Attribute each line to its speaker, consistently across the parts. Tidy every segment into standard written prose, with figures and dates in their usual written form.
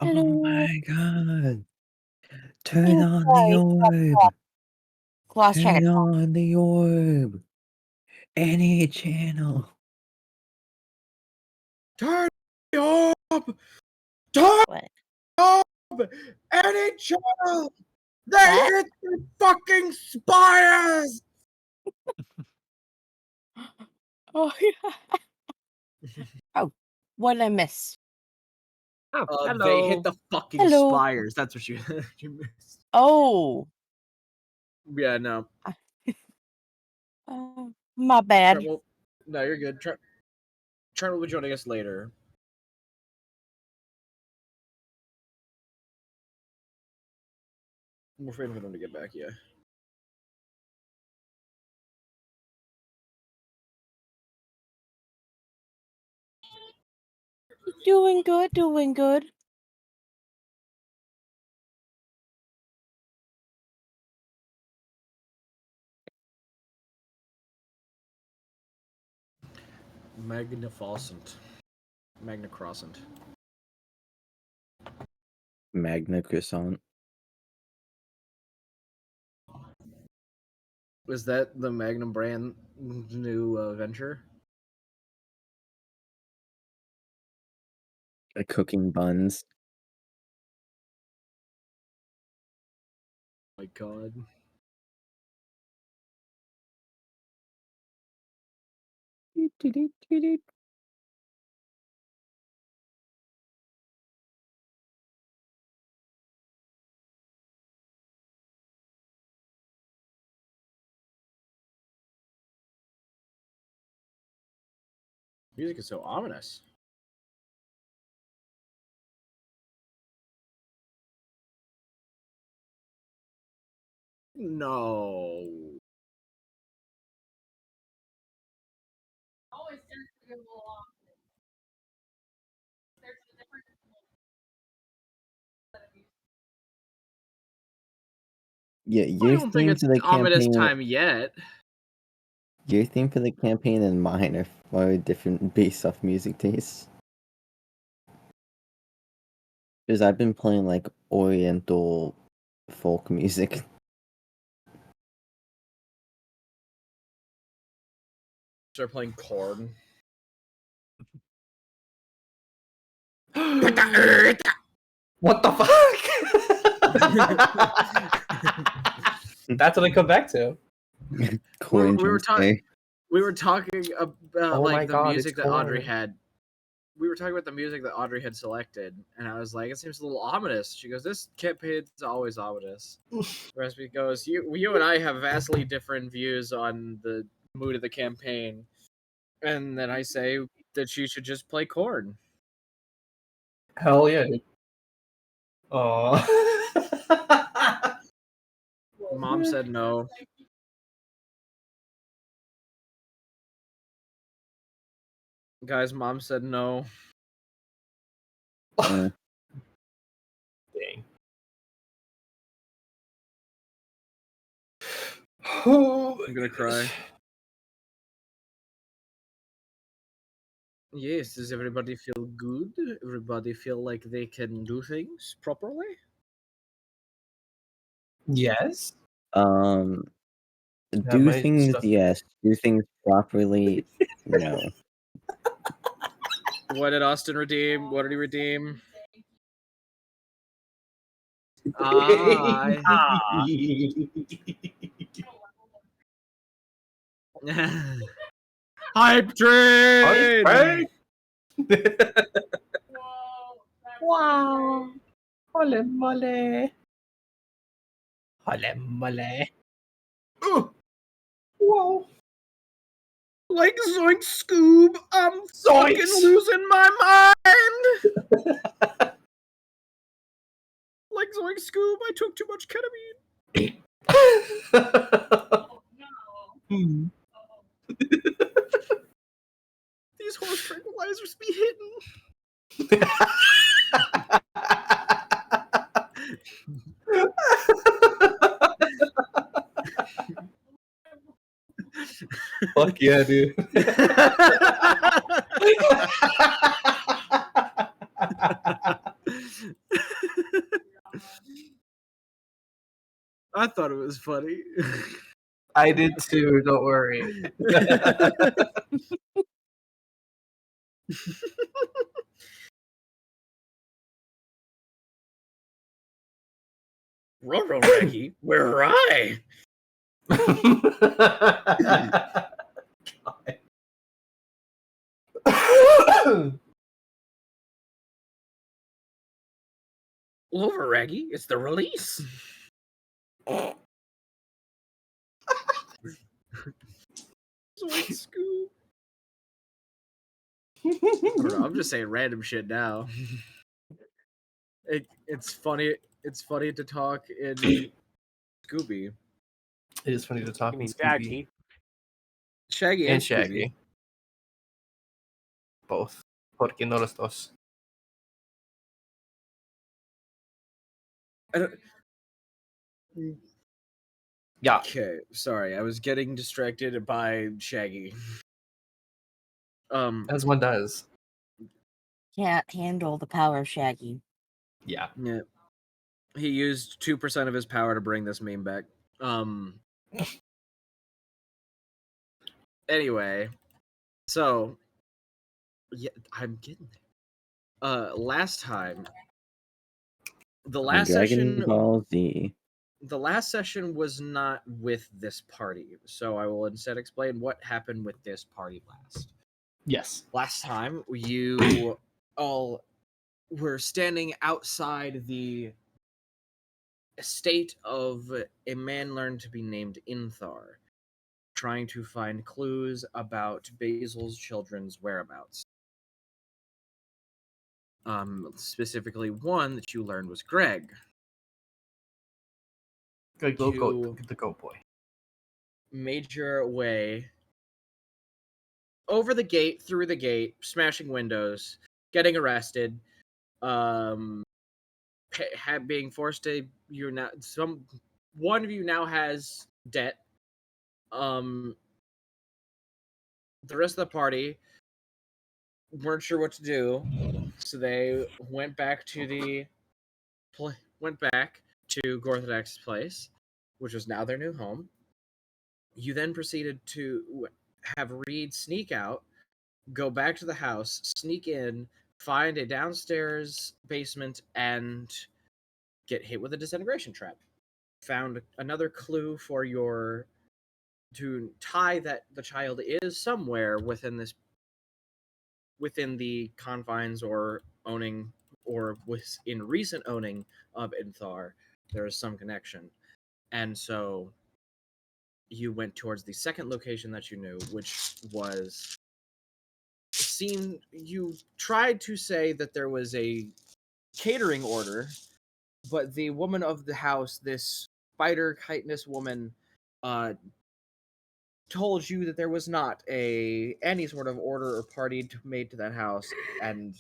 Speaker 1: Oh
Speaker 2: Hello.
Speaker 1: my god. Turn
Speaker 2: Oh,
Speaker 1: on the
Speaker 2: sorry.
Speaker 1: orb.
Speaker 2: Lost track of
Speaker 1: Turn on the orb. Any channel.
Speaker 3: Turn the orb! Turn
Speaker 2: what?
Speaker 3: the orb! Any channel! They
Speaker 2: What?
Speaker 3: hit the fucking spires!
Speaker 2: Oh, yeah. Oh, what did I miss?
Speaker 4: Oh,
Speaker 3: They
Speaker 4: hello.
Speaker 3: hit the fucking
Speaker 2: Hello.
Speaker 3: spires. That's what you missed.
Speaker 2: Oh.
Speaker 3: Yeah, no.
Speaker 2: My bad.
Speaker 3: Well, no, you're good. Trent will be joining us later. We're waiting for them to get back, yeah.
Speaker 2: Doing good, doing good.
Speaker 3: Magnificent. Magna Croissant.
Speaker 1: Magna Croissant.
Speaker 3: Is that the Magnum brand new venture?
Speaker 1: Cooking buns.
Speaker 3: My god. Music is so ominous. No.
Speaker 1: Yeah,
Speaker 3: I
Speaker 1: your
Speaker 3: don't think
Speaker 1: theme
Speaker 3: it's
Speaker 1: for the
Speaker 3: ominous
Speaker 1: campaign.
Speaker 3: time yet.
Speaker 1: Your theme for the campaign and mine are far different based off music tastes. Because I've been playing like Oriental folk music.
Speaker 3: Start playing Korn.
Speaker 4: What the fuck? That's what I come back to.
Speaker 1: Corn
Speaker 3: we were
Speaker 1: jump scare.
Speaker 3: We were talking about
Speaker 4: Oh my
Speaker 3: like the
Speaker 4: God,
Speaker 3: music
Speaker 4: it's
Speaker 3: that Audrey
Speaker 4: Korn.
Speaker 3: had. We were talking about the music that Audrey had selected, and I was like, "It seems a little ominous." She goes, "This campaign's always ominous." Recipe goes, "You and I have vastly different views on the mood of the campaign," and then I say that she should just play Korn.
Speaker 4: Hell yeah, dude. Aw.
Speaker 3: Mom said no. Guys, Mom said no.
Speaker 4: Dang.
Speaker 3: I'm gonna cry. Yes, does everybody feel good? Everybody feel like they can do things properly?
Speaker 4: Yes.
Speaker 1: Do
Speaker 4: my
Speaker 1: things,
Speaker 4: stuff.
Speaker 1: yes. Do things properly, no.
Speaker 3: What did Austin redeem? What did he redeem? Ah. Hype train!
Speaker 4: Right? Wow. Hole mole. Hole mole. Whoa.
Speaker 3: Like Zoink Scoob, I'm fucking
Speaker 4: Zoinks!
Speaker 3: losing my mind! Like Zoink Scoob, I took too much ketamine.
Speaker 4: Hmm.
Speaker 3: These horse tranquilizers be hitting.
Speaker 4: Fuck yeah, dude.
Speaker 3: I thought it was funny.
Speaker 4: I did too. Don't worry.
Speaker 3: Roro Reggie, where are I? Over Reggie, it's the release. Sweet Scoop. I don't know, I'm just saying random shit now. It's funny. It's funny to talk in Scooby.
Speaker 4: It is funny to talk
Speaker 5: You
Speaker 4: in
Speaker 5: mean
Speaker 4: Scooby
Speaker 5: Shaggy?
Speaker 3: Shaggy
Speaker 4: and
Speaker 3: Scooby.
Speaker 4: Shaggy. Both. Porque no los dos.
Speaker 3: I don't...
Speaker 4: Yeah.
Speaker 3: Okay, sorry, I was getting distracted by Shaggy.
Speaker 4: As one does.
Speaker 2: Can't handle the power of Shaggy.
Speaker 4: Yeah.
Speaker 3: Yeah, he used 2% of his power to bring this meme back. Anyway, so yeah, I'm getting there. Last time, the last
Speaker 1: Dragon
Speaker 3: session,
Speaker 1: Ball Z.
Speaker 3: the last session was not with this party, so I will instead explain what happened with this party last.
Speaker 4: Yes.
Speaker 3: Last time, you all were standing outside the estate of a man learned to be named Inthar, trying to find clues about Basil's children's whereabouts. Specifically, one that you learned was Greg.
Speaker 4: Go,
Speaker 3: You
Speaker 4: the go boy.
Speaker 3: made your way over the gate, through the gate, smashing windows, getting arrested, being forced to. You're now one of you now has debt. The rest of the party weren't sure what to do, so they went back to Gorthodex's place, which was now their new home. You then proceeded to have Reed sneak out, go back to the house, sneak in, find a downstairs basement, and get hit with a disintegration trap. Found another clue for to tie that the child is somewhere within the confines or owning or within recent owning of Inthar. There is some connection, and so you went towards the second location that you knew, which was you tried to say that there was a catering order, but the woman of the house, this spider chitinous woman, told you that there was not any sort of order or party made to that house, and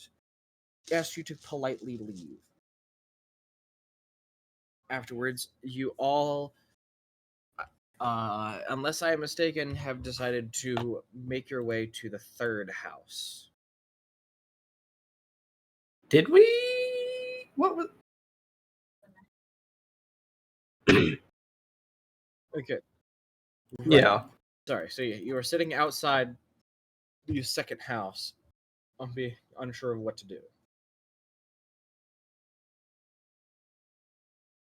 Speaker 3: asked you to politely leave. Afterwards, you all, unless I am mistaken, have decided to make your way to the third house.
Speaker 4: Did we? What was?
Speaker 3: Okay.
Speaker 4: Yeah.
Speaker 3: Sorry. So you were sitting outside the second house, be unsure of what to do.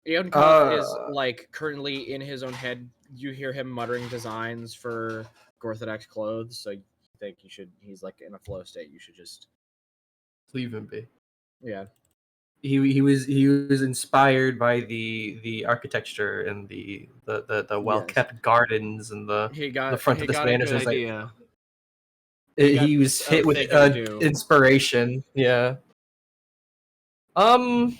Speaker 3: Iankov is like currently in his own head. You hear him muttering designs for Gorthodex clothes, so you think he's like in a flow state. You should just
Speaker 4: Leave him be.
Speaker 3: Yeah.
Speaker 4: He was inspired by the architecture and the well kept gardens and the front of this manor.
Speaker 5: Good idea.
Speaker 4: He was hit with inspiration. Yeah. I'm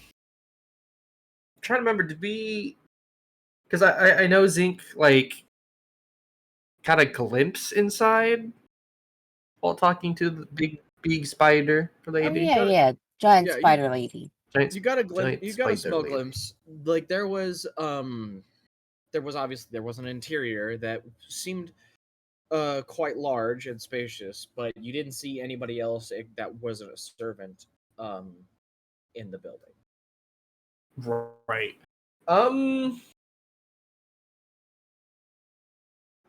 Speaker 4: trying to remember. Did we? Because I know Zinc like got a glimpse inside while talking to the big spider lady.
Speaker 2: Oh, yeah, giant spider lady.
Speaker 3: You got a glimpse. You got a small glimpse. Like there was obviously there was an interior that seemed quite large and spacious, but you didn't see anybody else that wasn't a servant in the building.
Speaker 4: Right.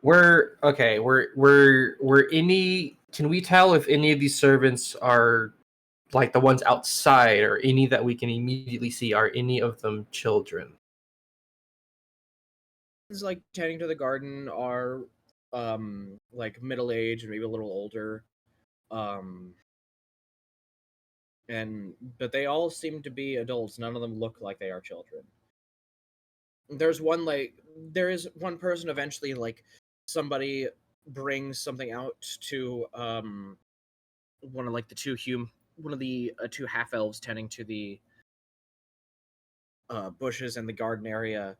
Speaker 4: We're any. Can we tell if any of these servants are like the ones outside, or any that we can immediately see? Are any of them children?
Speaker 3: It's like tending to the garden are like middle aged and maybe a little older. Um but they all seem to be adults. None of them look like they are children. There is one person eventually, like, somebody brings something out to one of like the two half elves tending to the bushes in the garden area,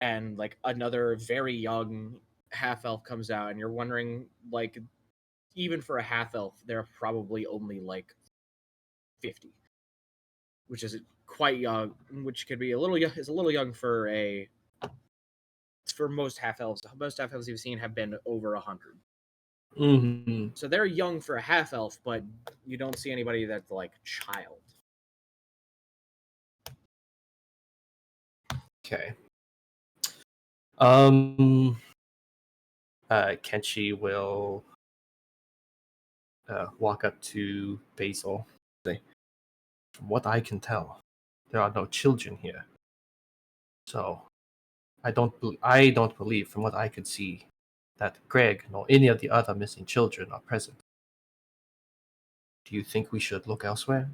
Speaker 3: and like another very young half elf comes out, and you're wondering, like, even for a half elf they're probably only like 50, which is quite young, which could be a little young, is a little young for most half elves. Most half elves you've seen have been over 100.
Speaker 4: Mm-hmm.
Speaker 3: So they're young for a half elf, but you don't see anybody that's like child.
Speaker 4: Okay. Kenshi will walk up to Basil. Say, from what I can tell, there are no children here. So, I don't believe, from what I could see, that Greg nor any of the other missing children are present. Do you think we should look elsewhere?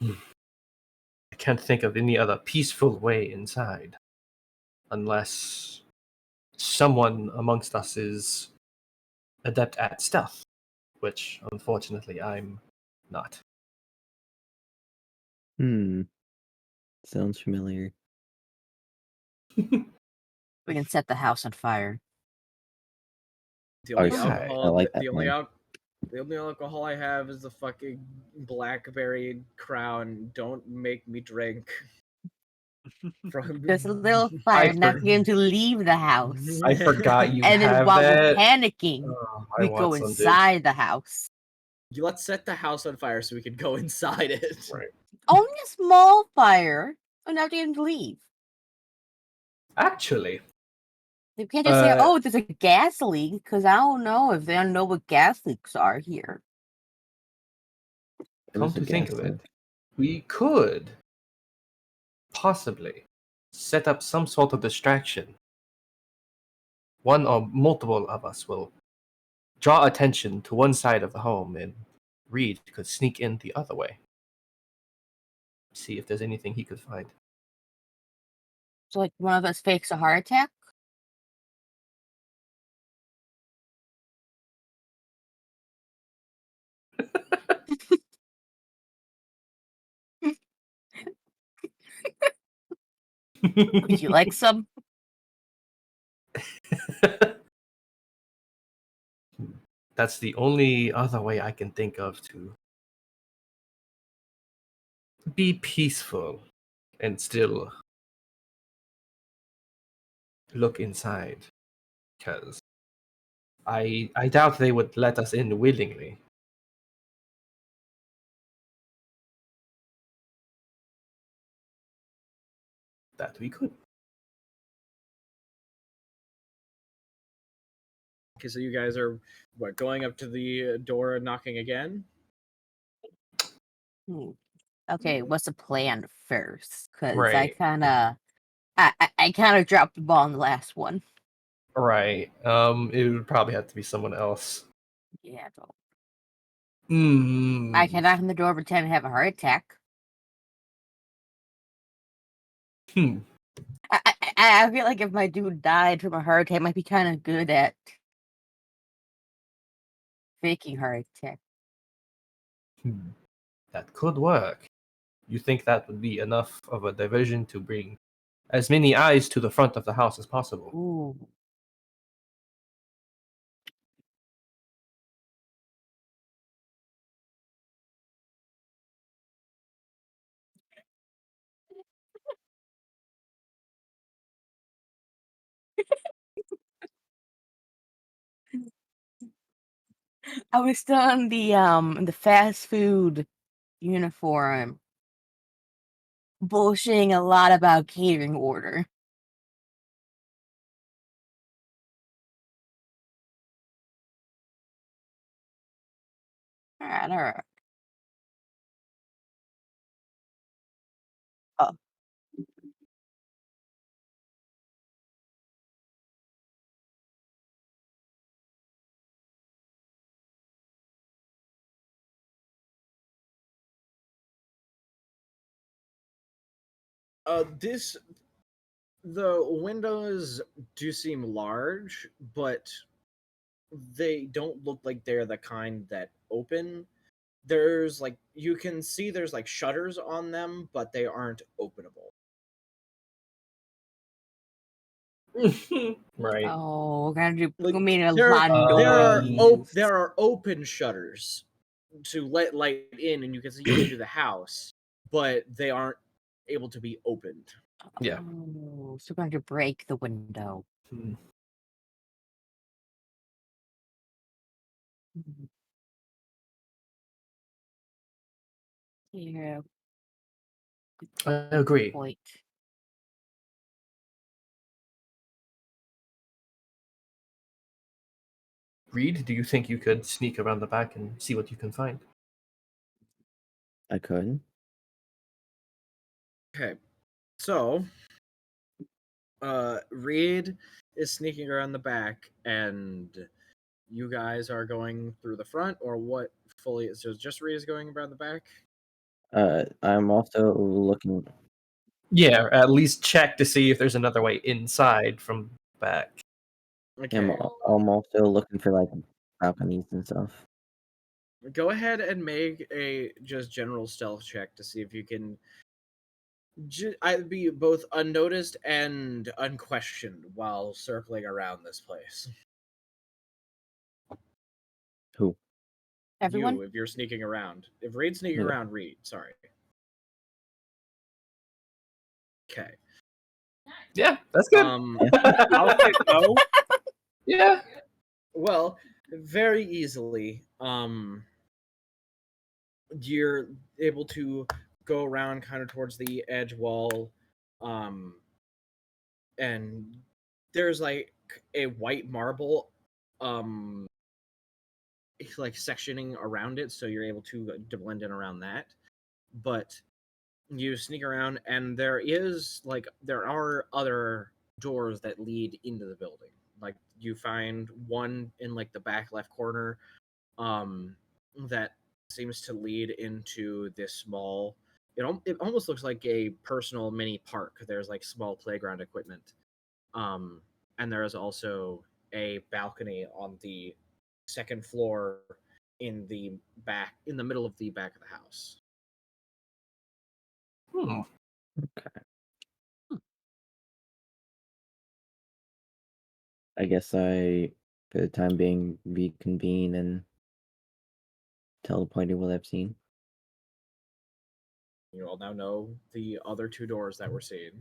Speaker 4: I can't think of any other peaceful way inside, unless someone amongst us is adept at stealth, which unfortunately I'm not.
Speaker 1: Sounds familiar.
Speaker 2: We can set the house on fire.
Speaker 3: The only
Speaker 1: Okay,
Speaker 3: alcohol,
Speaker 1: I like that
Speaker 3: the only
Speaker 1: plan.
Speaker 3: the only alcohol I have is the fucking blackberry crown. Don't make me drink. From
Speaker 2: There's a little fire, not
Speaker 4: for-
Speaker 2: for him to leave the house.
Speaker 4: I forgot you
Speaker 2: And then
Speaker 4: have
Speaker 2: while
Speaker 4: that.
Speaker 2: we're panicking,
Speaker 4: Oh,
Speaker 2: we
Speaker 4: I
Speaker 2: go
Speaker 4: want some, dude.
Speaker 2: inside the house.
Speaker 3: Let's set the house on fire so we can go inside it.
Speaker 4: Right.
Speaker 2: Only a small fire, so not even to leave.
Speaker 4: Actually,
Speaker 2: You can't just say,
Speaker 4: Uh,
Speaker 2: "Oh, there's a gas leak," because I don't know if they don't know what gas leaks are here.
Speaker 1: There
Speaker 4: come
Speaker 1: was a
Speaker 4: to think
Speaker 1: gas
Speaker 4: of it,
Speaker 1: leak.
Speaker 4: we could possibly set up some sort of distraction. One or multiple of us will draw attention to one side of the home, and Reed could sneak in the other way. See if there's anything he could find.
Speaker 2: So, like, one of us fakes a heart attack. Would you like some?
Speaker 4: That's the only other way I can think of to be peaceful and still look inside. Because I doubt they would let us in willingly. That we could.
Speaker 3: Okay, so you guys are going up to the door and knocking again?
Speaker 2: Okay, what's the plan first? Because
Speaker 4: Right.
Speaker 2: I kind of dropped the ball on the last one.
Speaker 4: Right. It would probably have to be someone else.
Speaker 2: Yeah, so
Speaker 4: Mm.
Speaker 2: I can knock on the door, pretend to have a heart attack. I feel like if my dude died from a heart attack, I might be kind of good at faking heart attack.
Speaker 4: That could work. You think that would be enough of a diversion to bring as many eyes to the front of the house as possible?
Speaker 2: Ooh, I was still in the fast food uniform, bullshitting a lot about catering order. Alright, alright. Oh.
Speaker 3: The windows do seem large, but they don't look like they're the kind that open. There's like you can see there's like shutters on them, but they aren't openable.
Speaker 4: Right.
Speaker 2: Oh, we're gonna do
Speaker 3: Like
Speaker 2: we made a
Speaker 3: there
Speaker 2: lot of noise.
Speaker 3: there are open shutters to let light in and you can see into the house, but they aren't able to be opened.
Speaker 4: Yeah.
Speaker 2: Oh, so we're going to break the window.
Speaker 4: Hmm.
Speaker 2: Mhm. Yeah,
Speaker 4: I agree.
Speaker 2: point.
Speaker 4: Reed, do you think you could sneak around the back and see what you can find?
Speaker 1: I could.
Speaker 3: Okay. So Reed is sneaking around the back and you guys are going through the front or what fully so just Reed is going around the back?
Speaker 1: I'm also looking.
Speaker 4: Yeah, or at least check to see if there's another way inside from back.
Speaker 3: Okay.
Speaker 1: I'm also looking for like balconies and stuff.
Speaker 3: Go ahead and make a just general stealth check to see if you can I'd be both unnoticed and unquestioned while circling around this place.
Speaker 1: Who?
Speaker 2: Everyone?
Speaker 3: You, if you're sneaking around. If Reed's sneaking
Speaker 1: Yeah.
Speaker 3: around, Reed. Sorry. Okay.
Speaker 4: Yeah, that's good.
Speaker 3: I'll say no.
Speaker 4: Yeah.
Speaker 3: Well, very easily. You're able to go around kind of towards the edge wall, and there's like a white marble, um, like sectioning around it, so you're able to blend in around that. But you sneak around, and there are other doors that lead into the building. Like you find one in like the back left corner, that seems to lead into this small. It almost looks like a personal mini park. There's like small playground equipment, um, and there is also a balcony on the second floor in the middle of the back of the house.
Speaker 4: Hmm.
Speaker 1: I guess I, for the time being, reconvene and tell the party what I've seen.
Speaker 3: You all now know the other two doors that were seen.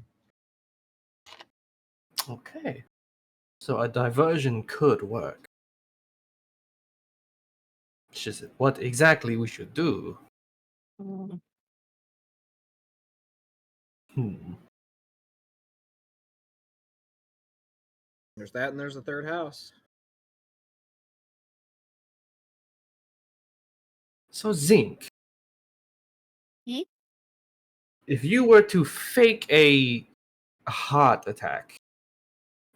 Speaker 4: Okay. So a diversion could work. It's just what exactly we should do.
Speaker 2: Mm,
Speaker 4: Hmm.
Speaker 3: There's that, and there's the third house.
Speaker 4: So Zinc,
Speaker 2: Ye-
Speaker 4: if you were to fake a heart attack,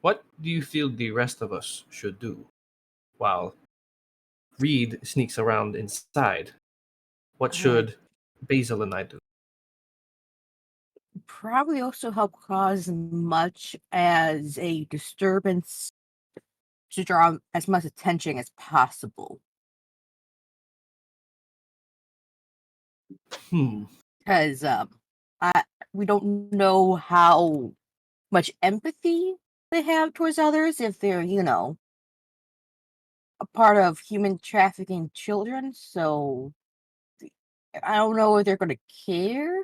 Speaker 4: what do you feel the rest of us should do? While Reed sneaks around inside, what should Basil and I do?
Speaker 2: Probably also help cause much as a disturbance to draw as much attention as possible.
Speaker 4: Hmm.
Speaker 2: Because we don't know how much empathy they have towards others if they're, a part of human trafficking children. So I don't know if they're going to care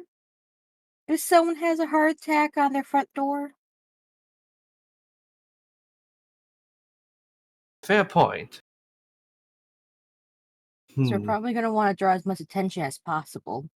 Speaker 2: if someone has a heart attack on their front door.
Speaker 4: Fair point.
Speaker 2: So we're probably going to want to draw as much attention as possible.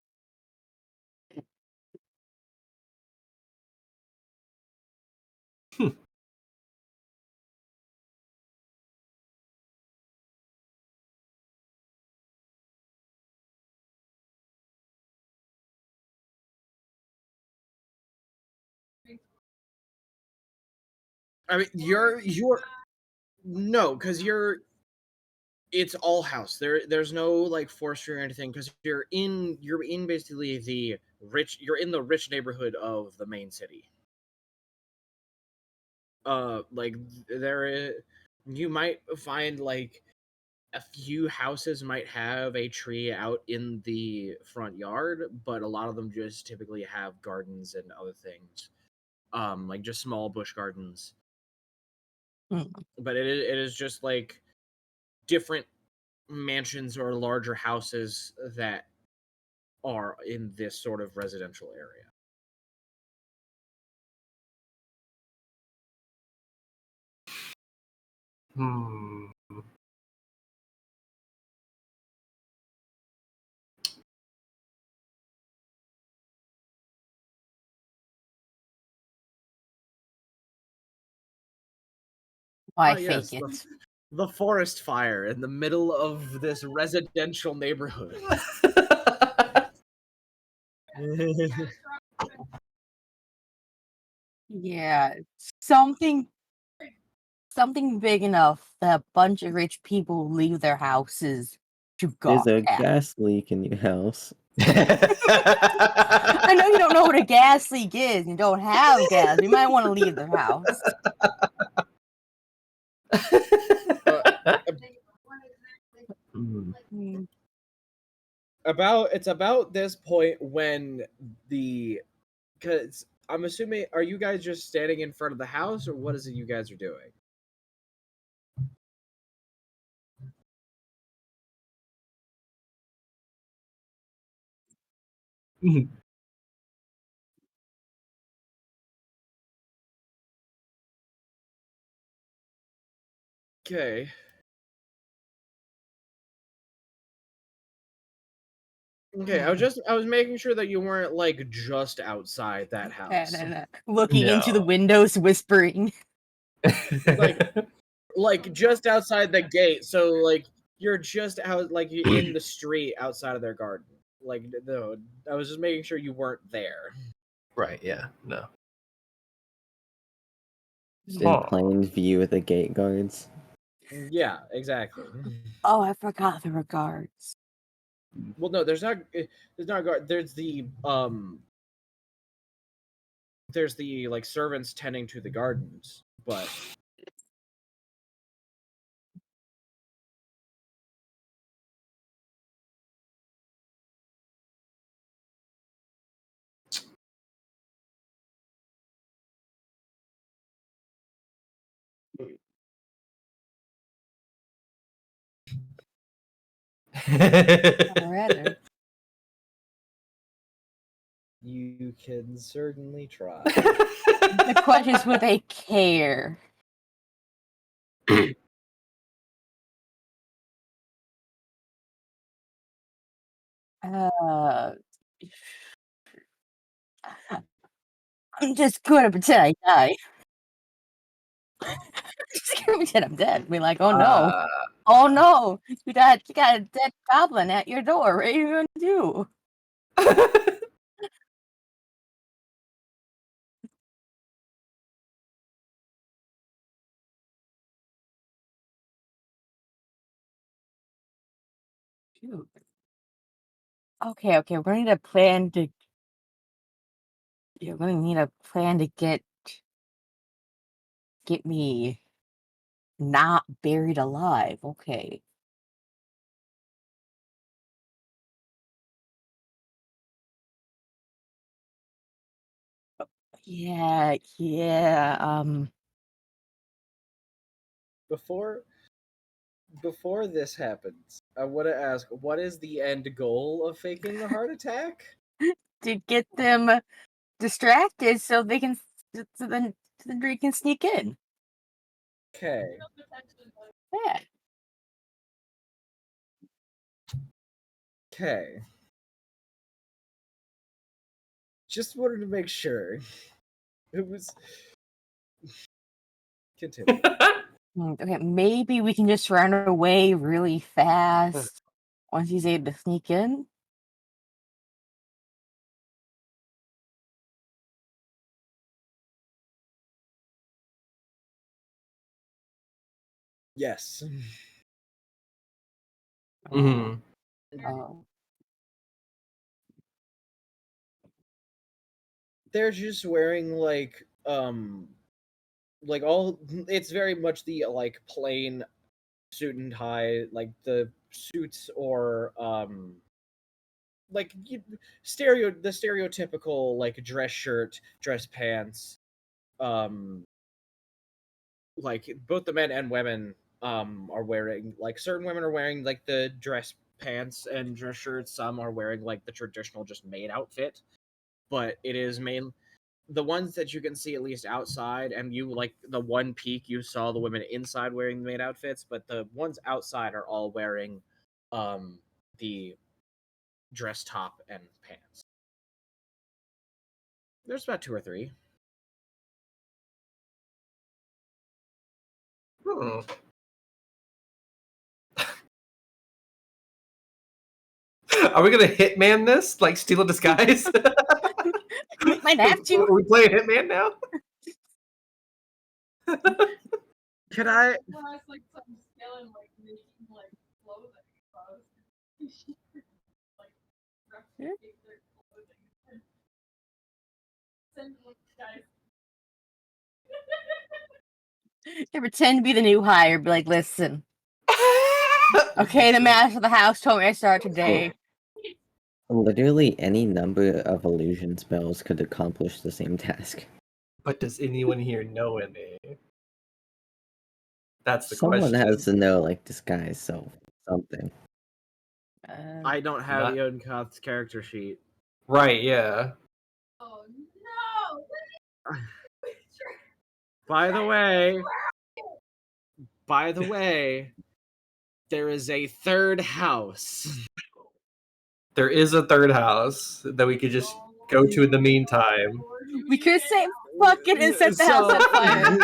Speaker 3: I mean, you're no, because it's all house. There's no like forestry or anything because you're in basically you're in the rich neighborhood of the main city. Like there is, you might find like a few houses might have a tree out in the front yard, but a lot of them just typically have gardens and other things. Like just small bush gardens. But it is just like different mansions or larger houses that are in this sort of residential area.
Speaker 2: Why
Speaker 3: Ah,
Speaker 2: fake
Speaker 3: yes,
Speaker 2: it?
Speaker 3: the forest fire in the middle of this residential neighborhood.
Speaker 2: Yeah, something big enough that a bunch of rich people leave their houses to
Speaker 1: There's
Speaker 2: gawk
Speaker 1: a
Speaker 2: at.
Speaker 1: gas leak in your house.
Speaker 2: I know you don't know what a gas leak is. You don't have gas. You might want to leave the house. Mm.
Speaker 3: It's about this point when because I'm assuming, are you guys just standing in front of the house or what is it you guys are doing? Okay. Okay, I was making sure that you weren't like just outside that house.
Speaker 2: And looking into the windows, whispering.
Speaker 3: Like just outside the gate, so like you're just out, like you're in the street outside of their garden. Like no, I was just making sure you weren't there.
Speaker 4: Right, yeah, no.
Speaker 1: Just in plain view of the gate guards.
Speaker 3: Yeah, exactly.
Speaker 2: Oh, I forgot the regards.
Speaker 3: Well, no, there's not a guard. There's the like servants tending to the gardens, but
Speaker 2: Rather.
Speaker 3: you can certainly try.
Speaker 2: The question is, would they care? I'm just gonna pretend I die. Just gonna pretend I'm dead. Be like, oh no, oh no, you got a dead goblin at your door. What are you gonna do? Shoot. Okay, we're gonna need a plan to. You're gonna need a plan to get me not buried alive. Okay. Yeah.
Speaker 3: Before this happens, I want to ask, what is the end goal of faking the heart attack?
Speaker 2: To get them distracted so they can so then we can sneak in.
Speaker 3: Okay.
Speaker 2: Yeah.
Speaker 3: Okay. Just wanted to make sure. It was. Continue.
Speaker 2: Okay, maybe we can just run away really fast once he's able to sneak in.
Speaker 3: Yes.
Speaker 4: Mhm.
Speaker 2: Oh,
Speaker 3: They're just wearing like all it's very much the like plain suit and tie, like the suits or like the stereotypical like dress shirt, dress pants, um like both the men and women are wearing, like certain women are wearing like the dress pants and dress shirts, some are wearing like the traditional just maid outfit, but it is main the ones that you can see at least outside, and you like the one peak you saw the women inside wearing the maid outfits, but the ones outside are all wearing the dress top and pants. There's about two or three.
Speaker 4: Hmm. Are we gonna hitman this? Like steal a disguise?
Speaker 2: we might have to.
Speaker 4: Are we playing hitman now?
Speaker 3: Can I
Speaker 5: Well, I was like some skill in like making like clothing. So I was like replicate their clothing and send them guys.
Speaker 2: They pretend to be the new hire, be like, listen, okay, the master of the house told me I start today.
Speaker 1: Literally any number of illusion spells could accomplish the same task.
Speaker 4: But does anyone here know any? That's the
Speaker 1: Someone
Speaker 4: question.
Speaker 1: has to know, like, disguise, so something.
Speaker 3: I don't have
Speaker 4: Not-
Speaker 3: Yonkoth's character sheet.
Speaker 4: Right, yeah.
Speaker 5: Oh no!
Speaker 3: By the way, there is a third house.
Speaker 4: There is a third house that we could just go to in the meantime.
Speaker 2: We could say fuck it and set the house on fire.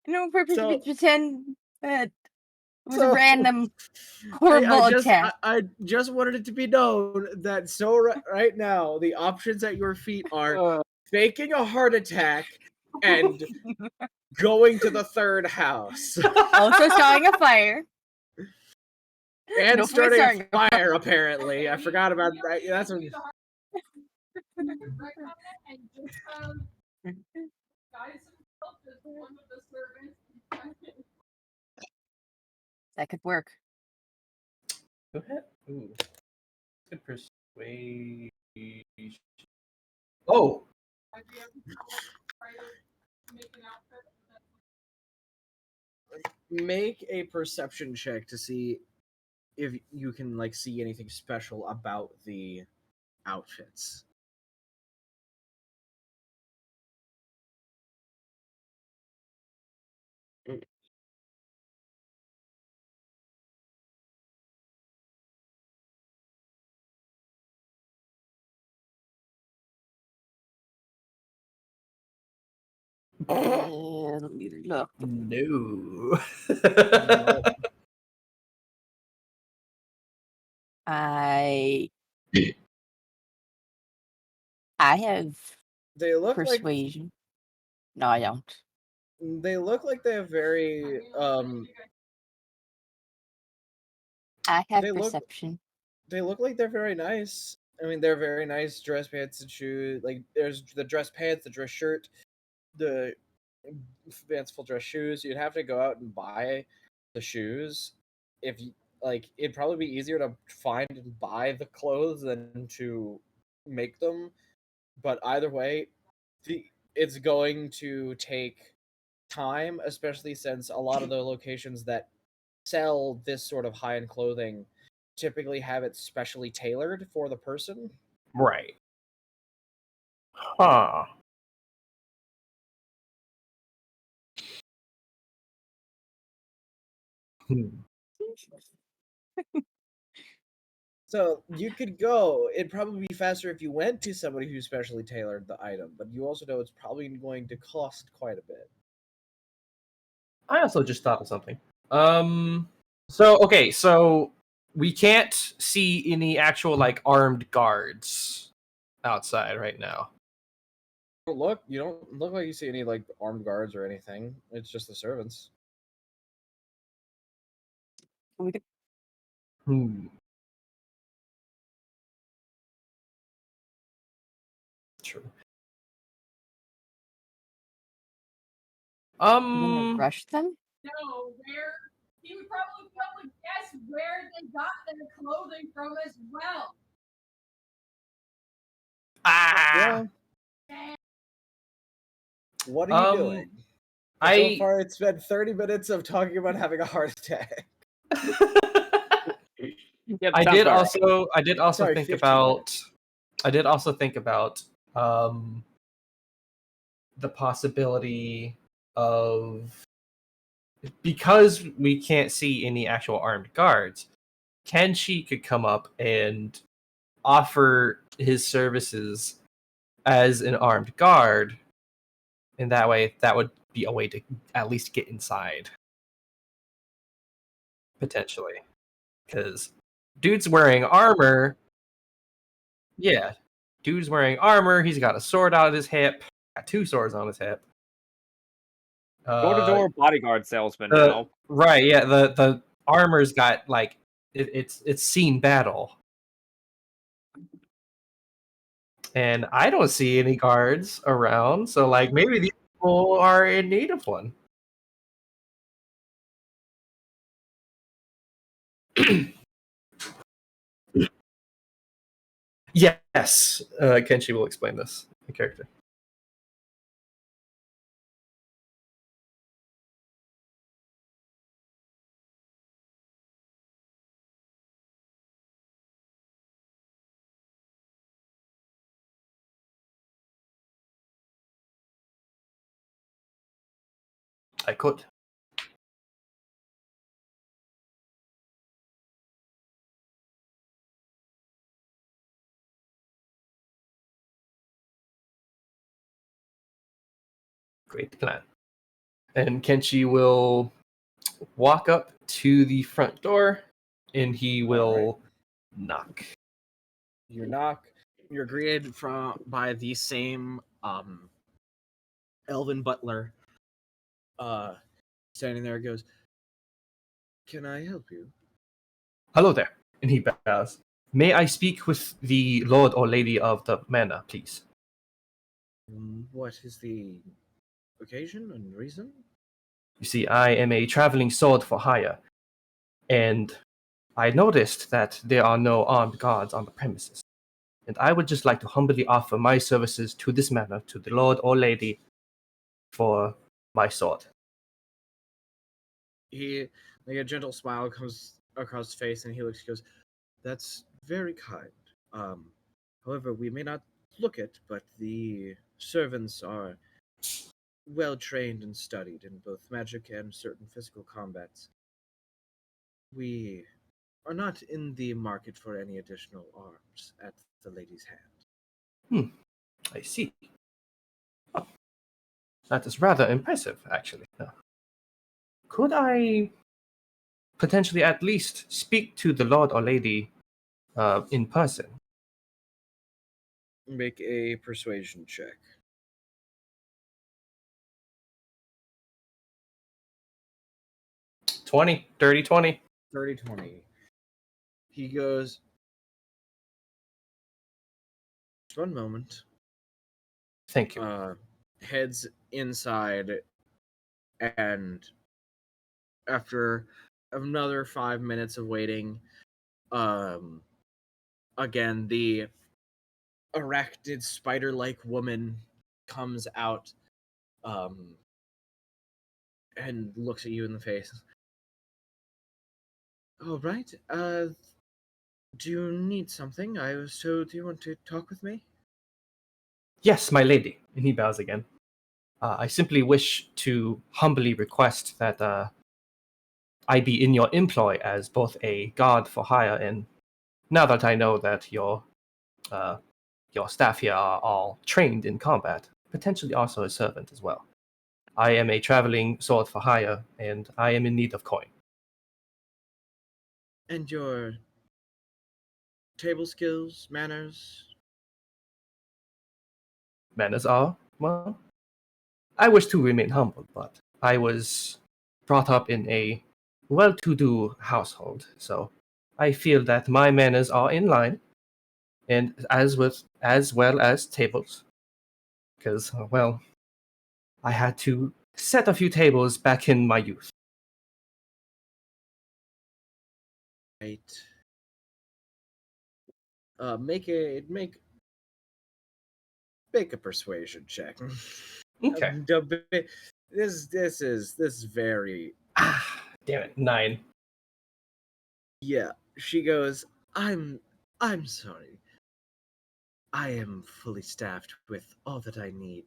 Speaker 2: No purpose
Speaker 3: So-
Speaker 2: to pretend that it was
Speaker 3: so-
Speaker 2: a random horrible attack.
Speaker 3: I just wanted it to be known that right now the options at your feet are faking a heart attack and going to the third house
Speaker 2: Also starting a fire.
Speaker 3: and
Speaker 2: Don't forget
Speaker 3: starting a
Speaker 2: starting a
Speaker 3: fire. Apparently, I forgot about that. That's what,
Speaker 5: Right comment and just guys himself as one of the servants.
Speaker 2: That could work.
Speaker 4: Go ahead. Ooh. Good persuasion. Oh!
Speaker 5: Have you ever tried to make an outfit that's
Speaker 3: make a perception check to see if you can like see anything special about the outfits.
Speaker 2: Let me look.
Speaker 4: No.
Speaker 2: I have
Speaker 3: They look
Speaker 2: persuasion. No, I don't.
Speaker 3: like they look like they have very
Speaker 2: I have
Speaker 3: They look-
Speaker 2: perception.
Speaker 3: they look like they're very nice. I mean, they're very nice dress pants and shoes. Like there's the dress pants, the dress shirt, the fanciful dress shoes. You'd have to go out and buy the shoes. If you like, it'd probably be easier to find and buy the clothes than to make them. But either way, it's going to take time, especially since a lot of the locations that sell this sort of high-end clothing typically have it specially tailored for the person.
Speaker 4: Right. Huh. Hmm.
Speaker 3: So you could go. It'd probably be faster if you went to somebody who specially tailored the item, but you also know it's probably going to cost quite a bit.
Speaker 4: I also just thought of something. So we can't see any actual like armed guards outside right now.
Speaker 3: You don't look like you see any like armed guards or anything. It's just the servants.
Speaker 2: We could,
Speaker 4: Hmm. True.
Speaker 2: you wanna
Speaker 4: Um.
Speaker 2: rush them?
Speaker 5: No, where he would probably be able to guess where they got their clothing from as well.
Speaker 4: Ah.
Speaker 3: Yeah. What are you doing? So far, it's been 30 minutes of talking about having a heart attack.
Speaker 1: Yep,
Speaker 4: I
Speaker 1: sounds
Speaker 4: did
Speaker 1: about right.
Speaker 4: also. I did also
Speaker 3: Sorry,
Speaker 4: think
Speaker 3: 15
Speaker 4: about.
Speaker 3: minutes.
Speaker 4: I did also think about the possibility of, because we can't see any actual armed guards, Kenshi could come up and offer his services as an armed guard, and that way that would be a way to at least get inside, potentially, because dude's wearing armor. Yeah, dude's wearing armor. He's got a sword out of his hip. Got two swords on his hip.
Speaker 1: Door-to-door bodyguard salesman
Speaker 4: The-
Speaker 1: now.
Speaker 4: Right, yeah. The armor's got like it's seen battle, and I don't see any guards around. So like maybe these people are in need of one. Yes, Kenshi will explain this. The character. I could. Great plan. And Kenshi will walk up to the front door, and he will knock.
Speaker 3: You knock. You're greeted by the same elven butler. Standing there, goes, "Can I help you?"
Speaker 4: Hello there. And he bows. May I speak with the Lord or Lady of the Manor, please?
Speaker 3: What is the occasion and reason?
Speaker 4: You see, I am a traveling sword for hire, and I noticed that there are no armed guards on the premises. And I would just like to humbly offer my services to this manor, to the Lord or Lady, for my sword.
Speaker 3: He, like, a gentle smile comes across his face, and he looks. Goes, "That's very kind. However, we may not look it, but the servants are well trained and studied in both magic and certain physical combats. We are not in the market for any additional arms at the lady's hand."
Speaker 4: I see. Oh, that is rather impressive, actually. Could I potentially at least speak to the Lord or Lady in person?
Speaker 3: Make a persuasion check.
Speaker 4: 20, dirty 20.
Speaker 3: 30-20. He goes, "Just one moment."
Speaker 4: Thank you.
Speaker 3: Heads inside, and after another 5 minutes of waiting, again, the arachnid spider-like woman comes out, and looks at you in the face. "All right. Do you need something? Do you want to talk with me?"
Speaker 4: Yes, my lady. And he bows again. I simply wish to humbly request that I be in your employ as both a guard for hire, and now that I know that your staff here are all trained in combat, potentially also a servant as well. I am a traveling sword for hire, and I am in need of coin.
Speaker 3: And your table skills, manners?
Speaker 4: Manners are, well, I wish to remain humble, but I was brought up in a well-to-do household, so I feel that my manners are in line, and as well as tables, because well, I had to set a few tables back in my youth.
Speaker 3: Right. Make a persuasion check.
Speaker 4: Okay.
Speaker 3: This is very
Speaker 4: Damn it, 9.
Speaker 3: yeah. She goes, I'm sorry. I am fully staffed with all that I need.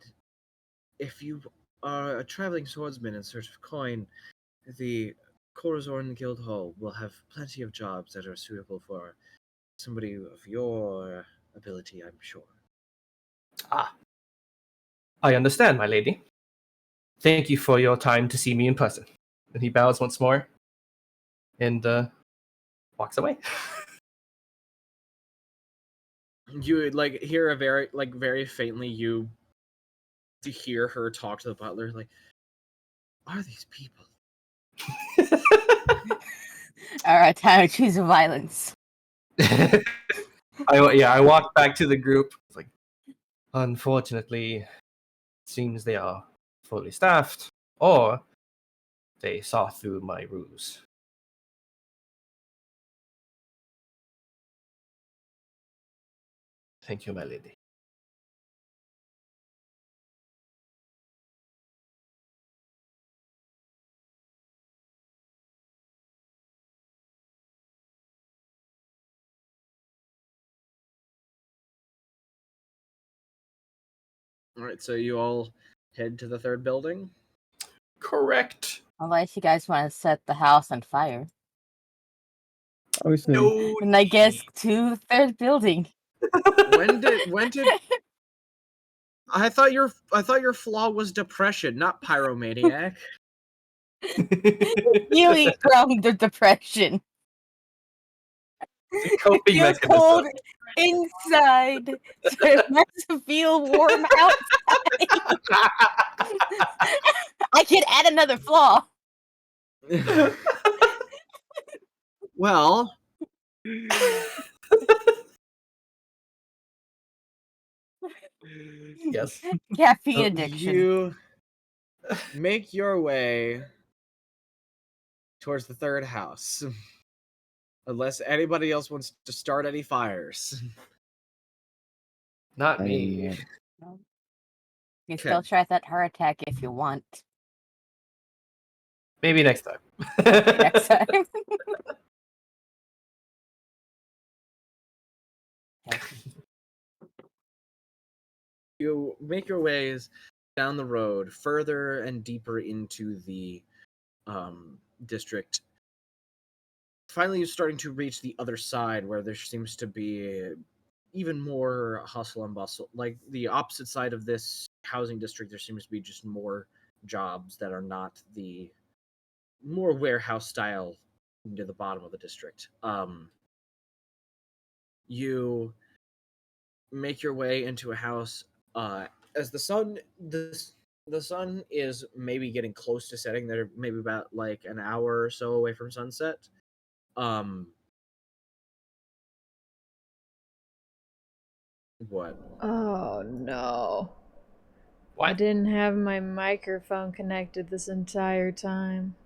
Speaker 3: If you are a traveling swordsman in search of coin, the Corazorn Guildhall will have plenty of jobs that are suitable for somebody of your ability, I'm sure.
Speaker 4: Ah, I understand, my lady. Thank you for your time to see me in person. And he bows once more and walks away.
Speaker 3: You like hear a very faintly you to hear her talk to the butler like, are these people?
Speaker 2: All right, time to choose violence.
Speaker 4: I walked back to the group. It's like, unfortunately, it seems they are fully staffed, or they saw through my ruse. Thank you, my lady.
Speaker 3: All right, so you all head to the third building.
Speaker 4: Correct.
Speaker 2: Unless you guys want to set the house on fire.
Speaker 1: Obviously,
Speaker 4: No.
Speaker 2: And I guess to the third building.
Speaker 3: When did I thought your flaw was depression, not pyromaniac.
Speaker 2: Healing from the depression.
Speaker 4: It's a coping
Speaker 2: It feels
Speaker 4: mechanism.
Speaker 2: cold inside, so it has to feel warm outside. I can add another flaw.
Speaker 3: Well,
Speaker 4: Yes.
Speaker 2: Caffeine
Speaker 3: so
Speaker 2: addiction.
Speaker 3: you make your way towards the third house. Unless anybody else wants to start any fires.
Speaker 4: Not me.
Speaker 2: You can
Speaker 3: Okay.
Speaker 2: still try that heart attack if you want.
Speaker 4: Maybe next time.
Speaker 2: Next time.
Speaker 3: You make your ways down the road further and deeper into the district. Finally, you're starting to reach the other side where there seems to be even more hustle and bustle. Like the opposite side of this housing district, there seems to be just more jobs that are not the more warehouse style near the bottom of the district. You make your way into a house as the sun is maybe getting close to setting. They're maybe about like an hour or so away from sunset. What?
Speaker 6: Oh no. I
Speaker 4: What?
Speaker 6: didn't have my microphone connected this entire time.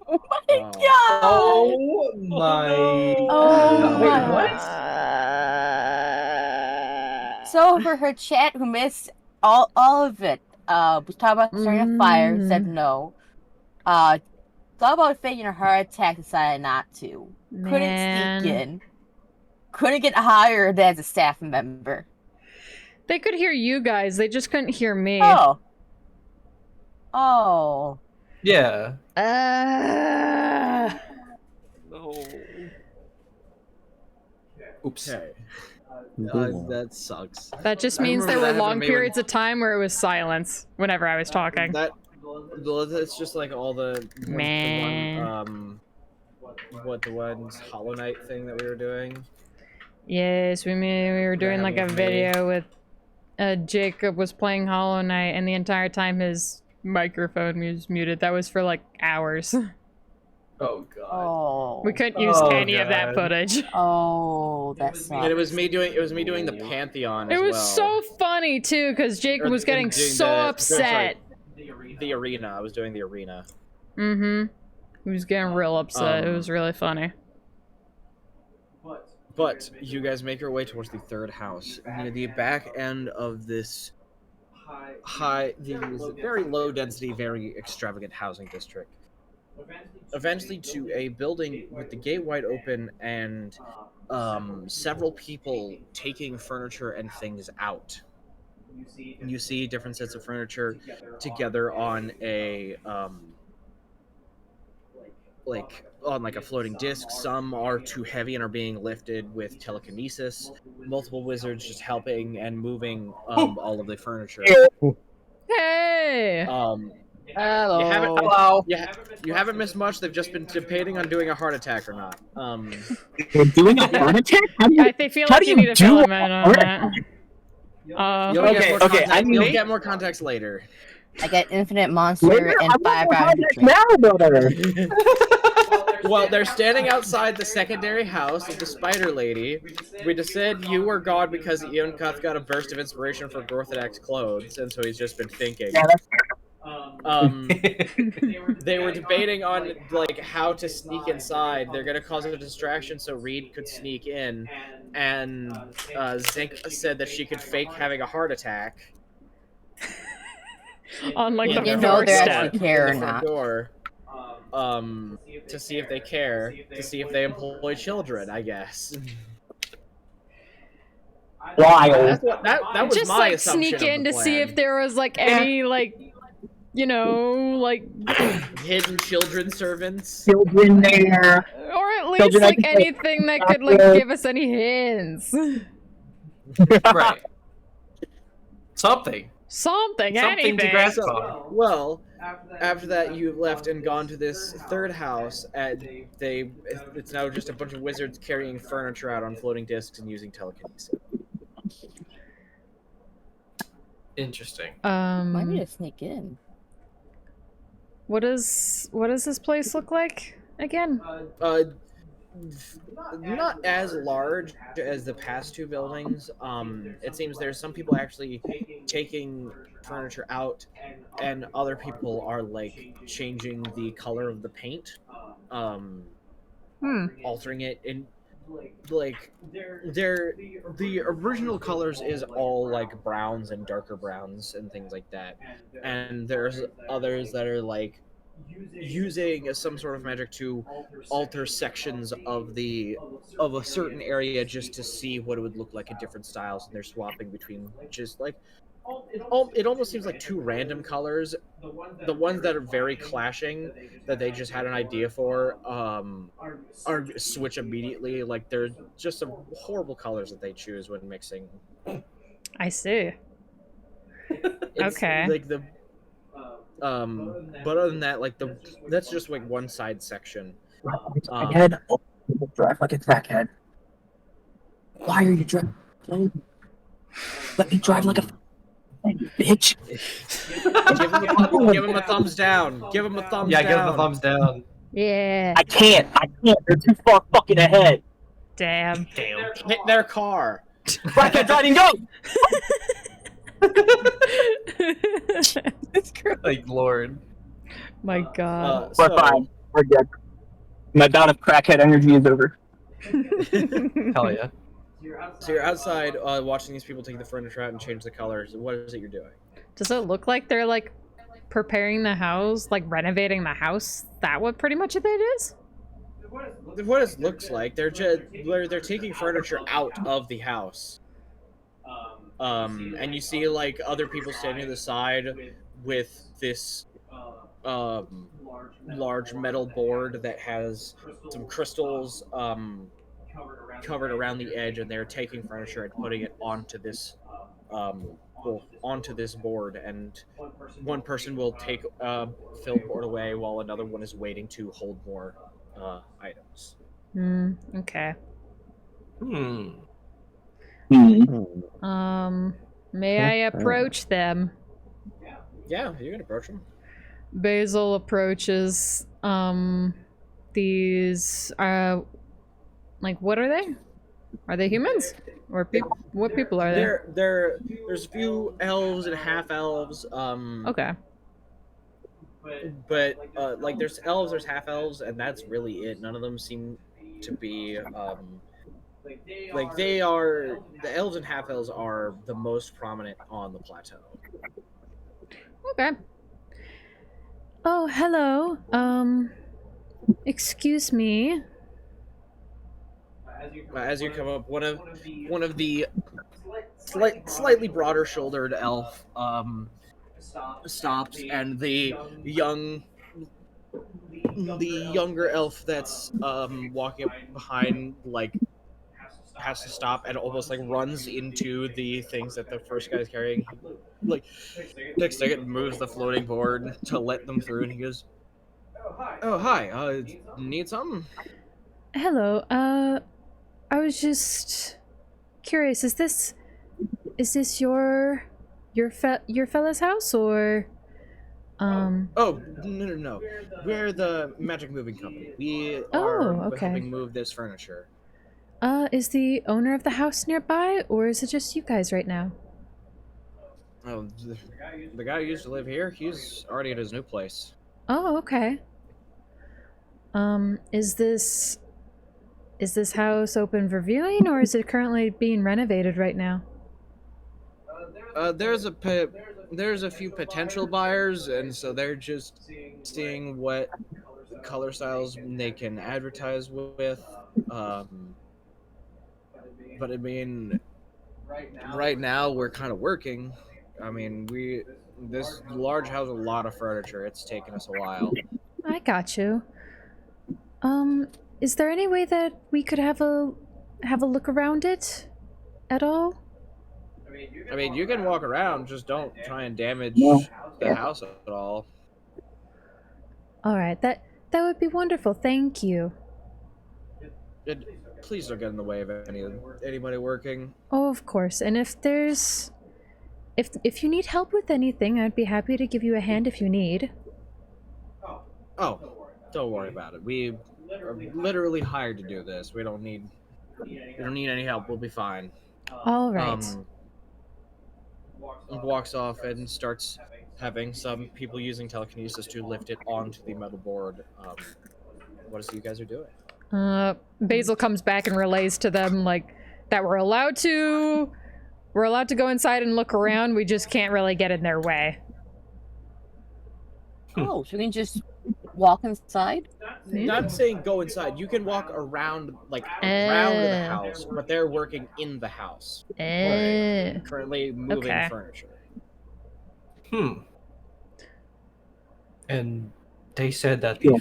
Speaker 2: Oh my
Speaker 3: Oh.
Speaker 2: god!
Speaker 4: Oh my.
Speaker 2: Oh
Speaker 4: Wait,
Speaker 2: my-
Speaker 4: what?
Speaker 2: So for her chat who missed all of it, was talking about starting a fire, said no. Thought about faking a heart attack, decided not to. Couldn't
Speaker 6: Man.
Speaker 2: sneak in. Couldn't get hired as a staff member.
Speaker 6: They could hear you guys, they just couldn't hear me.
Speaker 2: Oh. Oh.
Speaker 4: Yeah. Oops.
Speaker 3: Okay.
Speaker 1: Cool.
Speaker 3: That sucks.
Speaker 6: That just
Speaker 3: I
Speaker 6: means there
Speaker 3: remember
Speaker 6: were
Speaker 3: that happened
Speaker 6: long
Speaker 3: to me when-
Speaker 6: periods of time where it was silence whenever I was talking.
Speaker 3: It's just like all the
Speaker 6: Man.
Speaker 3: the one's Hollow Knight thing that we were doing.
Speaker 6: Yes, we were doing like a
Speaker 3: happened with me.
Speaker 6: video with Jacob was playing Hollow Knight, and the entire time his microphone was muted. That was for like hours.
Speaker 4: Oh god.
Speaker 2: Oh.
Speaker 6: We couldn't use
Speaker 4: Oh,
Speaker 6: any of that
Speaker 4: God.
Speaker 6: footage.
Speaker 2: Oh, that sucks.
Speaker 3: And it was me doing the Pantheon as
Speaker 6: It was
Speaker 3: well.
Speaker 6: so funny too, because Jacob
Speaker 3: Or
Speaker 6: was getting
Speaker 3: doing
Speaker 6: so
Speaker 3: the-
Speaker 6: upset.
Speaker 3: The arena. I was doing the arena.
Speaker 6: Mm-hmm. He was getting real upset. It
Speaker 3: Um,
Speaker 6: was really funny.
Speaker 3: But you guys make your way towards the third house near the back end of this very low density, very extravagant housing district. Eventually to a building with the gate wide open and several people taking furniture and things out. You see different sets of furniture together on a like a floating disc. Some are too heavy and are being lifted with telekinesis. Multiple wizards just helping and moving all of the furniture.
Speaker 6: Hey!
Speaker 2: Hello.
Speaker 4: Hello.
Speaker 3: You haven't missed much. They've just been debating on doing a heart attack or not.
Speaker 7: You're doing a heart attack? How do you,
Speaker 6: I feel
Speaker 7: how
Speaker 6: like
Speaker 7: do
Speaker 6: you
Speaker 7: you
Speaker 6: need to fill
Speaker 7: do
Speaker 6: him in on
Speaker 7: heart
Speaker 6: that.
Speaker 7: attack?
Speaker 3: You'll
Speaker 7: Okay,
Speaker 3: get more
Speaker 7: okay,
Speaker 3: context,
Speaker 7: I need-
Speaker 3: you'll get more context later.
Speaker 2: I get infinite monster
Speaker 7: Later,
Speaker 2: and
Speaker 7: I
Speaker 2: 5
Speaker 7: want
Speaker 2: rounds
Speaker 7: more
Speaker 2: of
Speaker 7: context
Speaker 2: drink.
Speaker 7: now, brother.
Speaker 3: Well, they're standing outside the secondary house of the Spider Lady. We just said you were God because Ian Cuth got a burst of inspiration for Orthodox clothes, and so he's just been thinking.
Speaker 7: Yeah, that's
Speaker 3: They were debating on like how to sneak inside. They're gonna cause a distraction so Reed could sneak in, and Zink said that she could fake having a heart attack
Speaker 6: On like
Speaker 3: in
Speaker 6: the
Speaker 2: You
Speaker 3: the
Speaker 2: know
Speaker 3: front
Speaker 2: they
Speaker 3: door-
Speaker 2: actually
Speaker 3: in
Speaker 2: care
Speaker 3: the
Speaker 2: or
Speaker 3: front
Speaker 2: not.
Speaker 3: door, to see if they care, to see if they employ children, I guess.
Speaker 7: wild.
Speaker 3: That's what, that was
Speaker 6: Just
Speaker 3: my
Speaker 6: like
Speaker 3: assumption
Speaker 6: sneak
Speaker 3: of
Speaker 6: in
Speaker 3: the
Speaker 6: to see
Speaker 3: plan.
Speaker 6: if there was like any like, you know, like,
Speaker 3: Hidden children servants.
Speaker 7: Children there.
Speaker 6: or at least
Speaker 7: Children, I
Speaker 6: like
Speaker 7: can say-
Speaker 6: anything that could like
Speaker 7: Awkward.
Speaker 6: give us any hints.
Speaker 4: Right. Something.
Speaker 6: Something,
Speaker 4: Something
Speaker 6: anything.
Speaker 4: to grasp
Speaker 3: So,
Speaker 4: on.
Speaker 3: well, after that, you've left and gone to this third house, and it's now just a bunch of wizards carrying furniture out on floating discs and using telekinesis.
Speaker 4: Interesting.
Speaker 2: Might need to sneak in.
Speaker 6: What does this place look like again?
Speaker 3: Not as large as the past two buildings. It seems there's some people actually taking furniture out, and other people are like changing the color of the paint, altering it in like the original colors is all like browns and darker browns and things like that, and there's others that are like using some sort of magic to alter sections of a certain area just to see what it would look like in different styles, and they're swapping between just like it almost seems like two random colors. The ones that are very clashing that they just had an idea for are switch immediately. Like they're just some horrible colors that they choose when mixing.
Speaker 6: I see.
Speaker 3: It's
Speaker 6: Okay.
Speaker 3: like the but other than that, like that's just like one side section.
Speaker 7: Crackhead. Oh, you drive like a crackhead. Why are you driving? Let me drive like a bitch.
Speaker 3: Give him a thumbs down. Give him a thumbs
Speaker 4: Yeah,
Speaker 3: down.
Speaker 4: give the thumbs down.
Speaker 6: Yeah.
Speaker 7: I can't. They're too far fucking ahead.
Speaker 6: Damn.
Speaker 4: Damn.
Speaker 3: Hit their car.
Speaker 7: Crackhead driving, go!
Speaker 4: Like, Lord.
Speaker 6: My God.
Speaker 7: We're fine. We're good. My bout of crackhead energy is over.
Speaker 4: Hell yeah.
Speaker 3: So you're outside watching these people take the furniture out and change the colors. What is it you're doing?
Speaker 6: Does it look like they're like preparing the house, like renovating the house? That what pretty much it is?
Speaker 3: What it looks like, they're taking furniture out of the house. And you see like other people standing to the side with this large metal board that has some crystals covered around the edge, and they're taking furniture and putting it onto this onto this board, and one person will take a filled board away while another one is waiting to hold more items.
Speaker 6: Okay.
Speaker 4: Hmm.
Speaker 6: May I approach them?
Speaker 3: Yeah, you can approach them.
Speaker 6: Basil approaches, these, like, what are they? Are they humans? Or what people are they?
Speaker 3: There's a few elves and half elves.
Speaker 6: Okay.
Speaker 3: But like there's elves, there's half elves, and that's really it. None of them seem to be like they are. The elves and half elves are the most prominent on the plateau.
Speaker 6: Okay. Oh, hello. Excuse me.
Speaker 3: As you come up, one of the slightly broader shouldered elf stops, and the younger elf that's walking up behind like has to stop and almost like runs into the things that the first guy's carrying. Like takes a second, moves the floating board to let them through, and he goes, "Oh hi, need something?"
Speaker 6: Hello. I was just curious. Is this your fella's house, or
Speaker 3: Oh no! We're the Magic Moving Company. We
Speaker 6: Oh,
Speaker 3: are
Speaker 6: okay.
Speaker 3: helping move this furniture.
Speaker 6: Is the owner of the house nearby, or is it just you guys right now?
Speaker 3: Oh, the guy who used to live here, he's already at his new place.
Speaker 6: Oh, okay. Is this house open for viewing, or is it currently being renovated right now?
Speaker 3: There's a few potential buyers, and so they're just seeing what color styles they can advertise with. But I mean, right now we're kind of working. I mean, this large house with a lot of furniture. It's taken us a while.
Speaker 6: I got you. Is there any way that we could have a look around it at all?
Speaker 3: I mean, you can walk around, just don't try and damage the house at all.
Speaker 6: All right, that would be wonderful. Thank you.
Speaker 3: Please don't get in the way of anybody working.
Speaker 6: Oh, of course. And if you need help with anything, I'd be happy to give you a hand if you need.
Speaker 3: Oh, don't worry about it. We are literally hired to do this. We don't need any help. We'll be fine.
Speaker 6: All right.
Speaker 3: Walks off and starts having some people using telekinesis to lift it onto the metal board. What is it you guys are doing?
Speaker 6: Basil comes back and relays to them like that we're allowed to go inside and look around. We just can't really get in their way.
Speaker 2: Oh, so we can just walk inside?
Speaker 3: Not saying go inside. You can walk around around the house, but they're working in the house. Currently moving furniture.
Speaker 4: And they said that the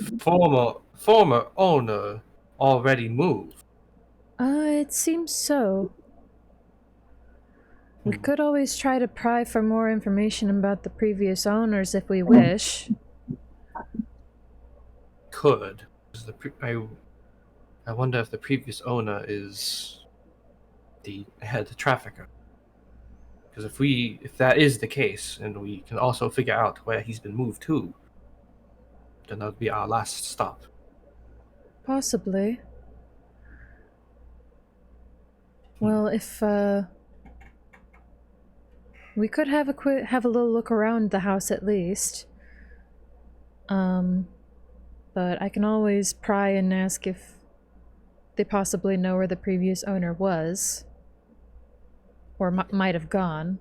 Speaker 4: former owner already moved.
Speaker 6: It seems so. We could always try to pry for more information about the previous owners if we wish.
Speaker 4: Could. I wonder if the previous owner is the head trafficker. Because if that is the case, and we can also figure out where he's been moved to, then that would be our last stop.
Speaker 6: Possibly. Well, if we could have a little look around the house at least. But I can always pry and ask if they possibly know where the previous owner was. Or might have gone.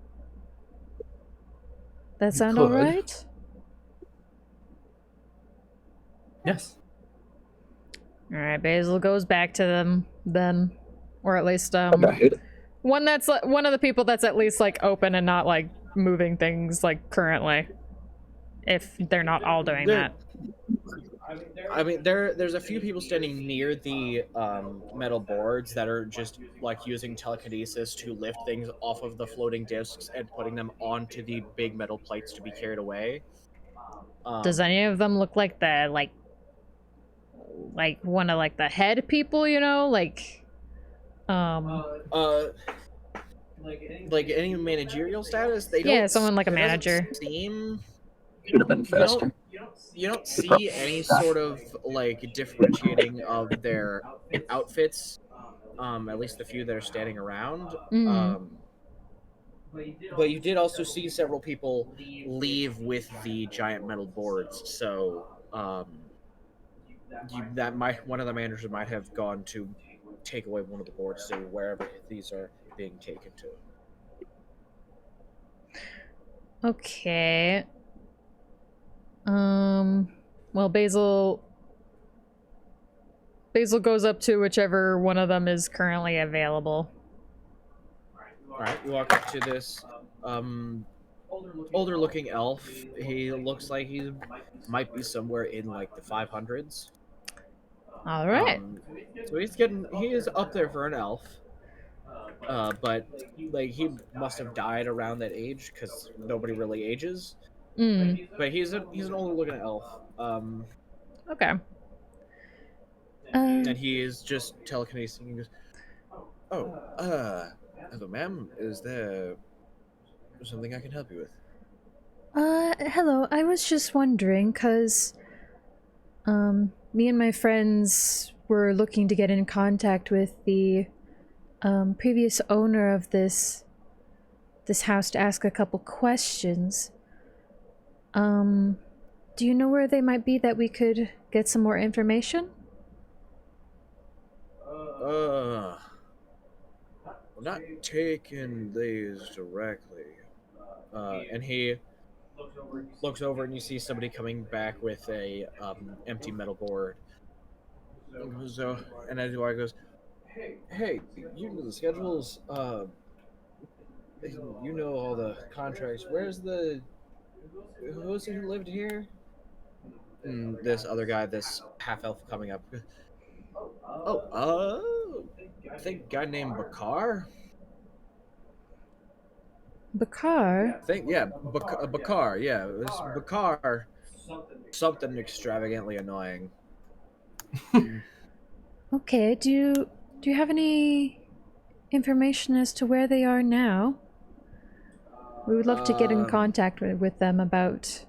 Speaker 6: That sound alright?
Speaker 4: Yes.
Speaker 6: Alright, Basil goes back to them then. Or at least, one of the people that's at least, like, open and not, like, moving things, like, currently. if they're not all doing
Speaker 3: There-
Speaker 6: that.
Speaker 3: I mean, there's a few people standing near the metal boards that are just like using telekinesis to lift things off of the floating discs and putting them onto the big metal plates to be carried away.
Speaker 6: Does any of them look like the like one of like the head people, you know? Like
Speaker 3: like any managerial status? They
Speaker 6: Yeah,
Speaker 3: don't.
Speaker 6: someone like a
Speaker 3: there doesn't
Speaker 6: manager.
Speaker 3: Seem
Speaker 7: Should have been
Speaker 3: you
Speaker 7: faster.
Speaker 3: don't see any sort of like differentiating of their outfits. At least the few that are standing around.
Speaker 6: Mm.
Speaker 3: But you did also see several people leave with the giant metal boards. So one of the managers might have gone to take away one of the boards to wherever these are being taken to.
Speaker 6: Okay. Well, Basil goes up to whichever one of them is currently available.
Speaker 3: All right, you walk up to this older looking elf. He looks like he might be somewhere in like the 500s.
Speaker 6: All right.
Speaker 3: So he is up there for an elf. But like he must have died around that age because nobody really ages.
Speaker 6: Mm.
Speaker 3: But he's an older looking elf.
Speaker 6: Okay.
Speaker 3: And he is just telekinesing. He goes, hello, ma'am. Is there something I can help you with?
Speaker 6: Hello. I was just wondering, cause me and my friends were looking to get in contact with the previous owner of this house to ask a couple questions. Do you know where they might be that we could get some more information?
Speaker 3: We're not taking these directly. And he looks over and you see somebody coming back with a empty metal board. So, and Eduardo goes, "Hey, you know the schedules. You know all the contracts. Who's it who lived here?" And this other guy, this half elf, coming up. I think a guy named Bakar.
Speaker 6: Bakar?
Speaker 3: I think Bakar. Yeah, it was Bakar. Something extravagantly annoying.
Speaker 6: Okay, do you have any information as to where they are now? We would love to get in contact with them about...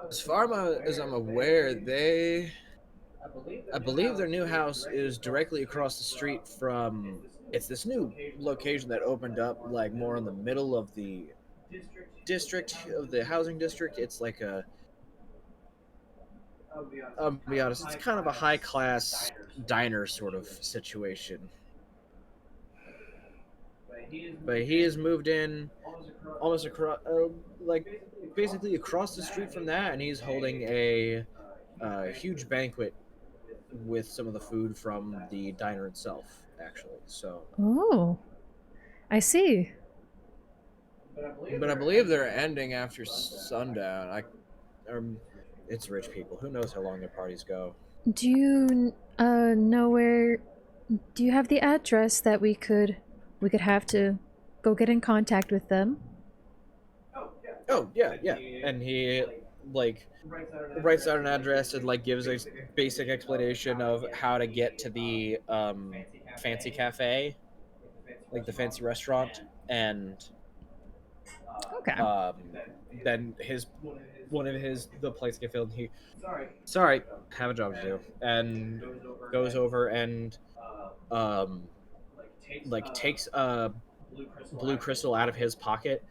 Speaker 3: As far as I'm aware, I believe their new house is directly across the street from. It's this new location that opened up, like more in the middle of the district of the housing district. It's like I'll be honest, it's kind of a high class diner sort of situation. But he has moved in almost across, like basically across the street from that, and he's holding a huge banquet with some of the food from the diner itself, actually. So.
Speaker 6: Oh, I see.
Speaker 3: But I believe they're ending after sundown. It's rich people. Who knows how long their parties go?
Speaker 6: Do you know where? Do you have the address that we could have to go get in contact with them?
Speaker 3: Oh yeah. And he like writes out an address and like gives a basic explanation of how to get to the fancy cafe, like the fancy restaurant, and
Speaker 6: Okay.
Speaker 3: then the plates get filled. And he, sorry, have a job to do, and goes over and like takes a blue crystal out of his pocket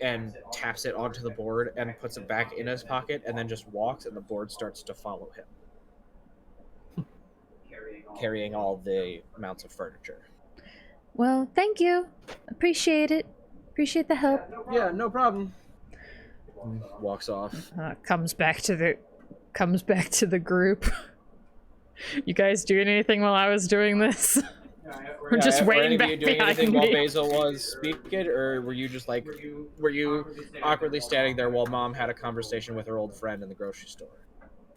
Speaker 3: and taps it onto the board and puts it back in his pocket, and then just walks, and the board starts to follow him, carrying all the amounts of furniture.
Speaker 6: Well, thank you. Appreciate it. Appreciate the help.
Speaker 3: Yeah, no problem. Walks off.
Speaker 6: Comes back to the group. You guys doing anything while I was doing this? We're just
Speaker 3: were
Speaker 6: waiting
Speaker 3: any of you
Speaker 6: back
Speaker 3: doing
Speaker 6: behind
Speaker 3: anything while
Speaker 6: me.
Speaker 3: Basil was speaking, or were you just like, were you awkwardly standing there while Mom had a conversation with her old friend in the grocery store?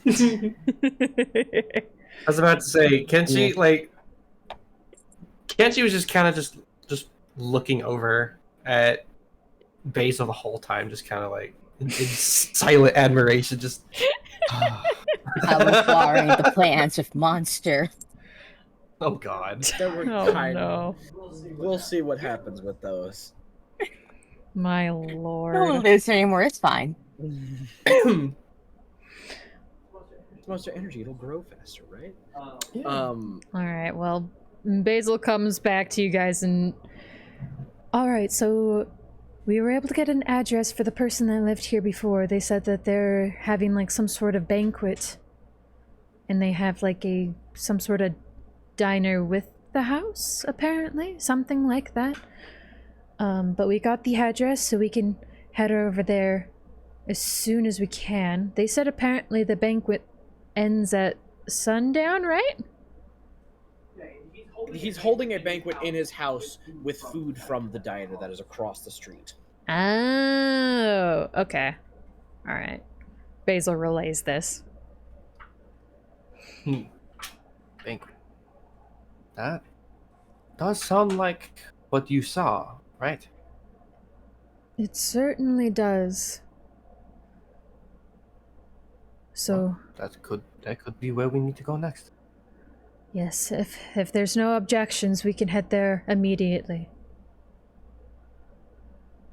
Speaker 4: I was about to say, Kenshi, like, Kenshi was just kind of just looking over at Basil the whole time, just kind of like in silent admiration, just.
Speaker 2: I was borrowing the plans with Monster.
Speaker 4: Oh God.
Speaker 3: That were
Speaker 6: Oh
Speaker 3: kind.
Speaker 6: no.
Speaker 3: We'll see what happens with those.
Speaker 6: My
Speaker 2: No one
Speaker 6: lord.
Speaker 2: lives here anymore. It's fine.
Speaker 3: Monster energy, it'll grow faster, right?
Speaker 6: Alright, well, Basil comes back to you guys and... Alright, so we were able to get an address for the person that lived here before. They said that they're having like some sort of banquet. And they have like some sort of diner with the house, apparently. Something like that. But we got the address so we can head over there as soon as we can. They said apparently the banquet ends at sundown, right?
Speaker 3: He's holding a banquet in his house with food from the diner that is across the street.
Speaker 6: Oh, okay. Alright. Basil relays this.
Speaker 4: Banquet. That does sound like what you saw, right?
Speaker 6: It certainly does. So,
Speaker 4: That could be where we need to go next.
Speaker 6: yes, if there's no objections, we can head there immediately.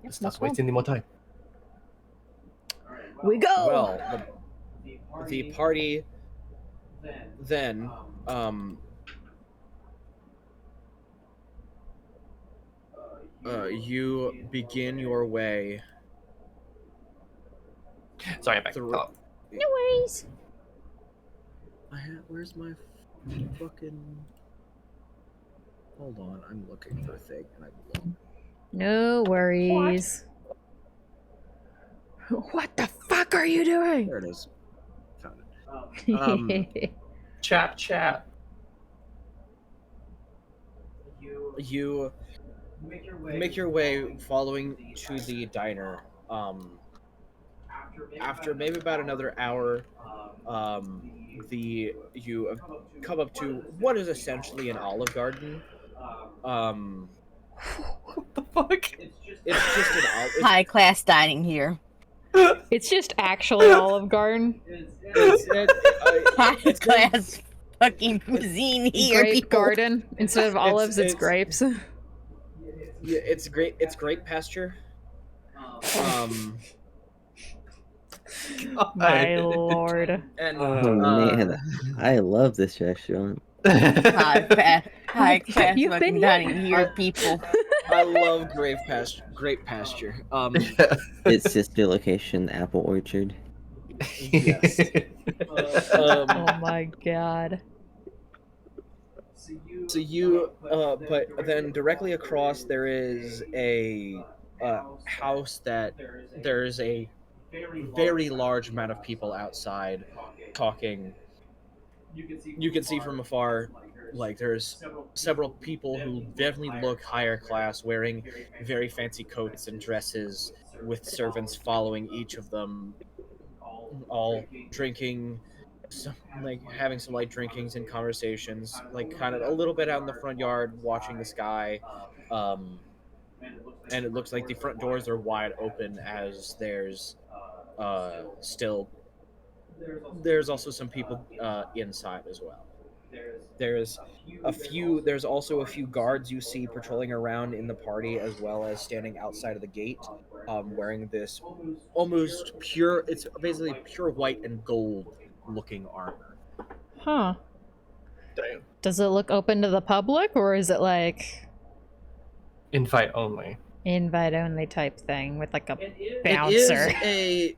Speaker 4: Let's not waste any more time.
Speaker 6: We go!
Speaker 3: Well, the party then you begin your way
Speaker 4: Sorry, I'm back.
Speaker 3: through.
Speaker 4: Hello.
Speaker 6: No worries.
Speaker 3: Where's my fucking? Hold on, I'm looking for a thing and I'm.
Speaker 6: No worries. What the fuck are you doing?
Speaker 3: There it is. Found it.
Speaker 4: Chat.
Speaker 3: You make your way following to the diner. After maybe about another hour, you come up to what is essentially an Olive Garden.
Speaker 4: What the fuck?
Speaker 3: It's just an Olive.
Speaker 2: High class dining here.
Speaker 6: It's just actually Olive Garden.
Speaker 2: High class fucking cuisine here.
Speaker 6: Grape
Speaker 2: people.
Speaker 6: garden. Instead of olives, it's grapes.
Speaker 3: Yeah, it's great. It's grape pasture.
Speaker 6: My lord.
Speaker 3: And
Speaker 1: Oh man, I love this restaurant.
Speaker 2: High class
Speaker 6: You've been
Speaker 2: fucking
Speaker 6: here?
Speaker 2: dining here, people.
Speaker 3: I love grape pasture.
Speaker 1: Its sister location, Apple Orchard.
Speaker 3: Yes.
Speaker 6: Oh my god.
Speaker 3: So you, but then directly across there is a house that there's a very large amount of people outside talking. You can see from afar, like there's several people who definitely look higher class, wearing very fancy coats and dresses, with servants following each of them, all drinking, like having some light drinkings and conversations, like kind of a little bit out in the front yard, watching the sky. And it looks like the front doors are wide open, as there's there's also some people inside as well. There's also a few guards you see patrolling around in the party, as well as standing outside of the gate, wearing this almost pure, it's basically pure white and gold looking armor.
Speaker 6: Huh.
Speaker 4: Damn.
Speaker 6: Does it look open to the public, or is it like
Speaker 4: Invite only.
Speaker 6: invite only type thing with like a
Speaker 3: It
Speaker 6: bouncer?
Speaker 3: is a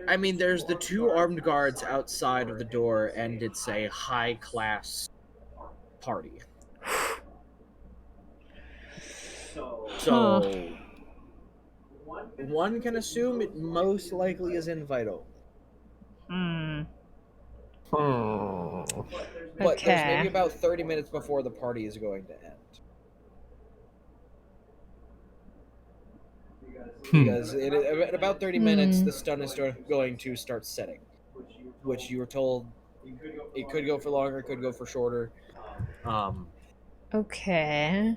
Speaker 3: I mean, there's the two armed guards outside of the door, and it's a high-class party. So, one can assume it most likely is invite only.
Speaker 6: Hmm.
Speaker 3: But there's
Speaker 6: Okay.
Speaker 3: maybe about 30 minutes before the party is going to end. Because at about 30 minutes, the stun is going to start setting, which you were told it could go for longer, it could go for shorter.
Speaker 6: Okay.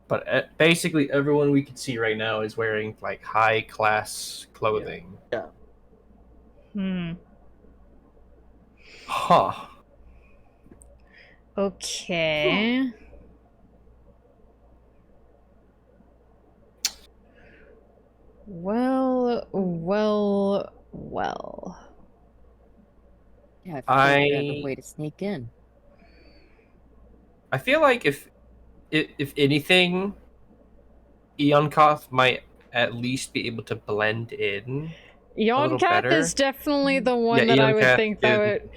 Speaker 4: But basically, everyone we can see right now is wearing like high class clothing.
Speaker 6: Hmm.
Speaker 4: Huh.
Speaker 6: Okay. Well.
Speaker 2: Yeah, I feel like we have a way to sneak in.
Speaker 4: I feel like if anything, Eonkoth might at least be able to blend in. little
Speaker 6: Yonkath
Speaker 4: better.
Speaker 6: is definitely the one
Speaker 4: Yeah,
Speaker 6: that I would
Speaker 4: Yonkath
Speaker 6: think that
Speaker 4: is-
Speaker 6: would.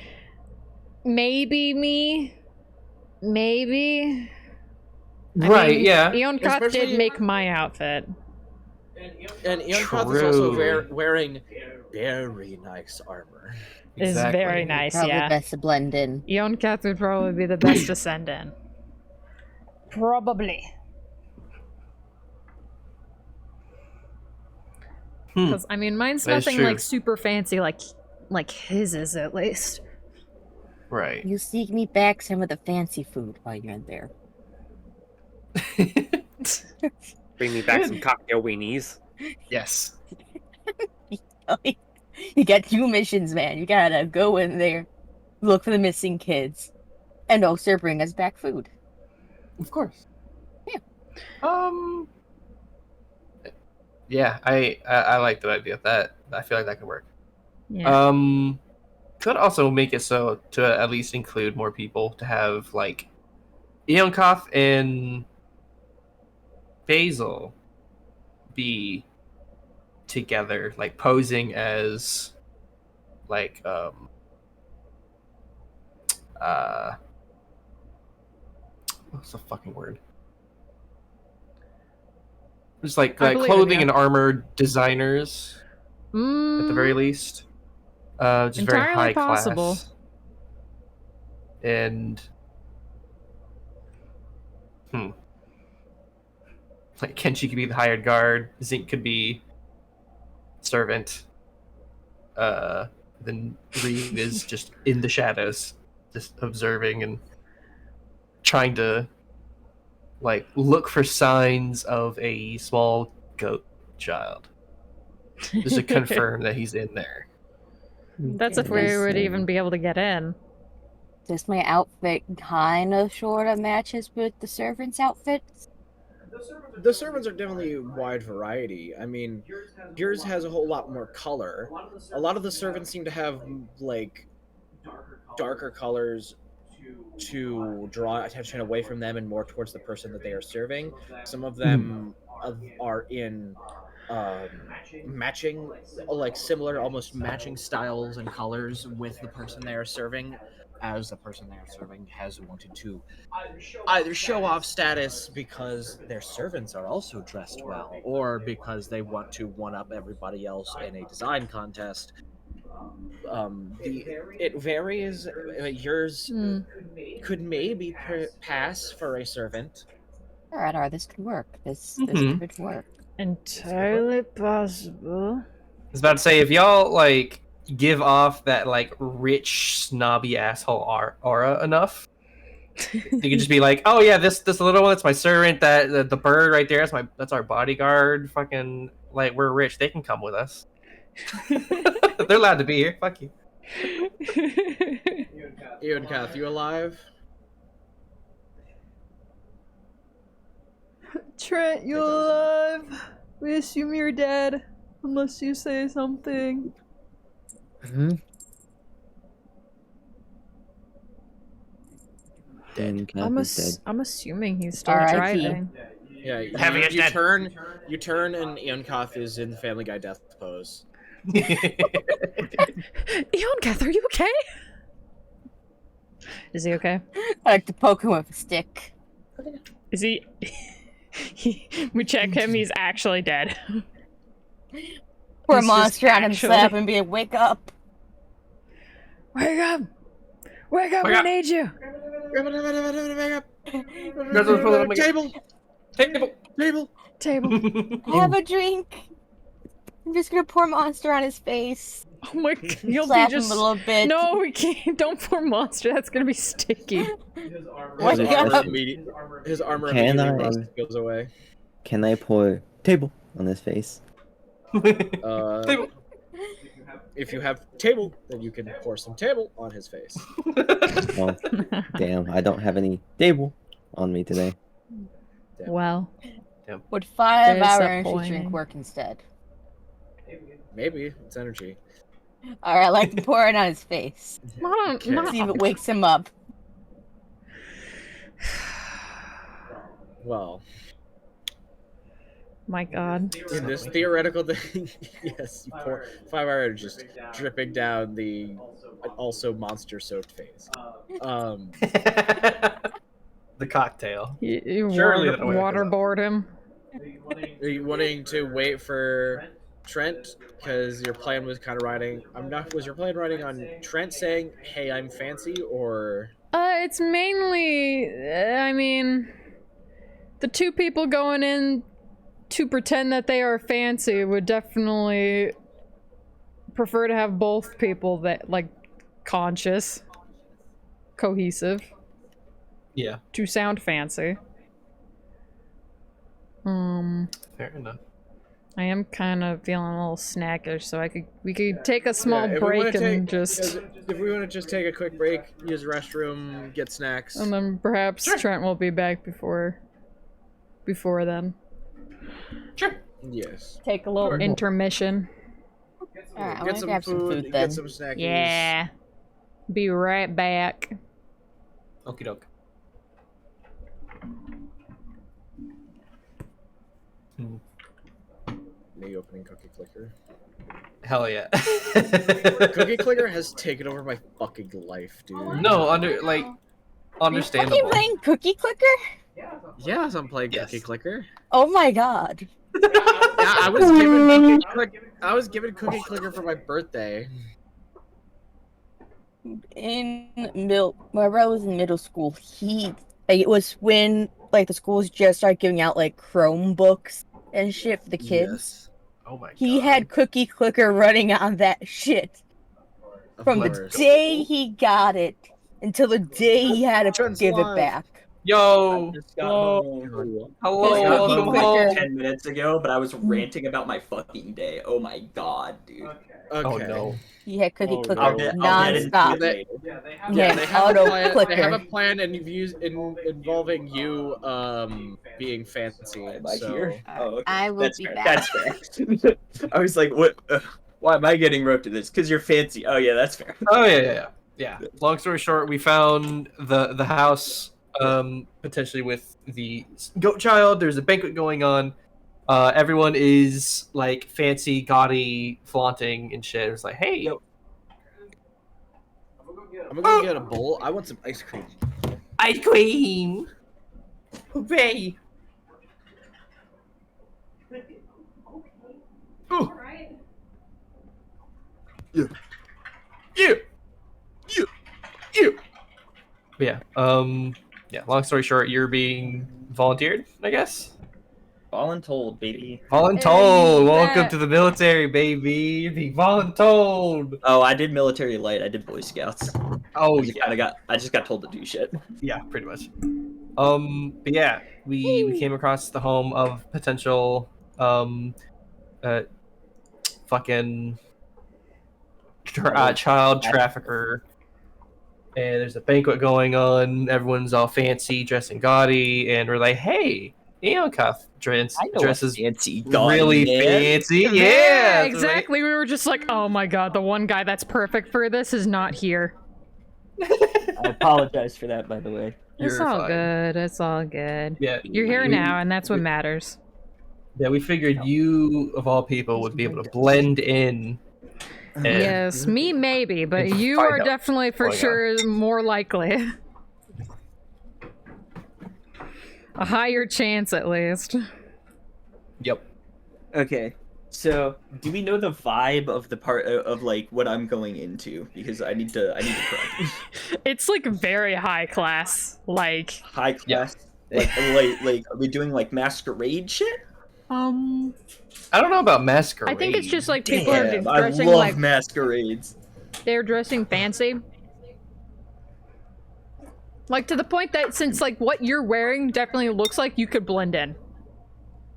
Speaker 6: Maybe me. Maybe.
Speaker 4: Right,
Speaker 6: mean,
Speaker 4: yeah.
Speaker 6: Eonkath
Speaker 3: Especially-
Speaker 6: did make my outfit.
Speaker 3: And Eonkoth is also
Speaker 4: True.
Speaker 3: wearing very nice armor.
Speaker 6: Is very nice,
Speaker 2: Probably
Speaker 6: yeah.
Speaker 2: best to blend in.
Speaker 6: Yonkath would probably be the best to send in. Probably. Because, I mean, mine's
Speaker 4: That is
Speaker 6: nothing
Speaker 4: true.
Speaker 6: like super fancy like his is, at least.
Speaker 4: Right.
Speaker 2: You sneak me back some of the fancy food while you're in there.
Speaker 8: Bring me back some cocktail weenies.
Speaker 4: Yes.
Speaker 2: You got 2 missions, man. You gotta go in there, look for the missing kids, and also bring us back food.
Speaker 4: Of course.
Speaker 2: Yeah.
Speaker 4: Yeah, I like the idea of that. I feel like that could work.
Speaker 6: Yeah.
Speaker 4: Could also make it so to at least include more people to have like Eonkoth and Basil be together, like posing as like what's the fucking word? Just like
Speaker 6: I believe it,
Speaker 4: clothing
Speaker 6: yeah.
Speaker 4: and armor designers at the very least. Just very
Speaker 6: Entirely
Speaker 4: high
Speaker 6: possible.
Speaker 4: class. And like Kenshi could be the hired guard, Zink could be servant. Then Reeve is just in the shadows, just observing and trying to like look for signs of a small goat child. Just to confirm that he's in there.
Speaker 6: That's if we would even be able to get in.
Speaker 2: Does my outfit kind of sort of matches with the servant's outfit?
Speaker 3: The servants are definitely a wide variety. I mean, yours has a whole lot more color. A lot of the servants seem to have like darker colors to draw attention away from them and more towards the person that they are serving. Some of them are in matching, like similar, almost matching styles and colors with the person they are serving, as the person they are serving has wanted to either show off status because their servants are also dressed well, or because they want to one-up everybody else in a design contest. It varies. Yours could maybe pass for a servant.
Speaker 2: Alright, this could work. This
Speaker 4: Mhm.
Speaker 2: could work.
Speaker 6: Entirely possible.
Speaker 4: I was about to say, if y'all like give off that like rich snobby asshole aura enough, you could just be like, oh yeah, this little one, that's my servant, that the bird right there, that's our bodyguard. Fucking like, we're rich, they can come with us. They're allowed to be here. Fuck you.
Speaker 3: Eonkath, you alive?
Speaker 6: Trent, you alive? We assume you're dead, unless you say something. I'm assuming he's still
Speaker 2: R.I.P.
Speaker 6: driving.
Speaker 3: Yeah, you
Speaker 4: dead.
Speaker 3: turn, and Eonkath is in Family Guy death pose.
Speaker 6: Eonkath, are you okay? Is he okay?
Speaker 2: I like to poke him with a stick.
Speaker 6: Is he? We check him. He's actually dead.
Speaker 2: Pour a
Speaker 6: He's just
Speaker 2: monster on him,
Speaker 6: actually-
Speaker 2: slap him, be like, wake up.
Speaker 6: Wake up! Wake up!
Speaker 3: Wake
Speaker 6: We
Speaker 3: up!
Speaker 6: need you!
Speaker 3: Table! Table!
Speaker 6: Table.
Speaker 2: Have a drink. I'm just gonna pour Monster on his face.
Speaker 6: Oh my god, you'll be
Speaker 2: Slap him
Speaker 6: just.
Speaker 2: a little bit.
Speaker 6: No, we can't. Don't pour Monster. That's gonna be sticky.
Speaker 2: What
Speaker 3: His
Speaker 2: the
Speaker 3: armor,
Speaker 2: hell?
Speaker 3: his armor
Speaker 1: Can
Speaker 3: immediately
Speaker 1: I-
Speaker 3: rust goes away.
Speaker 1: Can I pour table on his face?
Speaker 3: Table. If you have table, then you can pour some table on his face.
Speaker 1: Oh, damn, I don't have any table on me today.
Speaker 6: Well,
Speaker 2: Would 5 hour energy
Speaker 6: Disappointing.
Speaker 2: drink work instead?
Speaker 3: Maybe it's energy.
Speaker 2: Alright, I'd like to pour it on his face.
Speaker 6: not,
Speaker 3: Okay.
Speaker 6: not
Speaker 2: See if it wakes him up.
Speaker 3: Well,
Speaker 6: my god.
Speaker 3: in this theoretical thing, yes, you pour 5 hour just dripping down the also monster soaked face.
Speaker 4: The cocktail.
Speaker 6: You
Speaker 4: Surely that'll work.
Speaker 6: waterboard him.
Speaker 3: Are you wanting to wait for Trent? Because your plan was kind of riding. Was your plan riding on Trent saying, "Hey, I'm fancy," or?
Speaker 6: It's mainly, I mean, the two people going in to pretend that they are fancy would definitely prefer to have both people that, like, conscious, cohesive,
Speaker 4: Yeah,
Speaker 6: to sound fancy.
Speaker 4: fair enough.
Speaker 6: I am kind of feeling a little snackish, so we could take a small
Speaker 3: Yeah, if we wanna
Speaker 6: break and
Speaker 3: take-
Speaker 6: just,
Speaker 3: If we want to just take a quick break, use the restroom, get snacks.
Speaker 6: and then perhaps Trent will be back before then.
Speaker 4: Sure.
Speaker 3: Yes.
Speaker 6: Take a little
Speaker 3: Sure.
Speaker 6: intermission.
Speaker 2: Alright, I'm
Speaker 3: Get
Speaker 2: gonna
Speaker 3: some
Speaker 2: grab some food then.
Speaker 3: Get some snackies.
Speaker 6: Yeah. Be right back.
Speaker 4: Okie doke.
Speaker 3: Me opening Cookie Clicker.
Speaker 4: Hell yeah.
Speaker 3: Cookie Clicker has taken over my fucking life, dude.
Speaker 4: No,
Speaker 2: Fucking
Speaker 4: understandable.
Speaker 2: playing Cookie Clicker?
Speaker 3: Yes, I'm playing
Speaker 4: Yes.
Speaker 3: Cookie Clicker.
Speaker 2: Oh my god.
Speaker 3: Yeah, I was given Cookie Clicker for my birthday.
Speaker 2: My brother was in middle school. It was when like the schools just started giving out like Chromebooks and shit for the kids.
Speaker 3: Yes.
Speaker 4: Oh my god.
Speaker 2: He had Cookie Clicker running on that shit
Speaker 3: Of
Speaker 2: from the
Speaker 3: course.
Speaker 2: day he got it until the day he had to
Speaker 3: Trent's
Speaker 2: give it
Speaker 3: live.
Speaker 2: back.
Speaker 4: Yo.
Speaker 7: Just got
Speaker 4: Hello.
Speaker 7: home.
Speaker 4: Hello.
Speaker 2: Cookie
Speaker 4: Welcome
Speaker 2: Clicker.
Speaker 4: home.
Speaker 7: 10 minutes ago, but I was ranting about my fucking day. Oh my god, dude.
Speaker 3: Okay.
Speaker 4: Oh no.
Speaker 2: He had Cookie
Speaker 3: Oh,
Speaker 2: Clicker
Speaker 7: I'll get into
Speaker 2: non-stop.
Speaker 7: it later.
Speaker 2: He
Speaker 3: Yeah,
Speaker 2: had
Speaker 3: they have,
Speaker 2: auto
Speaker 3: a plan,
Speaker 2: clicker.
Speaker 3: they have a plan involving you being fancy.
Speaker 7: Why am I
Speaker 3: so...
Speaker 7: here? Oh, okay.
Speaker 2: I will
Speaker 7: That's
Speaker 2: be
Speaker 7: fair.
Speaker 2: back.
Speaker 7: That's fair. I was like, what? Why am I getting roped to this? Because you're fancy. Oh yeah, that's fair.
Speaker 4: Oh yeah. Long story short, we found the house potentially with the goat child. There's a banquet going on. Everyone is like fancy, gaudy, flaunting and shit. It's like, hey,
Speaker 7: Yo.
Speaker 3: I'm gonna go get a bowl. I want some ice cream.
Speaker 4: ice cream. Hooray! Ooh.
Speaker 5: Right?
Speaker 4: Yeah. Yeah. Yeah. Long story short, you're being volunteered, I guess.
Speaker 7: Voluntold, baby.
Speaker 4: Voluntold.
Speaker 2: Hey,
Speaker 4: Welcome
Speaker 2: yeah.
Speaker 4: to the military, baby. The voluntold.
Speaker 7: Oh, I did military light. I did Boy Scouts.
Speaker 4: Oh
Speaker 7: I just got told to do shit.
Speaker 4: yeah, pretty much. But yeah, we came across the home of potential fucking child trafficker. And there's a banquet going on. Everyone's all fancy, dressing gaudy, and we're like, "Hey, Eoncuff dresses
Speaker 7: fancy,
Speaker 4: really fancy." Yeah,
Speaker 6: Yeah,
Speaker 4: So it's like,
Speaker 6: exactly. We were just like, oh my god, the one guy that's perfect for this is not here.
Speaker 7: I apologize for that, by the way.
Speaker 6: It's
Speaker 4: You're
Speaker 6: all
Speaker 4: fine.
Speaker 6: good. It's all good.
Speaker 4: Yeah,
Speaker 6: You're here now, and that's what matters.
Speaker 4: Yeah, we figured you, of all people, would be able to blend in. And
Speaker 6: Yes, me maybe, but
Speaker 4: And
Speaker 6: you
Speaker 4: find
Speaker 6: are
Speaker 4: out
Speaker 6: definitely for
Speaker 4: what's going
Speaker 6: sure more likely. A higher chance, at least.
Speaker 4: Yep.
Speaker 7: Okay.
Speaker 9: So, do we know the vibe of the part of like what I'm going into? Because I need to prep.
Speaker 6: It's like very high class. Like,
Speaker 9: High class. Like, are we doing like masquerade shit?
Speaker 4: I don't know about masquerade.
Speaker 6: I think it's just like people
Speaker 9: Damn,
Speaker 6: are
Speaker 9: I
Speaker 6: dressing
Speaker 9: love
Speaker 6: like
Speaker 9: masquerades.
Speaker 6: they're dressing fancy. Like to the point that since like what you're wearing definitely looks like you could blend in.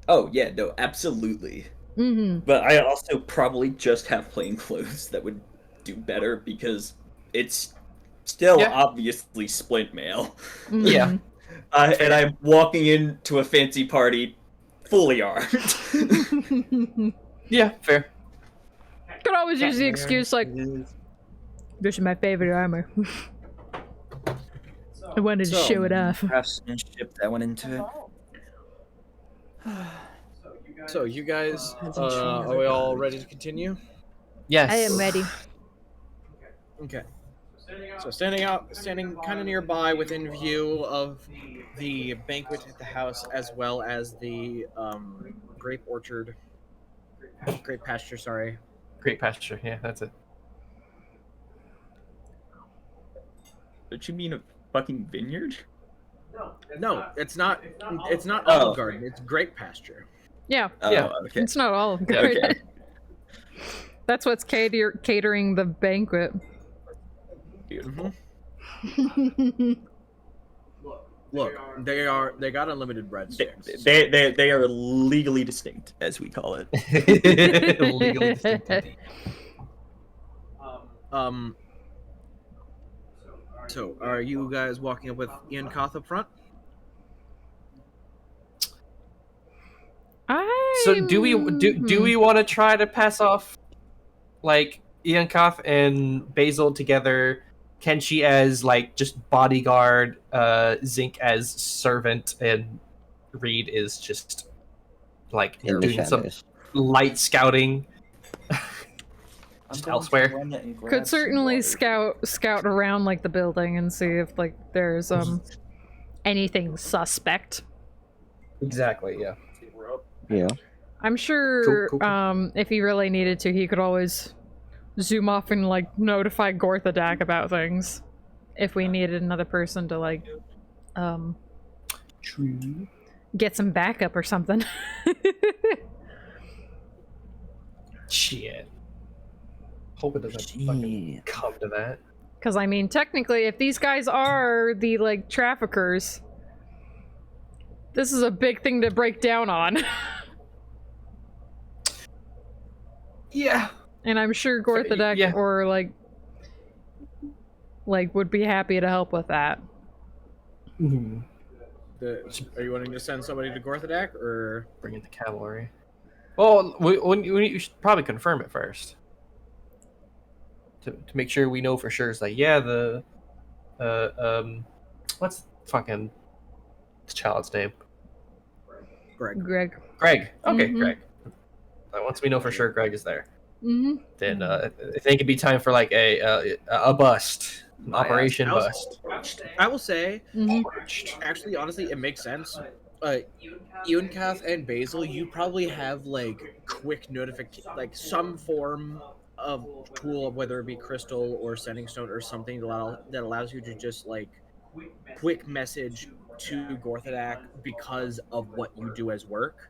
Speaker 9: Oh yeah, no, absolutely.
Speaker 6: Mm-hmm.
Speaker 9: But I also probably just have plain clothes that would do better because it's still obviously splint mail.
Speaker 4: Yeah.
Speaker 9: And I'm walking into a fancy party fully armed.
Speaker 4: Yeah, fair.
Speaker 6: Could always use the excuse like, this is my favorite armor. I wanted to show it off.
Speaker 7: Craftsmanship that went into it.
Speaker 3: So you guys, are we all ready to continue?
Speaker 4: Yes.
Speaker 6: I am ready.
Speaker 3: Okay. So standing kind of nearby within view of the banquet at the house, as well as the grape pasture, sorry.
Speaker 4: Great pasture. Yeah, that's it.
Speaker 9: Don't you mean a fucking vineyard?
Speaker 3: No, it's not. It's not
Speaker 9: Oh.
Speaker 3: Olive Garden. It's grape pasture.
Speaker 6: Yeah,
Speaker 4: Yeah.
Speaker 9: Okay.
Speaker 6: it's not all good.
Speaker 9: Okay.
Speaker 6: That's what's catering the banquet.
Speaker 9: Beautiful.
Speaker 3: Look, they got unlimited breadsticks.
Speaker 9: They are legally distinct, as we call it.
Speaker 4: Legally distinct indeed.
Speaker 3: So are you guys walking up with Ian Koth up front?
Speaker 4: So do we want to try to pass off like Ian Koth and Basil together, Kenshi as like just bodyguard, Zinc as servant, and Reed is just like
Speaker 1: In the
Speaker 4: doing some
Speaker 1: shadows.
Speaker 4: light scouting just elsewhere.
Speaker 6: Could certainly scout around like the building and see if like there's anything suspect.
Speaker 4: Exactly, yeah.
Speaker 1: Yeah.
Speaker 6: I'm sure
Speaker 4: Cool.
Speaker 6: if he really needed to, he could always zoom off and like notify Gorthadak about things if we needed another person to like
Speaker 4: True.
Speaker 6: get some backup or something.
Speaker 4: Shit. Hope it doesn't fucking come to that.
Speaker 6: Because I mean, technically, if these guys are the like traffickers, this is a big thing to break down on.
Speaker 4: Yeah.
Speaker 6: And I'm sure Gorthadak
Speaker 4: Yeah.
Speaker 6: or like would be happy to help with that.
Speaker 4: Mm-hmm.
Speaker 3: Are you wanting to send somebody to Gorthadak, or
Speaker 4: Bring in the cavalry. Well, we should probably confirm it first. To make sure we know for sure. It's like, yeah, what's fucking this child's name?
Speaker 3: Greg?
Speaker 6: Greg.
Speaker 4: Greg. Okay,
Speaker 6: Mhm.
Speaker 4: Greg. Once we know for sure Greg is there,
Speaker 6: Mm-hmm.
Speaker 4: then I think it'd be time for like a bust, an operation
Speaker 3: I
Speaker 4: bust.
Speaker 3: I will say,
Speaker 6: Mm-hmm.
Speaker 3: actually, honestly, it makes sense. Eunkath and Basil, you probably have like quick notification, like some form of tool, whether it be crystal or sending stone or something that allows you to just like quick message to Gorthadak because of what you do as work.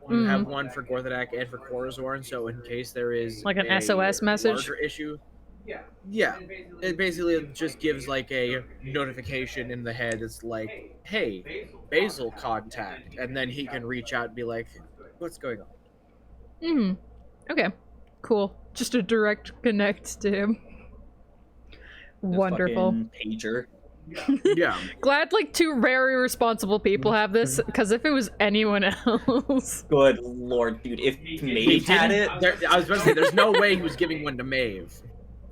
Speaker 3: You have one for Gorthadak and for Corazorn, so in case there is
Speaker 6: Like an
Speaker 3: a
Speaker 6: SOS message?
Speaker 3: larger issue. Yeah, it basically just gives like a notification in the head. It's like, hey, Basil contact, and then he can reach out and be like, what's going on?
Speaker 6: Mm-hmm. Okay. Cool. Just a direct connect to him. Wonderful.
Speaker 9: Fucking pager.
Speaker 3: Yeah.
Speaker 6: Glad like two very responsible people have this, because if it was anyone else.
Speaker 9: Good lord, dude. If Maeve had it,
Speaker 3: I was about to say, there's no way he was giving one to Maeve.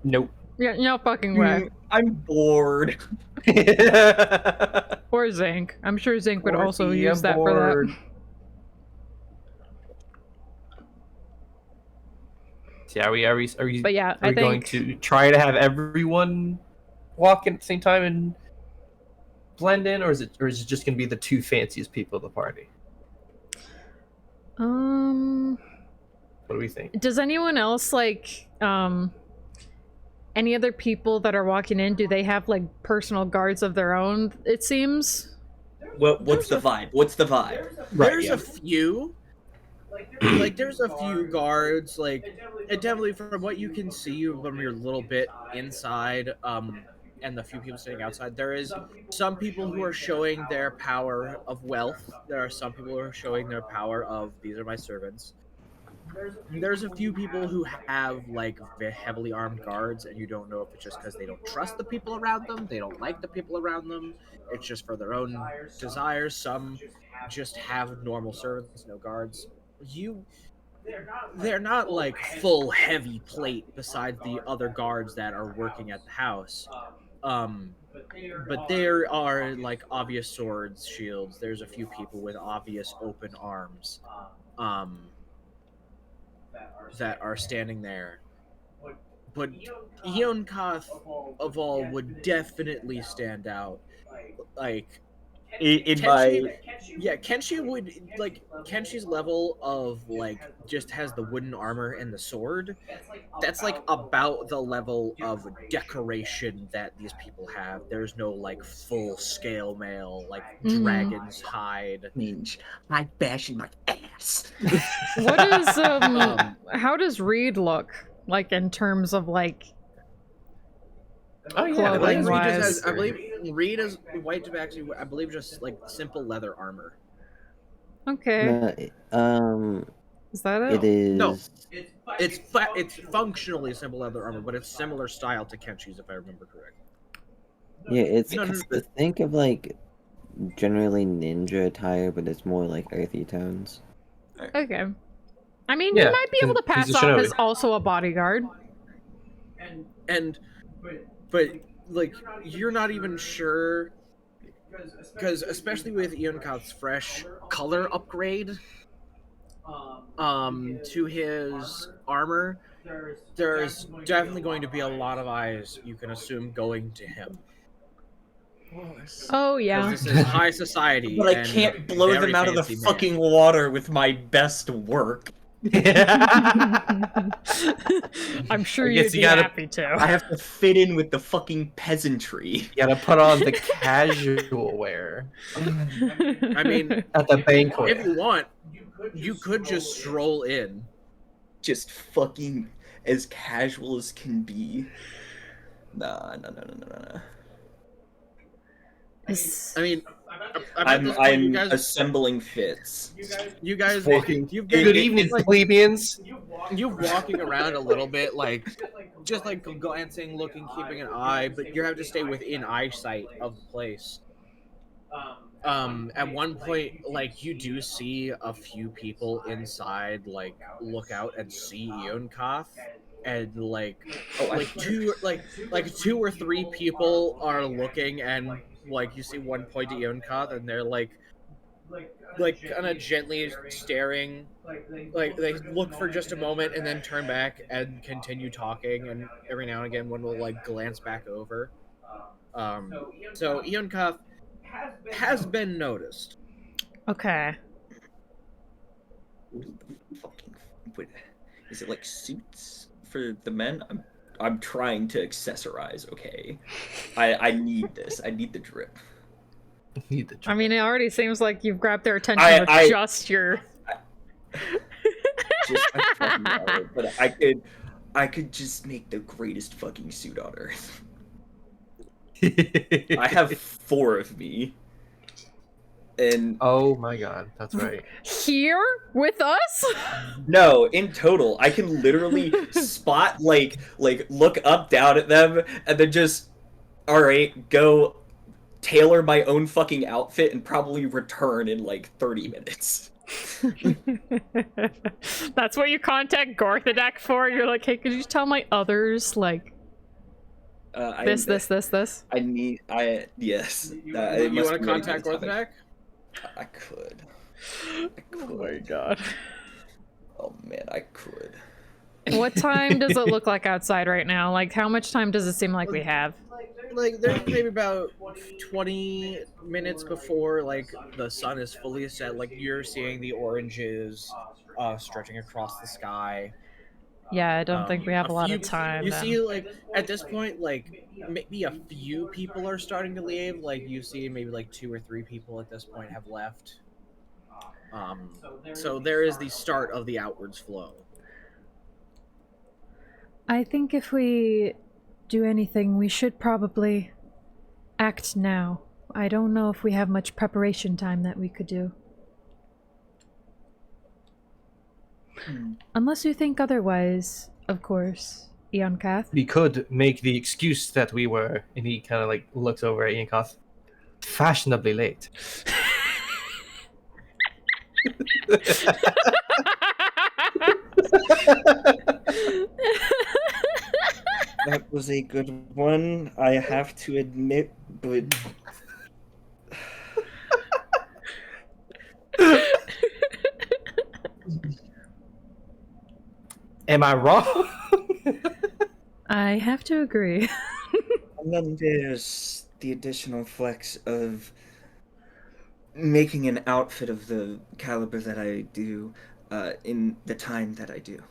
Speaker 4: Nope.
Speaker 6: Yeah, no fucking way.
Speaker 9: I'm bored.
Speaker 6: Or Zinc. I'm sure Zinc would also
Speaker 4: Porky
Speaker 6: use that for
Speaker 4: aboard.
Speaker 6: that.
Speaker 4: So are we
Speaker 6: But yeah,
Speaker 4: are
Speaker 6: I
Speaker 4: we going
Speaker 6: think
Speaker 4: to try to have everyone walk in at the same time and blend in, or is it just gonna be the two fanciest people of the party?
Speaker 6: um
Speaker 4: What do you think?
Speaker 6: Does anyone else like any other people that are walking in? Do they have like personal guards of their own? It seems.
Speaker 9: What's the vibe? What's the vibe?
Speaker 3: There's a few. Like there's a few guards. Like it definitely, from what you can see when you're a little bit inside, and the few people sitting outside, there is some people who are showing their power of wealth. There are some people who are showing their power of these are my servants. There's a few people who have like heavily armed guards, and you don't know if it's just because they don't trust the people around them, they don't like the people around them, it's just for their own desires. Some just have normal servants, no guards. They're not like full heavy plate besides the other guards that are working at the house. But there are like obvious swords, shields. There's a few people with obvious open arms. That are standing there. But Eonkoth of all would definitely stand out. Like Kenshi would like Kenshi's level of like just has the wooden armor and the sword. That's like about the level of decoration that these people have. There's no like full scale mail like dragon's hide.
Speaker 7: Means I bashing my ass.
Speaker 6: What is how does Reed look like in terms of like clothing wise?
Speaker 3: I believe Reed is white tabaxi. I believe just like simple leather armor.
Speaker 6: Okay. Is that it?
Speaker 1: It is.
Speaker 3: No, it's functionally simple leather armor, but it's similar style to Kenshi's, if I remember correctly.
Speaker 1: Yeah, it's
Speaker 3: No,
Speaker 1: think of like generally ninja attire, but it's more like earthy tones.
Speaker 6: Okay. I mean,
Speaker 4: Yeah,
Speaker 6: you might be able to
Speaker 4: he's
Speaker 6: pass
Speaker 4: a
Speaker 6: off
Speaker 4: shinobi.
Speaker 6: as also a bodyguard.
Speaker 3: But like you're not even sure, because especially with Eonkoth's fresh color upgrade to his armor, there's definitely going to be a lot of eyes, you can assume, going to him.
Speaker 6: Oh yeah.
Speaker 3: This is high society,
Speaker 9: But I
Speaker 3: and
Speaker 9: can't blow
Speaker 3: very
Speaker 9: them out of the
Speaker 3: fancy man.
Speaker 9: fucking water with my best work.
Speaker 6: I'm sure
Speaker 4: I
Speaker 6: you'd
Speaker 4: guess
Speaker 6: be
Speaker 4: you gotta-
Speaker 6: happy to.
Speaker 9: I have to fit in with the fucking peasantry.
Speaker 4: You gotta put on the casual wear
Speaker 3: I mean,
Speaker 4: at the banquet.
Speaker 3: if you want, you could just stroll in.
Speaker 9: Just fucking as casual as can be. Nah.
Speaker 3: I mean, at this point,
Speaker 9: I'm
Speaker 3: you guys,
Speaker 9: assembling fits.
Speaker 3: you guys,
Speaker 4: Walking.
Speaker 3: you've been,
Speaker 4: Good evening,
Speaker 3: like,
Speaker 4: plebeians.
Speaker 3: you walking around a little bit, like just like glancing, looking, keeping an eye, but you have to stay within eyesight of the place. At one point, like you do see a few people inside, like look out and see Eonkoth, and like two or three people are looking, and like you see one point to Eonkoth, and they're like kind of gently staring, like they look for just a moment and then turn back and continue talking, and every now and again one will like glance back over. So Eonkoth has been noticed.
Speaker 6: Okay.
Speaker 9: Fucking, wait, is it like suits for the men? I'm trying to accessorize. Okay, I need this. I need the drip.
Speaker 6: I mean, it already seems like you've grabbed their attention with just your.
Speaker 9: Just my fucking armor, but I could just make the greatest fucking suit on earth. I have 4 of me. And
Speaker 4: oh my god, that's right.
Speaker 6: Here with us?
Speaker 9: No, in total, I can literally spot like look up, down at them, and then just all right, go tailor my own fucking outfit and probably return in like 30 minutes.
Speaker 6: That's what you contact Gorthadak for? You're like, hey, could you tell my others like this?
Speaker 9: I need. Yes.
Speaker 3: You want to contact Gorthadak?
Speaker 9: I could.
Speaker 6: Oh my god.
Speaker 9: Oh man, I could.
Speaker 6: What time does it look like outside right now? Like, how much time does it seem like we have?
Speaker 3: Like, there's maybe about 20 minutes before like the sun is fully set. Like you're seeing the oranges stretching across the sky.
Speaker 6: Yeah, I don't think we have a lot
Speaker 3: few-
Speaker 6: of time.
Speaker 3: You
Speaker 6: then.
Speaker 3: see, like at this point, like maybe a few people are starting to leave. Like you see, maybe like 2 or 3 people at this point have left. So there is the start of the outwards flow.
Speaker 6: I think if we do anything, we should probably act now. I don't know if we have much preparation time that we could do. Unless you think otherwise, of course, Eonkath.
Speaker 4: We could make the excuse that we were, and he kind of like looks over at Iankoth, fashionably late.
Speaker 9: That was a good one, I have to admit, but
Speaker 4: Am I wrong?
Speaker 6: I have to agree.
Speaker 9: and then there's the additional flex of making an outfit of the caliber that I do in the time that I do.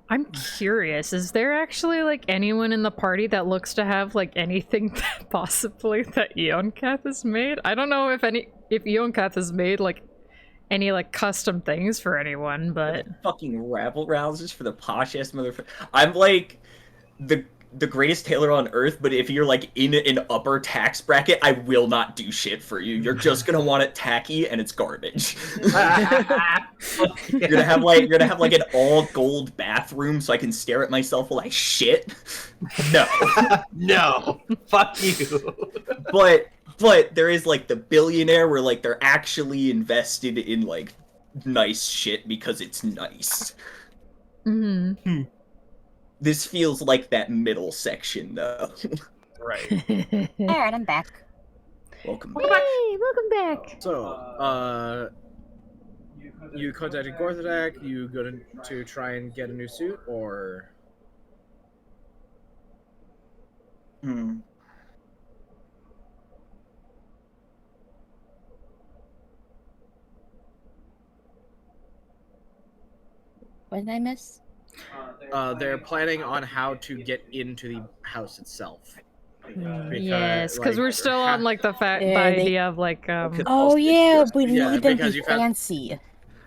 Speaker 6: I'm curious, is there actually like anyone in the party that looks to have like anything that possibly that Eonkath has made? I don't know if Eonkath has made like any like custom things for anyone, but
Speaker 9: Fucking rabble rousers for the posh ass motherfucker. I'm like the greatest tailor on earth, but if you're like in an upper tax bracket, I will not do shit for you. You're just gonna want it tacky and it's garbage. You're gonna have like an all gold bathroom so I can stare at myself while I shit. No.
Speaker 4: No. Fuck you.
Speaker 9: But there is like the billionaire where like they're actually invested in like nice shit because it's nice.
Speaker 6: mm-hmm.
Speaker 9: This feels like that middle section though.
Speaker 3: Right.
Speaker 2: Alright, I'm back.
Speaker 9: Welcome
Speaker 6: Hey,
Speaker 9: back.
Speaker 6: welcome back.
Speaker 3: So, you contacted Gorthadak. You go to try and get a new suit, or
Speaker 2: What did I miss?
Speaker 3: they're planning on how to get into the house itself.
Speaker 6: Yes, because
Speaker 3: like,
Speaker 6: we're still on like the
Speaker 2: Yeah,
Speaker 6: the
Speaker 2: they-
Speaker 6: idea of like
Speaker 2: Oh yeah, we
Speaker 3: Yeah,
Speaker 2: need them to
Speaker 3: because
Speaker 2: be
Speaker 3: you've had-
Speaker 2: fancy.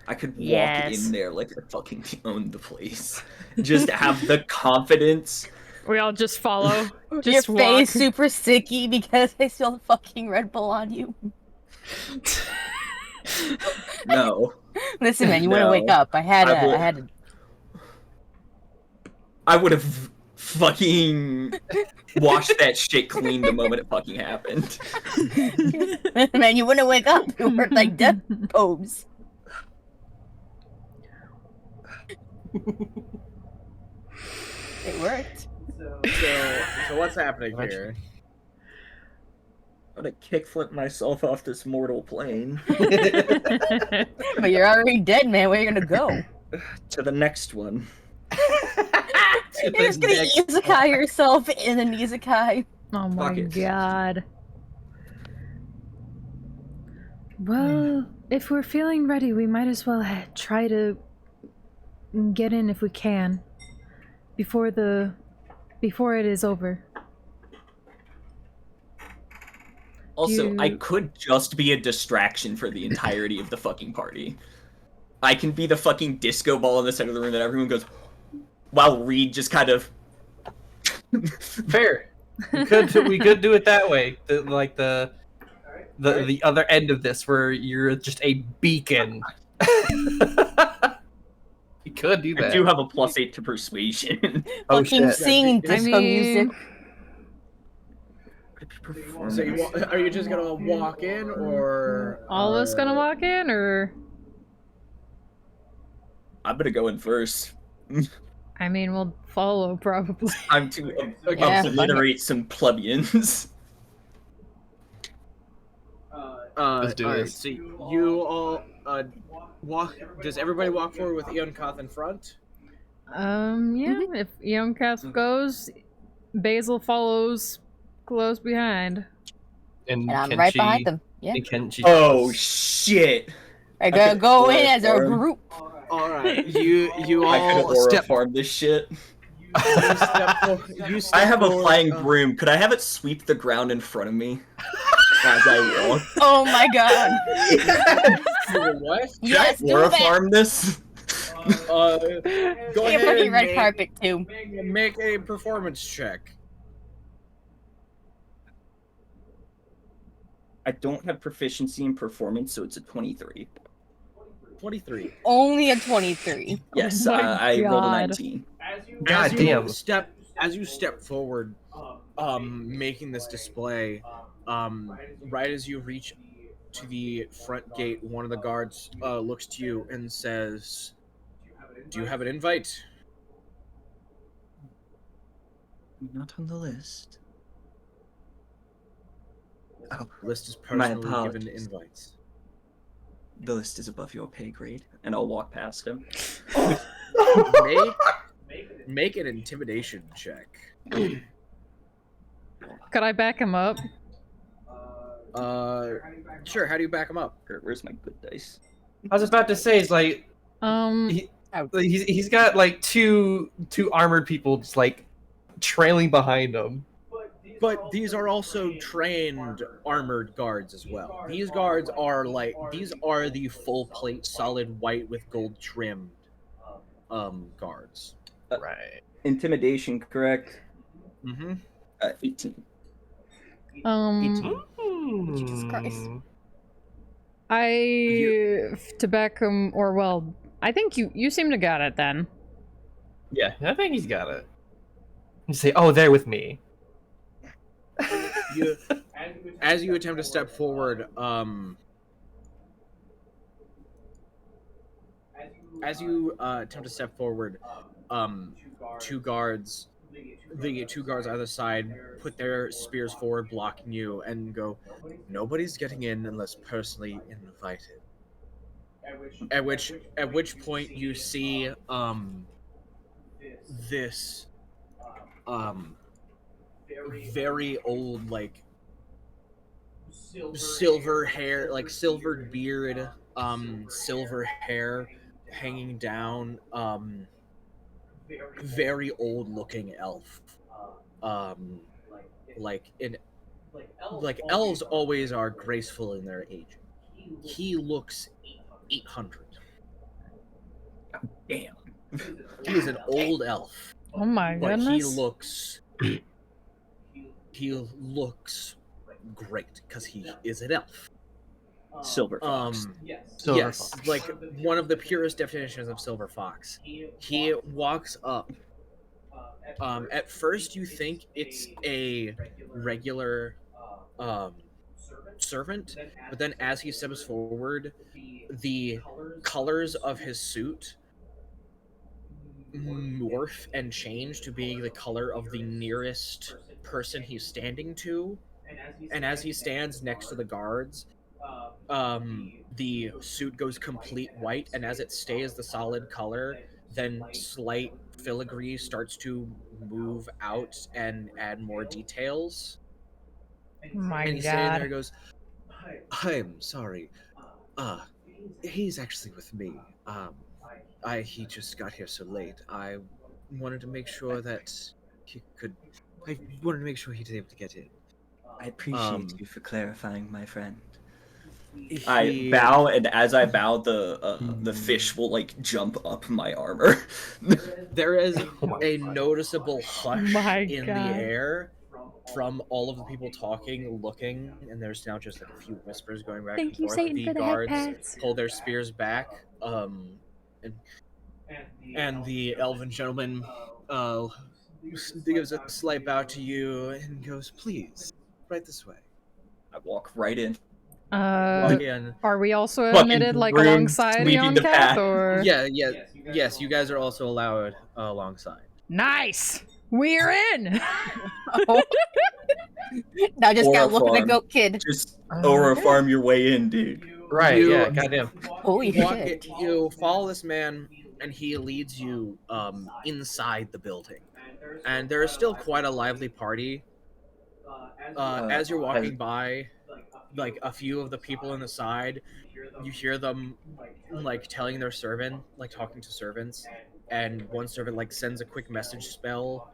Speaker 9: I could walk
Speaker 6: Yes.
Speaker 9: in there like I fucking own the place. Just have the confidence.
Speaker 6: we all just follow.
Speaker 2: Your
Speaker 6: Just
Speaker 2: face
Speaker 6: walk.
Speaker 2: super sticky because I spilled the fucking Red Bull on you.
Speaker 9: No.
Speaker 2: Listen, man, you want to
Speaker 9: No.
Speaker 2: wake up. I had
Speaker 9: I will-
Speaker 2: to.
Speaker 9: I would have fucking washed that shit clean the moment it fucking happened.
Speaker 2: Man, you wouldn't wake up. You were like death pose. It worked.
Speaker 3: So what's happening here?
Speaker 9: I'm gonna kickflip myself off this mortal plane
Speaker 2: But you're already dead, man. Where you gonna go?
Speaker 9: to the next one.
Speaker 2: You're just gonna isekai yourself in an isekai.
Speaker 6: Oh my
Speaker 9: Fuck it.
Speaker 6: god. Well, if we're feeling ready, we might as well try to get in if we can before it is over.
Speaker 9: Also, I
Speaker 6: You-
Speaker 9: could just be a distraction for the entirety of the fucking party. I can be the fucking disco ball in the center of the room that everyone goes, while Reed just kind of.
Speaker 4: Fair. We could do it that way. The other end of this, where you're just a beacon. You could do
Speaker 9: I
Speaker 4: that.
Speaker 9: do have a +8 to persuasion.
Speaker 4: Oh,
Speaker 2: Fucking
Speaker 4: shit.
Speaker 2: sing disco music.
Speaker 3: So are you just gonna walk in, or
Speaker 6: All of us gonna walk in, or
Speaker 9: I'm gonna go in first.
Speaker 6: I mean, we'll follow probably.
Speaker 9: Time to
Speaker 3: Okay.
Speaker 2: Yeah,
Speaker 9: obliterate some plebeians.
Speaker 4: Let's do
Speaker 3: alright,
Speaker 4: this.
Speaker 3: So you all walk. Does everybody walk forward with Eonkath in front?
Speaker 6: Yeah. If Eonkath goes, Basil follows close behind.
Speaker 4: And
Speaker 2: And I'm
Speaker 4: can
Speaker 2: right
Speaker 4: she,
Speaker 2: behind them. Yeah.
Speaker 4: And can she?
Speaker 9: Oh shit!
Speaker 2: I gotta
Speaker 9: could
Speaker 2: go
Speaker 9: aura
Speaker 2: in as a
Speaker 9: farm.
Speaker 2: group.
Speaker 3: All right, you
Speaker 9: I could
Speaker 3: all
Speaker 9: aura
Speaker 3: step.
Speaker 9: farm this shit.
Speaker 3: You step, you step
Speaker 9: I have a
Speaker 3: forward,
Speaker 9: flying broom. Could I have it sweep the ground in front of me as I walk?
Speaker 2: Oh my god.
Speaker 3: What?
Speaker 2: Yes,
Speaker 9: Can
Speaker 2: do
Speaker 9: I aura
Speaker 2: that.
Speaker 9: farm this?
Speaker 3: Go
Speaker 2: Take a
Speaker 3: ahead
Speaker 2: fucking
Speaker 3: and
Speaker 2: red carpet too.
Speaker 3: make a performance check.
Speaker 9: I don't have proficiency in performance, so it's a 23.
Speaker 3: 23.
Speaker 2: Only a 23.
Speaker 9: Yes,
Speaker 6: my
Speaker 9: I rolled a
Speaker 6: God.
Speaker 9: 19.
Speaker 4: God damn.
Speaker 3: As you step forward, making this display, right as you reach to the front gate, one of the guards looks to you and says, "Do you have an invite?"
Speaker 9: Not on the list. Oh,
Speaker 3: List is
Speaker 9: My
Speaker 3: personally given
Speaker 9: apologies.
Speaker 3: invites.
Speaker 9: the list is above your pay grade, and I'll walk past him.
Speaker 3: Make an intimidation check.
Speaker 6: Could I back him up?
Speaker 3: Sure. How do you back him up?
Speaker 9: Where's my good dice?
Speaker 4: I was about to say, it's like he's got like two armored people just like trailing behind him.
Speaker 3: But these are also trained armored guards as well. These guards are the full plate, solid white with gold trimmed guards.
Speaker 4: Right.
Speaker 9: Intimidation, correct?
Speaker 3: Mm-hmm.
Speaker 9: 18.
Speaker 3: 18.
Speaker 2: Jesus Christ.
Speaker 6: To back him, or well, I think you seem to got it then.
Speaker 4: Yeah, I think he's got it. You say, "Oh, they're with me."
Speaker 3: As you attempt to step forward, two guards, the two guards either side, put their spears forward, blocking you, and go, "Nobody's getting in unless personally invited." At which point you see this very old, like, silver hair, like silvered beard, silver hair hanging down, very old looking elf. Like elves always are graceful in their age. He looks 800.
Speaker 9: Damn.
Speaker 3: He is an old elf,
Speaker 6: Oh my
Speaker 3: but
Speaker 6: goodness.
Speaker 3: he looks great because he is an elf.
Speaker 9: Silver fox.
Speaker 4: Silver
Speaker 3: Yes,
Speaker 4: fox.
Speaker 3: like one of the purest definitions of silver fox. He walks up. At first, you think it's a regular servant, but then as he steps forward, the colors of his suit morph and change to being the color of the nearest person he's standing to. And as he stands next to the guards, the suit goes complete white, and as it stays the solid color, then slight filigree starts to move out and add more details.
Speaker 6: Oh my
Speaker 3: And he's standing there
Speaker 6: god.
Speaker 3: and goes, "I'm sorry. He's actually with me. He just got here so late. I wanted to make sure that he could. I wanted to make sure he was able to get in."
Speaker 9: I appreciate you for clarifying, my friend.
Speaker 3: He-
Speaker 9: I bow, and as I bow, the fish will like jump up my armor.
Speaker 3: There is
Speaker 4: Oh my
Speaker 3: a
Speaker 4: God.
Speaker 3: noticeable hush
Speaker 6: My
Speaker 3: in
Speaker 6: God.
Speaker 3: the air from all of the people talking, looking, and there's now just like a few whispers going back
Speaker 6: Thank
Speaker 3: and
Speaker 6: you,
Speaker 3: forth.
Speaker 6: Satan,
Speaker 3: The
Speaker 6: for the
Speaker 3: guards
Speaker 6: head pats.
Speaker 3: pull their spears back, and the elven gentleman gives a slight bow to you and goes, "Please, right this way."
Speaker 9: I walk right in.
Speaker 3: Walk in.
Speaker 6: Are we also
Speaker 9: Fucking
Speaker 6: admitted like
Speaker 9: broom
Speaker 6: alongside
Speaker 9: sweeping the
Speaker 6: Yonkath,
Speaker 9: path.
Speaker 6: or?
Speaker 3: Yes, you guys are also allowed alongside.
Speaker 6: Nice. We're in.
Speaker 2: Now just gotta
Speaker 9: Aura
Speaker 2: look at the
Speaker 9: farm.
Speaker 2: goat kid.
Speaker 9: Just aura farm your way in, dude.
Speaker 4: Right,
Speaker 3: You-
Speaker 4: yeah, goddamn.
Speaker 2: Holy shit.
Speaker 3: You follow this man, and he leads you inside the building. And there is still quite a lively party. As you're walking by, like a few of the people on the side, you hear them like telling their servant, like talking to servants, and one servant like sends a quick message spell,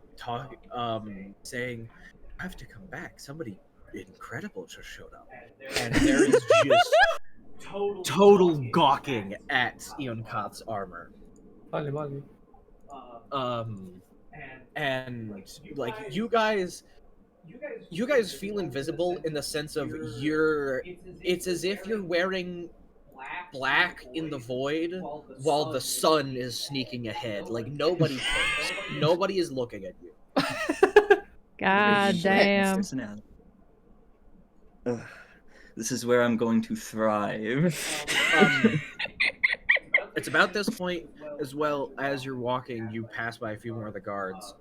Speaker 3: saying, "I have to come back. Somebody incredible just showed up," and there is just total gawking at Eon Koth's armor. And like you guys feel invisible in the sense of it's as if you're wearing black in the void while the sun is sneaking ahead. Like nobody cares. Nobody is looking at you.
Speaker 6: God damn.
Speaker 9: Ugh, this is where I'm going to thrive.
Speaker 3: It's about this point, as well as you're walking, you pass by a few more of the guards.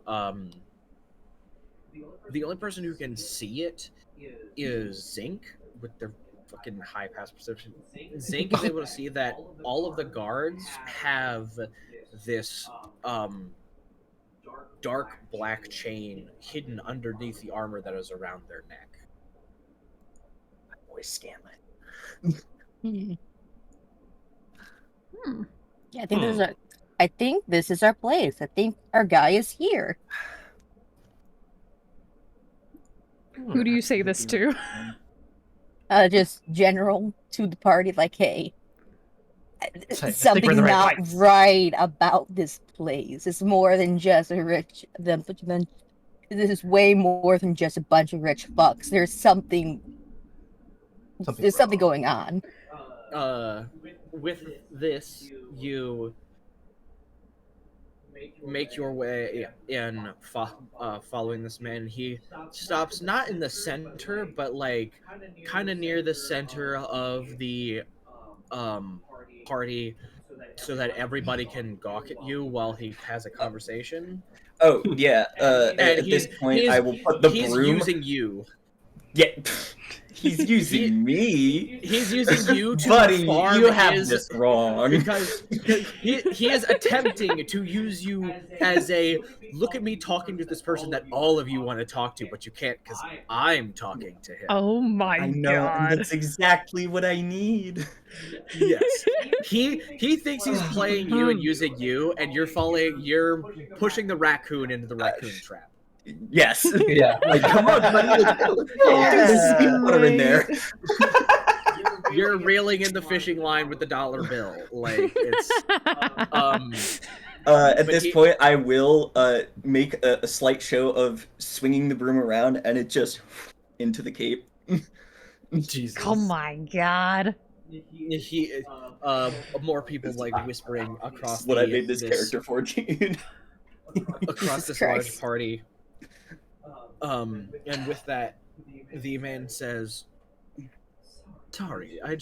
Speaker 3: The only person who can see it is Zinc with their fucking high pass perception. Zinc is able to see that all of the guards have this dark black chain hidden underneath the armor that is around their neck.
Speaker 9: Boy, Scanlan.
Speaker 2: Yeah, I think this is our place. I think our guy is here.
Speaker 6: Who do you say this to?
Speaker 2: Just general to the party, like, hey,
Speaker 4: I think we're in
Speaker 2: something's
Speaker 4: the right
Speaker 2: not
Speaker 4: place.
Speaker 2: right about this place. It's more than just a rich. This is way more than just a bunch of rich fucks. There's something. There's something going on.
Speaker 3: With this, you make your way in following this man. He stops not in the center, but like kind of near the center of the party, so that everybody can gawk at you while he has a conversation.
Speaker 9: Oh yeah. At this point, I will put the
Speaker 3: he's
Speaker 9: broom.
Speaker 3: using you.
Speaker 9: Yeah, he's using me.
Speaker 3: He's using you to
Speaker 9: Buddy,
Speaker 3: farm
Speaker 9: you have
Speaker 3: his-
Speaker 9: this wrong.
Speaker 3: because he is attempting to use you as a look at me talking to this person that all of you want to talk to, but you can't because I'm talking to him.
Speaker 6: Oh my
Speaker 9: I know,
Speaker 6: god.
Speaker 9: and that's exactly what I need.
Speaker 3: Yes, he thinks he's playing you and using you, and you're pushing the raccoon into the raccoon trap.
Speaker 9: Yes.
Speaker 4: Yeah.
Speaker 9: Like, come on, buddy. Let's go. There's peanut butter in there.
Speaker 3: You're reeling in the fishing line with the dollar bill. Like it's
Speaker 9: At
Speaker 3: But
Speaker 9: this
Speaker 3: he-
Speaker 9: point, I will make a slight show of swinging the broom around, and it just into the cape.
Speaker 4: Jesus.
Speaker 6: Oh my god.
Speaker 3: he more people like whispering across
Speaker 9: What I made this character for, Gene.
Speaker 3: across this
Speaker 2: Jesus
Speaker 3: large
Speaker 2: Christ.
Speaker 3: party. And with that, the man says, "Sorry, I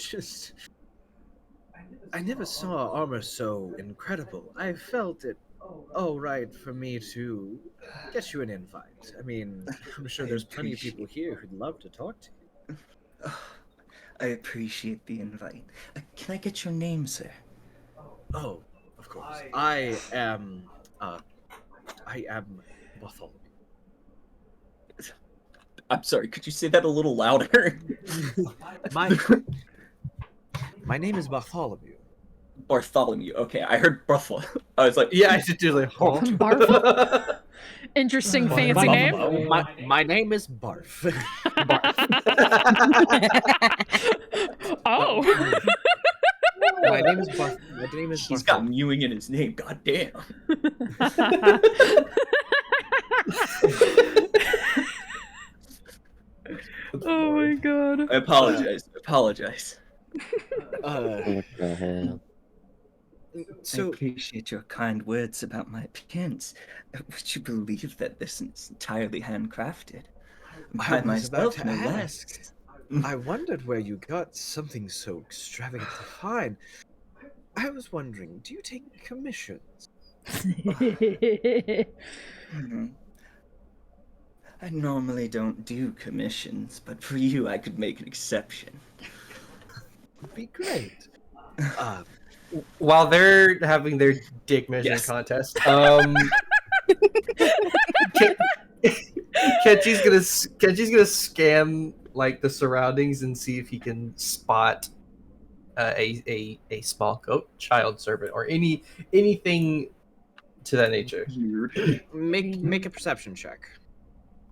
Speaker 3: never saw armor so incredible. I felt it right for me to get you an invite. I mean, I'm sure there's plenty of people here who'd love to talk to you."
Speaker 9: I appreciate the invite. Can I get your name, sir?
Speaker 3: Oh, of course. I am Bartholomew.
Speaker 9: I'm sorry, could you say that a little louder?
Speaker 3: My name is Bartholomew.
Speaker 9: Bartholomew. Okay, I heard Bartholomew. I was like,
Speaker 4: Yeah, I did do like.
Speaker 6: Barf. Interesting fancy name.
Speaker 3: My name is Barf.
Speaker 6: Oh.
Speaker 3: My name is Barf. My name is
Speaker 9: he's got
Speaker 3: Bartholomew.
Speaker 9: mewing in his name. God damn.
Speaker 6: Oh my god.
Speaker 9: I apologize.
Speaker 1: What the hell?
Speaker 9: I
Speaker 3: So
Speaker 9: appreciate your kind words about my appearance. Would you believe that this is entirely handcrafted?
Speaker 3: I
Speaker 9: By
Speaker 3: was about
Speaker 9: myself,
Speaker 3: to
Speaker 9: no
Speaker 3: ask.
Speaker 9: less.
Speaker 3: I wondered where you got something so extravagantly fine. I was wondering, do you take commissions?
Speaker 9: Hmm. I normally don't do commissions, but for you, I could make an exception.
Speaker 3: Would be great.
Speaker 4: While they're having their dick measuring
Speaker 9: Yes.
Speaker 4: contest, Kenji's gonna scan like the surroundings and see if he can spot a small goat child servant or anything to that nature.
Speaker 9: Weird.
Speaker 3: Make a perception check.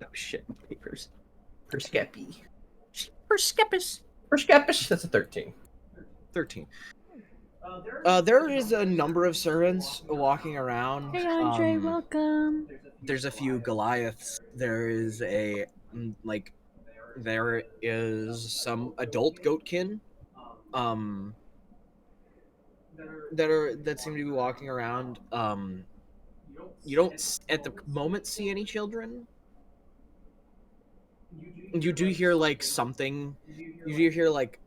Speaker 9: Oh shit, papers.
Speaker 4: Perskepi. Perskepish. That's a 13.
Speaker 3: 13. There is a number of servants walking around.
Speaker 6: Hey Andre, welcome.
Speaker 3: There's a few Goliaths. There is there is some adult goatkin, that seem to be walking around. You don't at the moment see any children. You do hear like something. You do hear like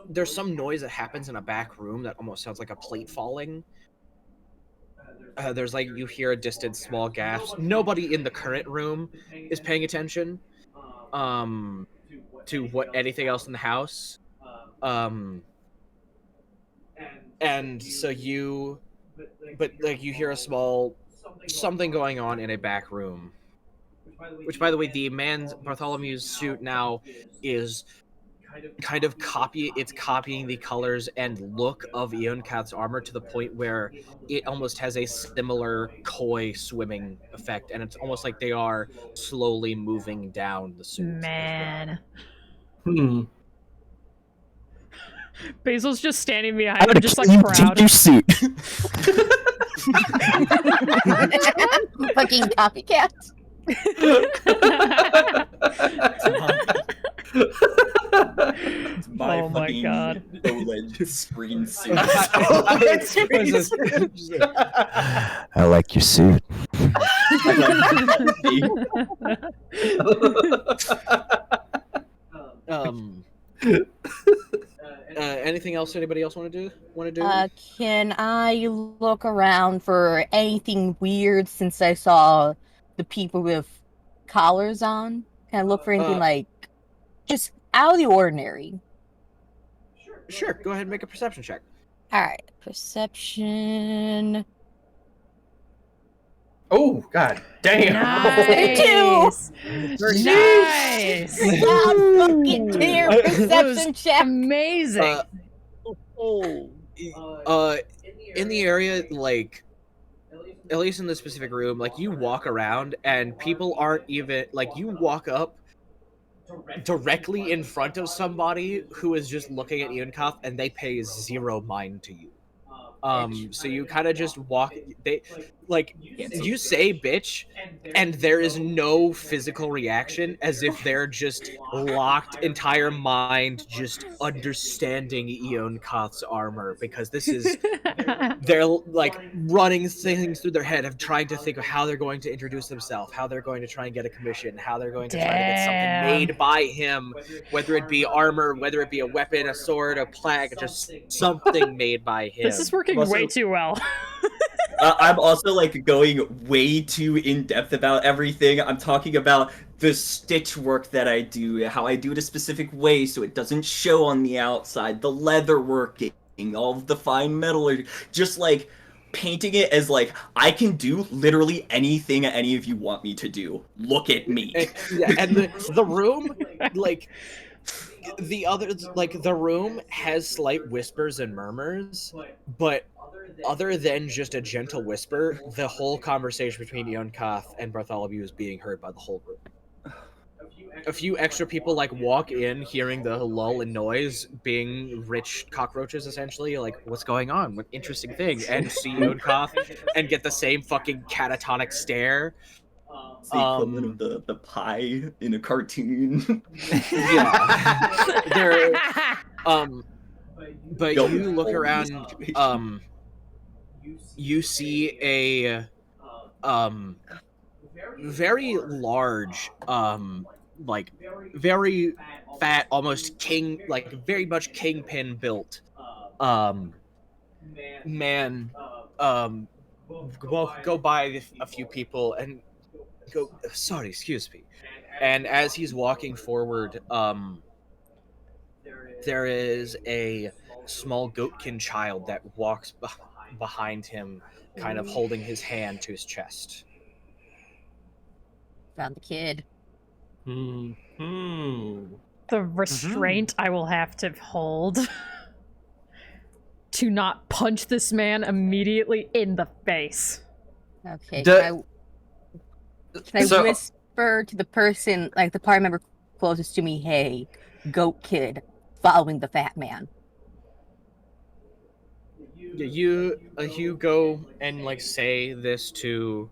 Speaker 3: there's some noise that happens in a back room that almost sounds like a plate falling. There's like you hear a distant small gasp. Nobody in the current room is paying attention to what anything else in the house. And so you hear a small something going on in a back room. Which, by the way, the man's Bartholomew's suit now is kind of copying the colors and look of Eonkath's armor to the point where it almost has a similar koi swimming effect, and it's almost like they are slowly moving down the suit.
Speaker 6: Man.
Speaker 10: Basil's just standing behind him, just like
Speaker 7: you
Speaker 10: proud.
Speaker 7: take your suit.
Speaker 2: Fucking copycat.
Speaker 9: It's my
Speaker 10: Oh my
Speaker 9: fucking
Speaker 10: God.
Speaker 9: OLED screen suit.
Speaker 7: I like your suit.
Speaker 3: Anything else anybody else want to do?
Speaker 2: Can I look around for anything weird since I saw the people with collars on? Can I look for anything like just out of the ordinary?
Speaker 3: Sure, go ahead and make a perception check.
Speaker 2: Alright, perception.
Speaker 4: Oh, god damn.
Speaker 10: Nice. Nice.
Speaker 2: Fucking clear perception check.
Speaker 10: Amazing.
Speaker 3: In the area, like, at least in the specific room, like, you walk around and people aren't even, like, you walk up directly in front of somebody who is just looking at Eonkath and they pay zero mind to you. So you kind of just walk. You say "bitch," and there is no physical reaction, as if they're just locked, entire mind, just understanding Eonkath's armor, because this is they're like running things through their head of trying to think of how they're going to introduce themselves, how they're going to try and get a commission, how they're going to try to get something made by him, whether it be armor, whether it be a weapon, a sword, a plaque, just something made by him.
Speaker 10: This is working way too well.
Speaker 9: I'm also like going way too in depth about everything. I'm talking about the stitch work that I do, how I do it a specific way so it doesn't show on the outside, the leather working, all of the fine metal, just like painting it as like I can do literally anything any of you want me to do. Look at me.
Speaker 3: And the room, like the room has slight whispers and murmurs, but other than just a gentle whisper, the whole conversation between Eonkath and Bartholomew is being heard by the whole room. A few extra people like walk in, hearing the lull and noise, being rich cockroaches essentially, like, what's going on? What interesting thing? And see Eonkath and get the same fucking catatonic stare.
Speaker 9: It's the equivalent of the pie in a cartoon.
Speaker 3: Yeah. But you look around, you see a very large, like very fat, almost very much kingpin built man go by a few people and go, sorry, excuse me. And as he's walking forward, there is a small goatkin child that walks behind him, kind of holding his hand to his chest.
Speaker 2: Found the kid.
Speaker 10: the restraint I will have to hold to not punch this man immediately in the face.
Speaker 2: Okay.
Speaker 4: The-
Speaker 2: Can I
Speaker 4: so-
Speaker 2: whisper to the person, like the party member closest to me, hey, goat kid, following the fat man?
Speaker 3: Yeah, you go and like say this to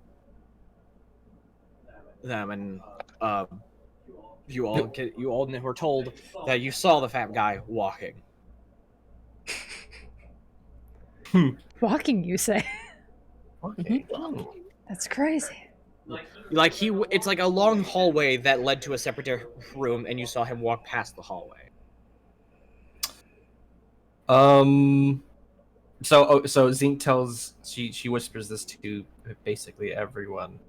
Speaker 3: them, and you all were told that you saw the fat guy walking.
Speaker 10: Walking, you say?
Speaker 4: Okay.
Speaker 10: That's crazy.
Speaker 3: Like it's like a long hallway that led to a separate room, and you saw him walk past the hallway.
Speaker 4: So Zink tells she whispers this to basically everyone.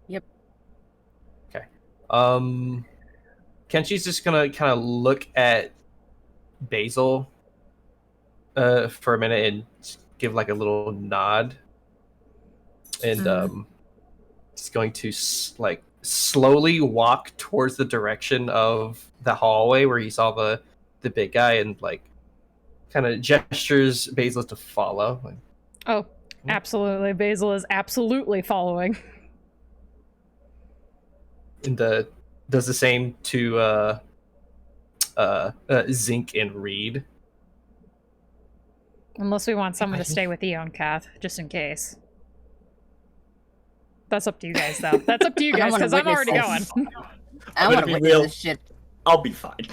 Speaker 2: Yep.
Speaker 4: Okay. Kenshi's just gonna kind of look at Basil for a minute and give like a little nod, and he's going to like slowly walk towards the direction of the hallway where he saw the big guy, and like kind of gestures Basil to follow. Like,
Speaker 10: Oh, absolutely. Basil is absolutely following.
Speaker 4: and does the same to Zink and Reed.
Speaker 10: Unless we want someone to stay with Eon Kath, just in case. That's up to you guys, though. That's up to you
Speaker 2: I don't
Speaker 10: guys,
Speaker 2: wanna
Speaker 10: because I'm already
Speaker 2: witness
Speaker 10: going.
Speaker 2: this. I want to
Speaker 9: be
Speaker 2: witness
Speaker 9: real.
Speaker 2: this shit.
Speaker 9: I'll be fine.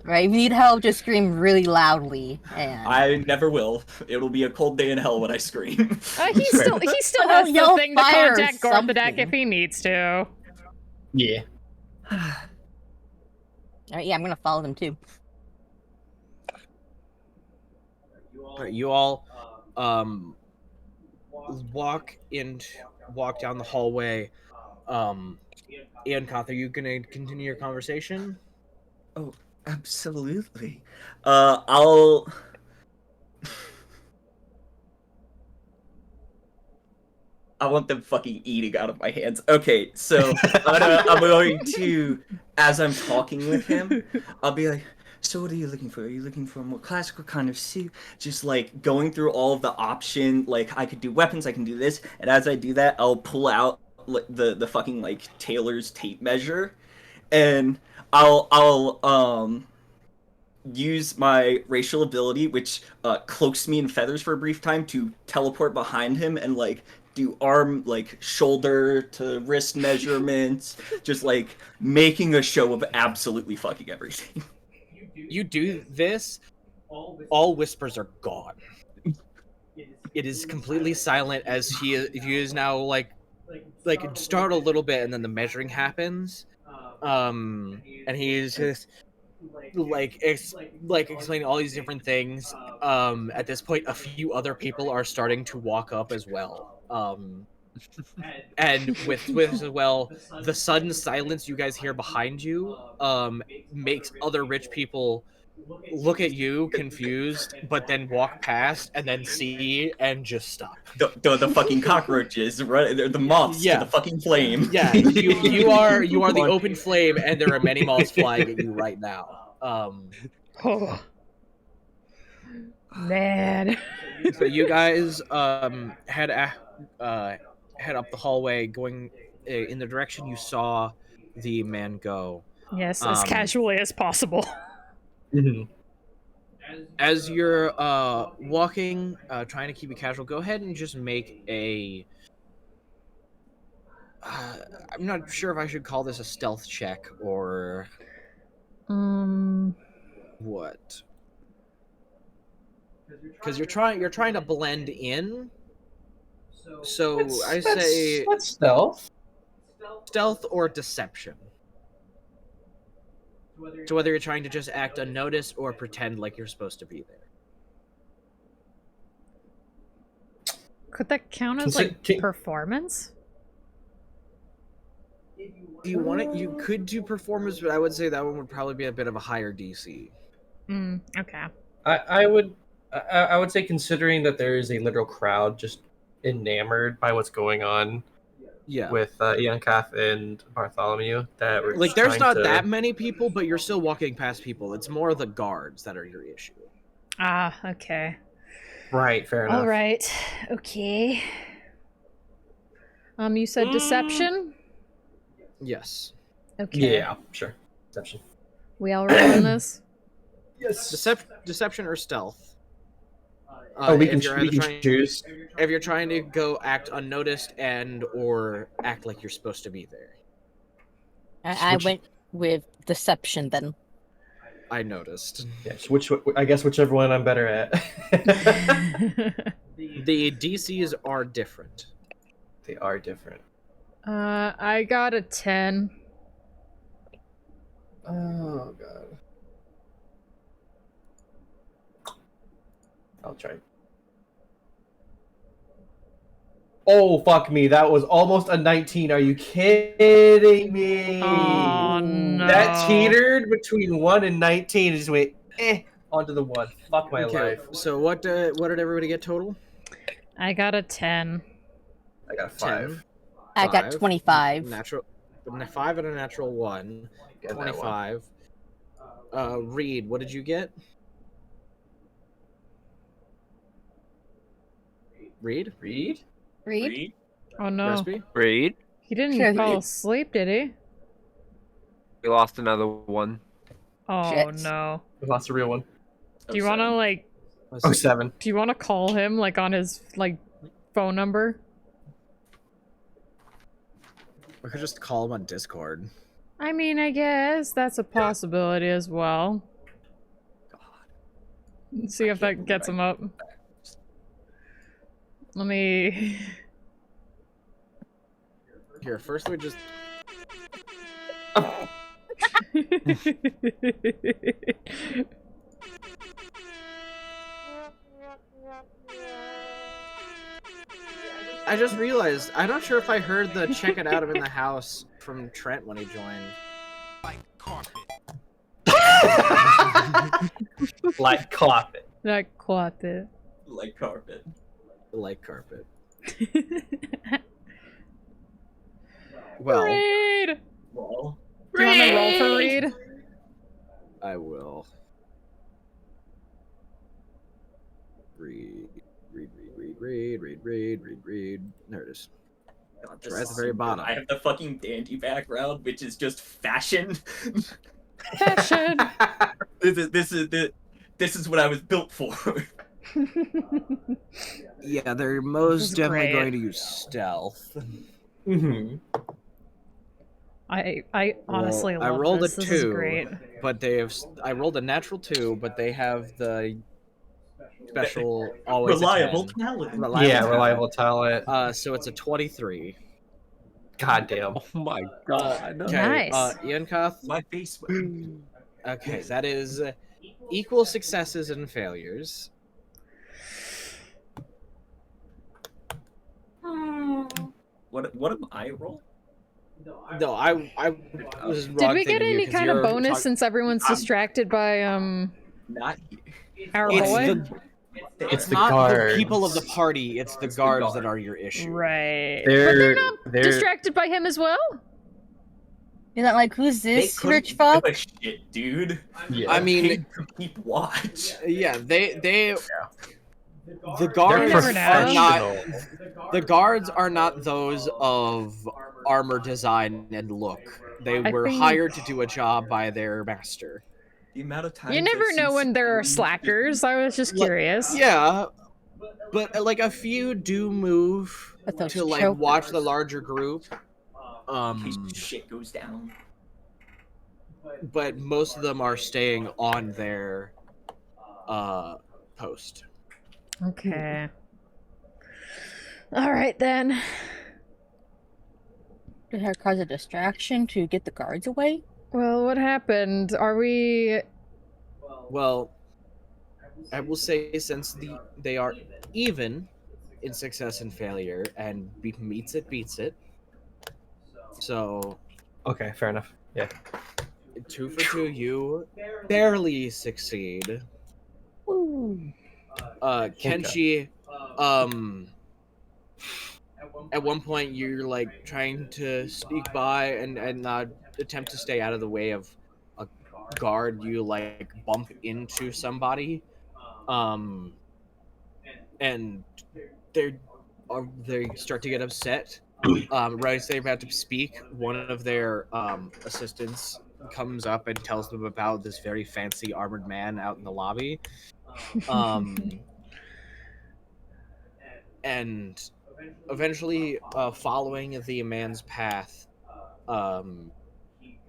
Speaker 2: Right? If you need help, just scream really loudly. And
Speaker 9: I never will. It'll be a cold day in hell when I scream.
Speaker 10: He still
Speaker 2: Well,
Speaker 10: has the
Speaker 2: yell
Speaker 10: thing to
Speaker 2: fire or
Speaker 10: contact Gorthadak if
Speaker 2: something.
Speaker 10: he needs to.
Speaker 4: Yeah.
Speaker 2: yeah, I'm gonna follow them too.
Speaker 3: You all walk down the hallway. Ian Koth, are you gonna continue your conversation?
Speaker 9: Oh, absolutely. I'll. I want them fucking eating out of my hands. Okay, so I'm going to, as I'm talking with him, I'll be like, so what are you looking for? Are you looking for a more classical kind of suit? Just like going through all of the option, like I could do weapons, I can do this, and as I do that, I'll pull out the fucking like tailor's tape measure, and I'll use my racial ability, which cloaks me in feathers for a brief time, to teleport behind him and like do arm, like shoulder to wrist measurements, just like making a show of absolutely fucking everything.
Speaker 3: You do this, all whispers are gone. It is completely silent as he is now like start a little bit, and then the measuring happens, and he's just like explaining all these different things. At this point, a few other people are starting to walk up as well. And with as well, the sudden silence you guys hear behind you makes other rich people look at you confused, but then walk past and then see and just stop.
Speaker 9: The fucking cockroaches, right? They're the moths to the fucking flame.
Speaker 3: Yeah, you are the open flame, and there are many moths flying at you right now.
Speaker 10: Oh. Man.
Speaker 3: So you guys head up the hallway, going in the direction you saw the man go.
Speaker 10: Yes, as casually as possible.
Speaker 3: As you're walking, trying to keep it casual, go ahead and just make a... I'm not sure if I should call this a stealth check or... What? Because you're trying to blend in. So I say
Speaker 4: that's stealth.
Speaker 3: Stealth or deception. So whether you're trying to just act unnoticed or pretend like you're supposed to be there.
Speaker 10: Could that count as like performance?
Speaker 3: Do you want it? You could do performance, but I would say that one would probably be a bit of a higher DC.
Speaker 10: Okay.
Speaker 4: I would say, considering that there is a literal crowd just enamored by what's going on,
Speaker 3: Yeah.
Speaker 4: with Ian Kath and Bartholomew that were
Speaker 3: Like, there's
Speaker 4: trying
Speaker 3: not
Speaker 4: to...
Speaker 3: that many people, but you're still walking past people. It's more the guards that are your issue.
Speaker 10: Ah, okay.
Speaker 4: Right, fair enough.
Speaker 6: All right. Okay. You said deception?
Speaker 3: Yes.
Speaker 6: Okay.
Speaker 4: Yeah, sure. Deception.
Speaker 6: We all rolling this?
Speaker 4: Yes.
Speaker 3: Deception or stealth.
Speaker 4: We
Speaker 3: if
Speaker 4: can
Speaker 3: you're either trying-
Speaker 4: choose.
Speaker 3: If you're trying to go act unnoticed and or act like you're supposed to be there.
Speaker 2: I went with deception then.
Speaker 3: I noticed.
Speaker 4: Yes, I guess whichever one I'm better at.
Speaker 3: The DCs are different.
Speaker 4: They are different.
Speaker 10: I got a 10.
Speaker 4: Oh god. I'll try. Oh fuck me! That was almost a 19. Are you kidding me?
Speaker 10: Oh no.
Speaker 4: That teetered between 1 and 19. Just went onto the 1. Fuck my life.
Speaker 3: So what did everybody get total?
Speaker 10: I got a 10.
Speaker 4: I got 5.
Speaker 3: 10.
Speaker 2: I got 25.
Speaker 3: Natural 5 and a natural 1.
Speaker 4: Get that one.
Speaker 3: 25. Reed, what did you get? Reed?
Speaker 2: Read?
Speaker 10: Oh no.
Speaker 3: Recipe?
Speaker 8: Reed,
Speaker 10: He didn't
Speaker 2: Sure,
Speaker 10: fall
Speaker 2: he-
Speaker 10: asleep, did he?
Speaker 8: we lost another one.
Speaker 10: Oh
Speaker 2: Shit.
Speaker 10: no.
Speaker 4: We lost a real one.
Speaker 10: Do you want to like?
Speaker 4: Oh, 7.
Speaker 10: Do you want to call him like on his like phone number?
Speaker 3: We could just call him on Discord.
Speaker 10: I mean, I guess that's a possibility as well. Let's see if that gets him up. Let me.
Speaker 3: Here, first we just I just realized I'm not sure if I heard the check it out of in the house from Trent when he joined.
Speaker 4: Like carpet.
Speaker 10: That caught it.
Speaker 9: Like carpet.
Speaker 3: Like carpet. Well,
Speaker 10: Reed!
Speaker 9: Well,
Speaker 10: Do you want to roll for Reed?
Speaker 3: I will. Read. There it is.
Speaker 9: God,
Speaker 3: Right at the very bottom.
Speaker 9: I have the fucking dandy background, which is just fashion.
Speaker 10: Fashion.
Speaker 9: This is what I was built for.
Speaker 3: Yeah, they're most
Speaker 10: is
Speaker 3: definitely
Speaker 10: great.
Speaker 3: going to use stealth.
Speaker 4: Mm-hmm.
Speaker 10: I honestly
Speaker 3: Well, I
Speaker 10: love
Speaker 3: rolled
Speaker 10: this.
Speaker 3: a
Speaker 10: This is
Speaker 3: 2,
Speaker 10: great.
Speaker 3: but I rolled a natural 2, but they have the special always a
Speaker 9: Reliable
Speaker 3: 10.
Speaker 9: talent.
Speaker 4: Reliable talent.
Speaker 3: So it's a 23.
Speaker 4: God damn.
Speaker 8: Oh my god.
Speaker 3: Okay,
Speaker 10: Nice.
Speaker 3: Ian Koth.
Speaker 9: My face.
Speaker 3: Okay, that is equal successes and failures.
Speaker 9: What am I roll?
Speaker 3: No, I was
Speaker 6: Did
Speaker 3: wrong
Speaker 6: we get
Speaker 3: thinking you,
Speaker 6: any
Speaker 3: 'cause
Speaker 6: kind of
Speaker 3: you're
Speaker 6: bonus
Speaker 3: talk-
Speaker 6: since everyone's distracted by
Speaker 9: Not
Speaker 6: our
Speaker 3: It's
Speaker 6: boy?
Speaker 3: It's
Speaker 4: the
Speaker 3: not
Speaker 4: guards.
Speaker 3: the people of the party, it's the guards that are your issue.
Speaker 10: Right.
Speaker 6: But they're
Speaker 4: They're
Speaker 6: not distracted by him as well?
Speaker 2: You're not like, who's
Speaker 9: they
Speaker 2: this
Speaker 9: couldn't
Speaker 2: rich fuck?
Speaker 9: give a shit, dude.
Speaker 4: Yeah.
Speaker 3: I mean,
Speaker 9: Paid to keep watch.
Speaker 3: yeah, the
Speaker 4: They're
Speaker 3: guards
Speaker 10: never
Speaker 3: are
Speaker 10: know.
Speaker 3: not the guards are not those of armor design and look. They
Speaker 6: I
Speaker 3: were
Speaker 6: think-
Speaker 3: hired to do a job by their master.
Speaker 9: The amount of time
Speaker 6: You never know when there are slackers. I was just curious.
Speaker 3: Yeah, but like a few do move
Speaker 2: But those
Speaker 3: to like
Speaker 2: chokers.
Speaker 3: watch the larger group.
Speaker 9: in case shit goes down.
Speaker 3: But most of them are staying on their post.
Speaker 6: Okay. Alright then.
Speaker 2: Did her cause a distraction to get the guards away?
Speaker 6: Well, what happened? Are we...
Speaker 3: Well, I will say since they are even in success and failure, and meets it beats it. So
Speaker 4: Okay, fair enough. Yeah.
Speaker 3: 2 for 2, you barely succeed.
Speaker 2: Woo.
Speaker 3: Kenshi, at one point you're like trying to sneak by and attempt to stay out of the way of a guard. You like bump into somebody, and they start to get upset. Right as they're about to speak, one of their assistants comes up and tells them about this very fancy armored man out in the lobby. And eventually, following the man's path,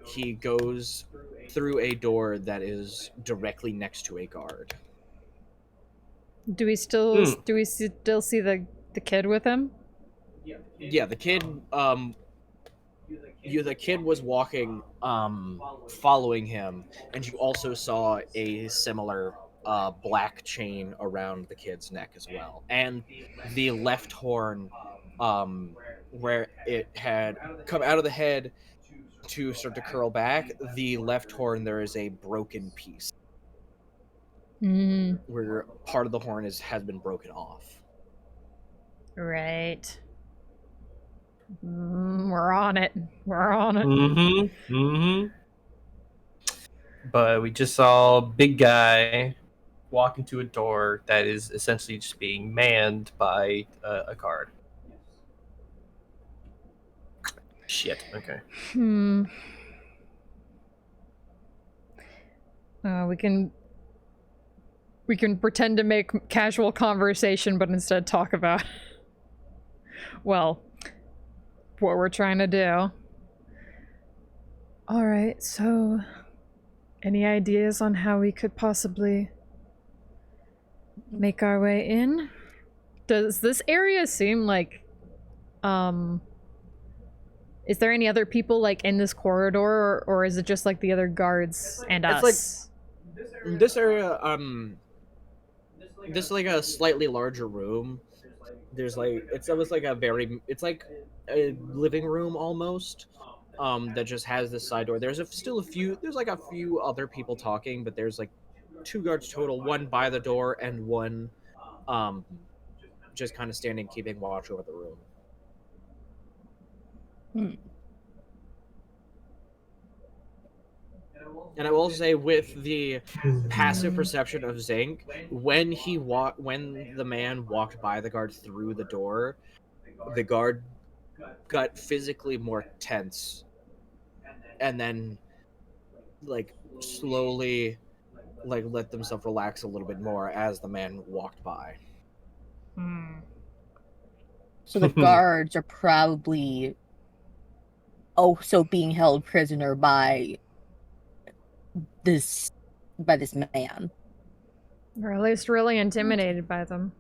Speaker 3: he goes through a door that is directly next to a guard.
Speaker 10: Do we still see the kid with him?
Speaker 3: Yeah, the kid. The kid was walking, following him, and you also saw a similar black chain around the kid's neck as well, and the left horn, where it had come out of the head to start to curl back. The left horn, there is a broken piece where part of the horn has been broken off.
Speaker 10: Right. We're on it. We're on it.
Speaker 4: Mm-hmm. Mm-hmm. But we just saw a big guy walk into a door that is essentially just being manned by a guard. Shit. Okay.
Speaker 10: We can pretend to make casual conversation, but instead talk about, well, what we're trying to do.
Speaker 6: Alright, so any ideas on how we could possibly make our way in?
Speaker 10: Does this area seem like, is there any other people like in this corridor, or is it just like the other guards and us?
Speaker 3: It's like this area, this is like a slightly larger room. There's like, it's almost like it's like a living room almost, that just has this side door. There's there's like a few other people talking, but there's like 2 guards total, one by the door and one just kind of standing, keeping watch over the room. And I will say, with the passive perception of Zinc, when the man walked by the guard through the door, the guard got physically more tense, and then like slowly like let themselves relax a little bit more as the man walked by.
Speaker 2: So the guards are probably also being held prisoner by this man.
Speaker 10: Or at least really intimidated by them.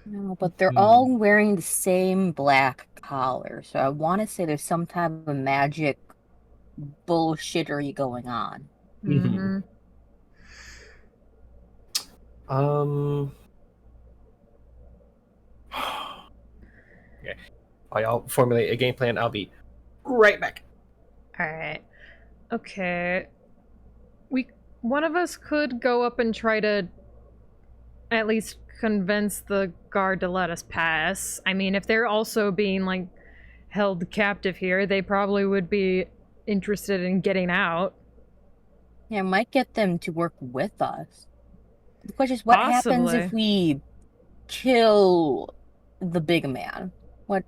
Speaker 2: No, but they're all wearing the same black collar, so I want to say there's some type of magic bullshittery going on.
Speaker 4: Okay. I'll formulate a game plan. I'll be right back.
Speaker 10: Alright. Okay. One of us could go up and try to at least convince the guard to let us pass. I mean, if they're also being, like, held captive here, they probably would be interested in getting out.
Speaker 2: Yeah, it might get them to work with us. The question is, what happens if we kill the big man? What?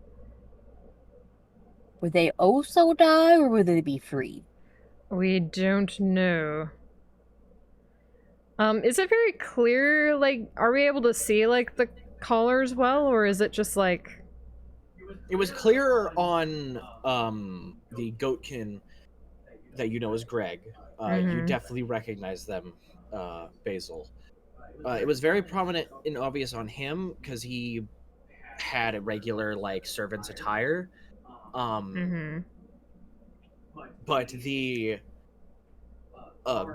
Speaker 2: Would they also die, or would they be free?
Speaker 10: We don't know. Is it very clear, like, are we able to see, like, the collars well, or is it just, like...
Speaker 3: It was clear on, the Goatkin that you know as Greg. You definitely recognize them, Basil. It was very prominent and obvious on him, because he had a regular, like, servant's attire. But the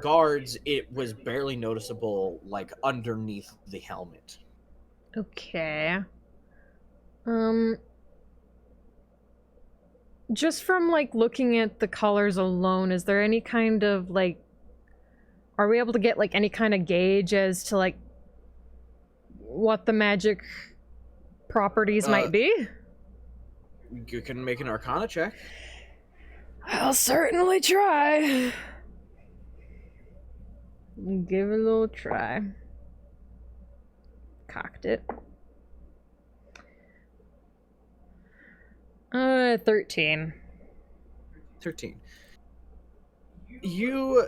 Speaker 3: guards, it was barely noticeable, like, underneath the helmet.
Speaker 10: Okay. Just from, like, looking at the colors alone, is there any kind of, like... Are we able to get, like, any kind of gauge as to, like, what the magic properties might be.
Speaker 3: You can make an Arcana check.
Speaker 10: I'll certainly try. Give it a little try. Cocked it. 13.
Speaker 3: 13. You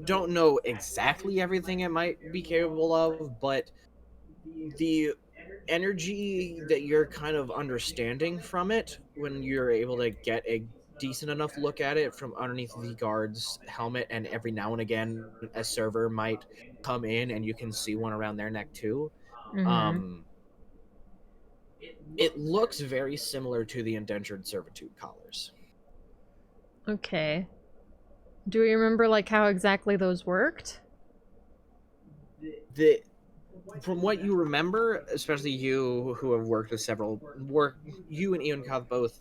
Speaker 3: don't know exactly everything it might be capable of, but the energy that you're kind of understanding from it, when you're able to get a decent enough look at it from underneath the guard's helmet, and every now and again a server might come in and you can see one around their neck too. It looks very similar to the indentured servitude collars.
Speaker 10: Okay. Do we remember like how exactly those worked?
Speaker 3: From what you remember, especially you who have worked with you and Eonkoth both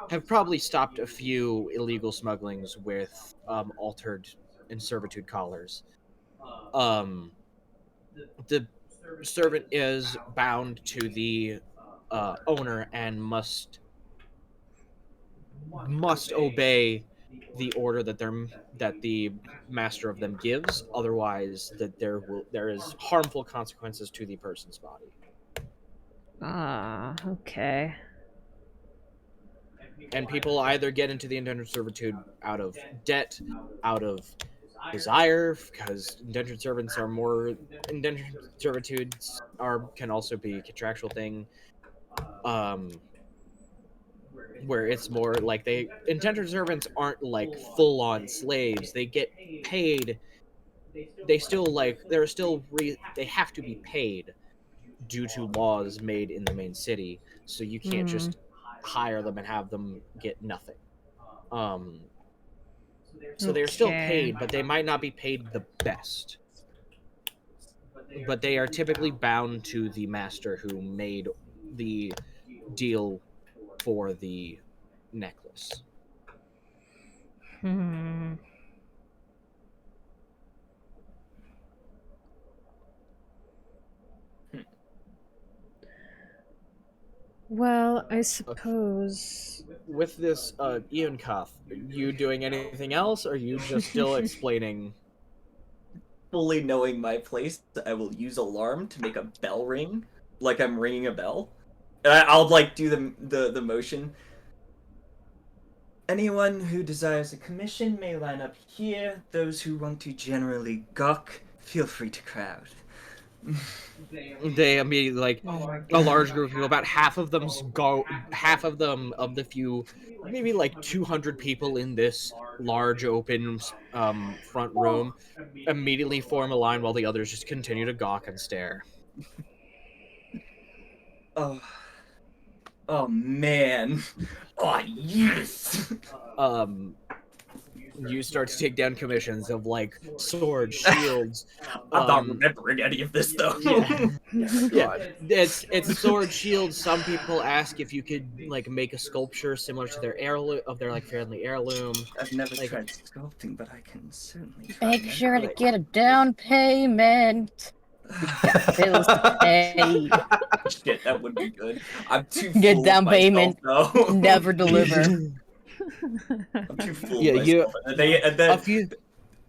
Speaker 3: have probably stopped a few illegal smugglings with altered and servitude collars. The servant is bound to the owner and must obey the order that the master of them gives. Otherwise, that there is harmful consequences to the person's body.
Speaker 10: Ah, okay.
Speaker 3: And people either get into the indentured servitude out of debt, out of desire, because indentured servitudes can also be a contractual thing. Where it's more like indentured servants aren't like full-on slaves. They get paid. They still they have to be paid due to laws made in the main city. So you can't just hire them and have them get nothing. So they're still paid, but they might not be paid the best. But they are typically bound to the master who made the deal for the necklace.
Speaker 6: Well, I suppose.
Speaker 3: With this, Eonkoth, you doing anything else, or are you just still explaining?
Speaker 9: Fully knowing my place, I will use alarm to make a bell ring, like I'm ringing a bell. And I'll like do the motion. Anyone who desires a commission may line up here. Those who want to generally gawk, feel free to crowd.
Speaker 3: They immediately, like, a large group of people, about half of them of the few, maybe like 200 people in this large open front room, immediately form a line while the others just continue to gawk and stare.
Speaker 9: Oh man. Oh yes.
Speaker 3: You start to take down commissions of like swords, shields.
Speaker 9: I'm not remembering any of this though.
Speaker 3: Yeah, it's sword, shields. Some people ask if you could like make a sculpture similar to their heirloom, of their like family heirloom.
Speaker 9: I've never tried sculpting, but I can certainly try.
Speaker 2: Make sure to get a down payment. We got bills to pay.
Speaker 9: Shit, that would be good. I'm too
Speaker 2: Get
Speaker 9: full
Speaker 2: down
Speaker 9: of myself,
Speaker 2: payment.
Speaker 9: though.
Speaker 2: Never deliver.
Speaker 9: I'm too full of myself.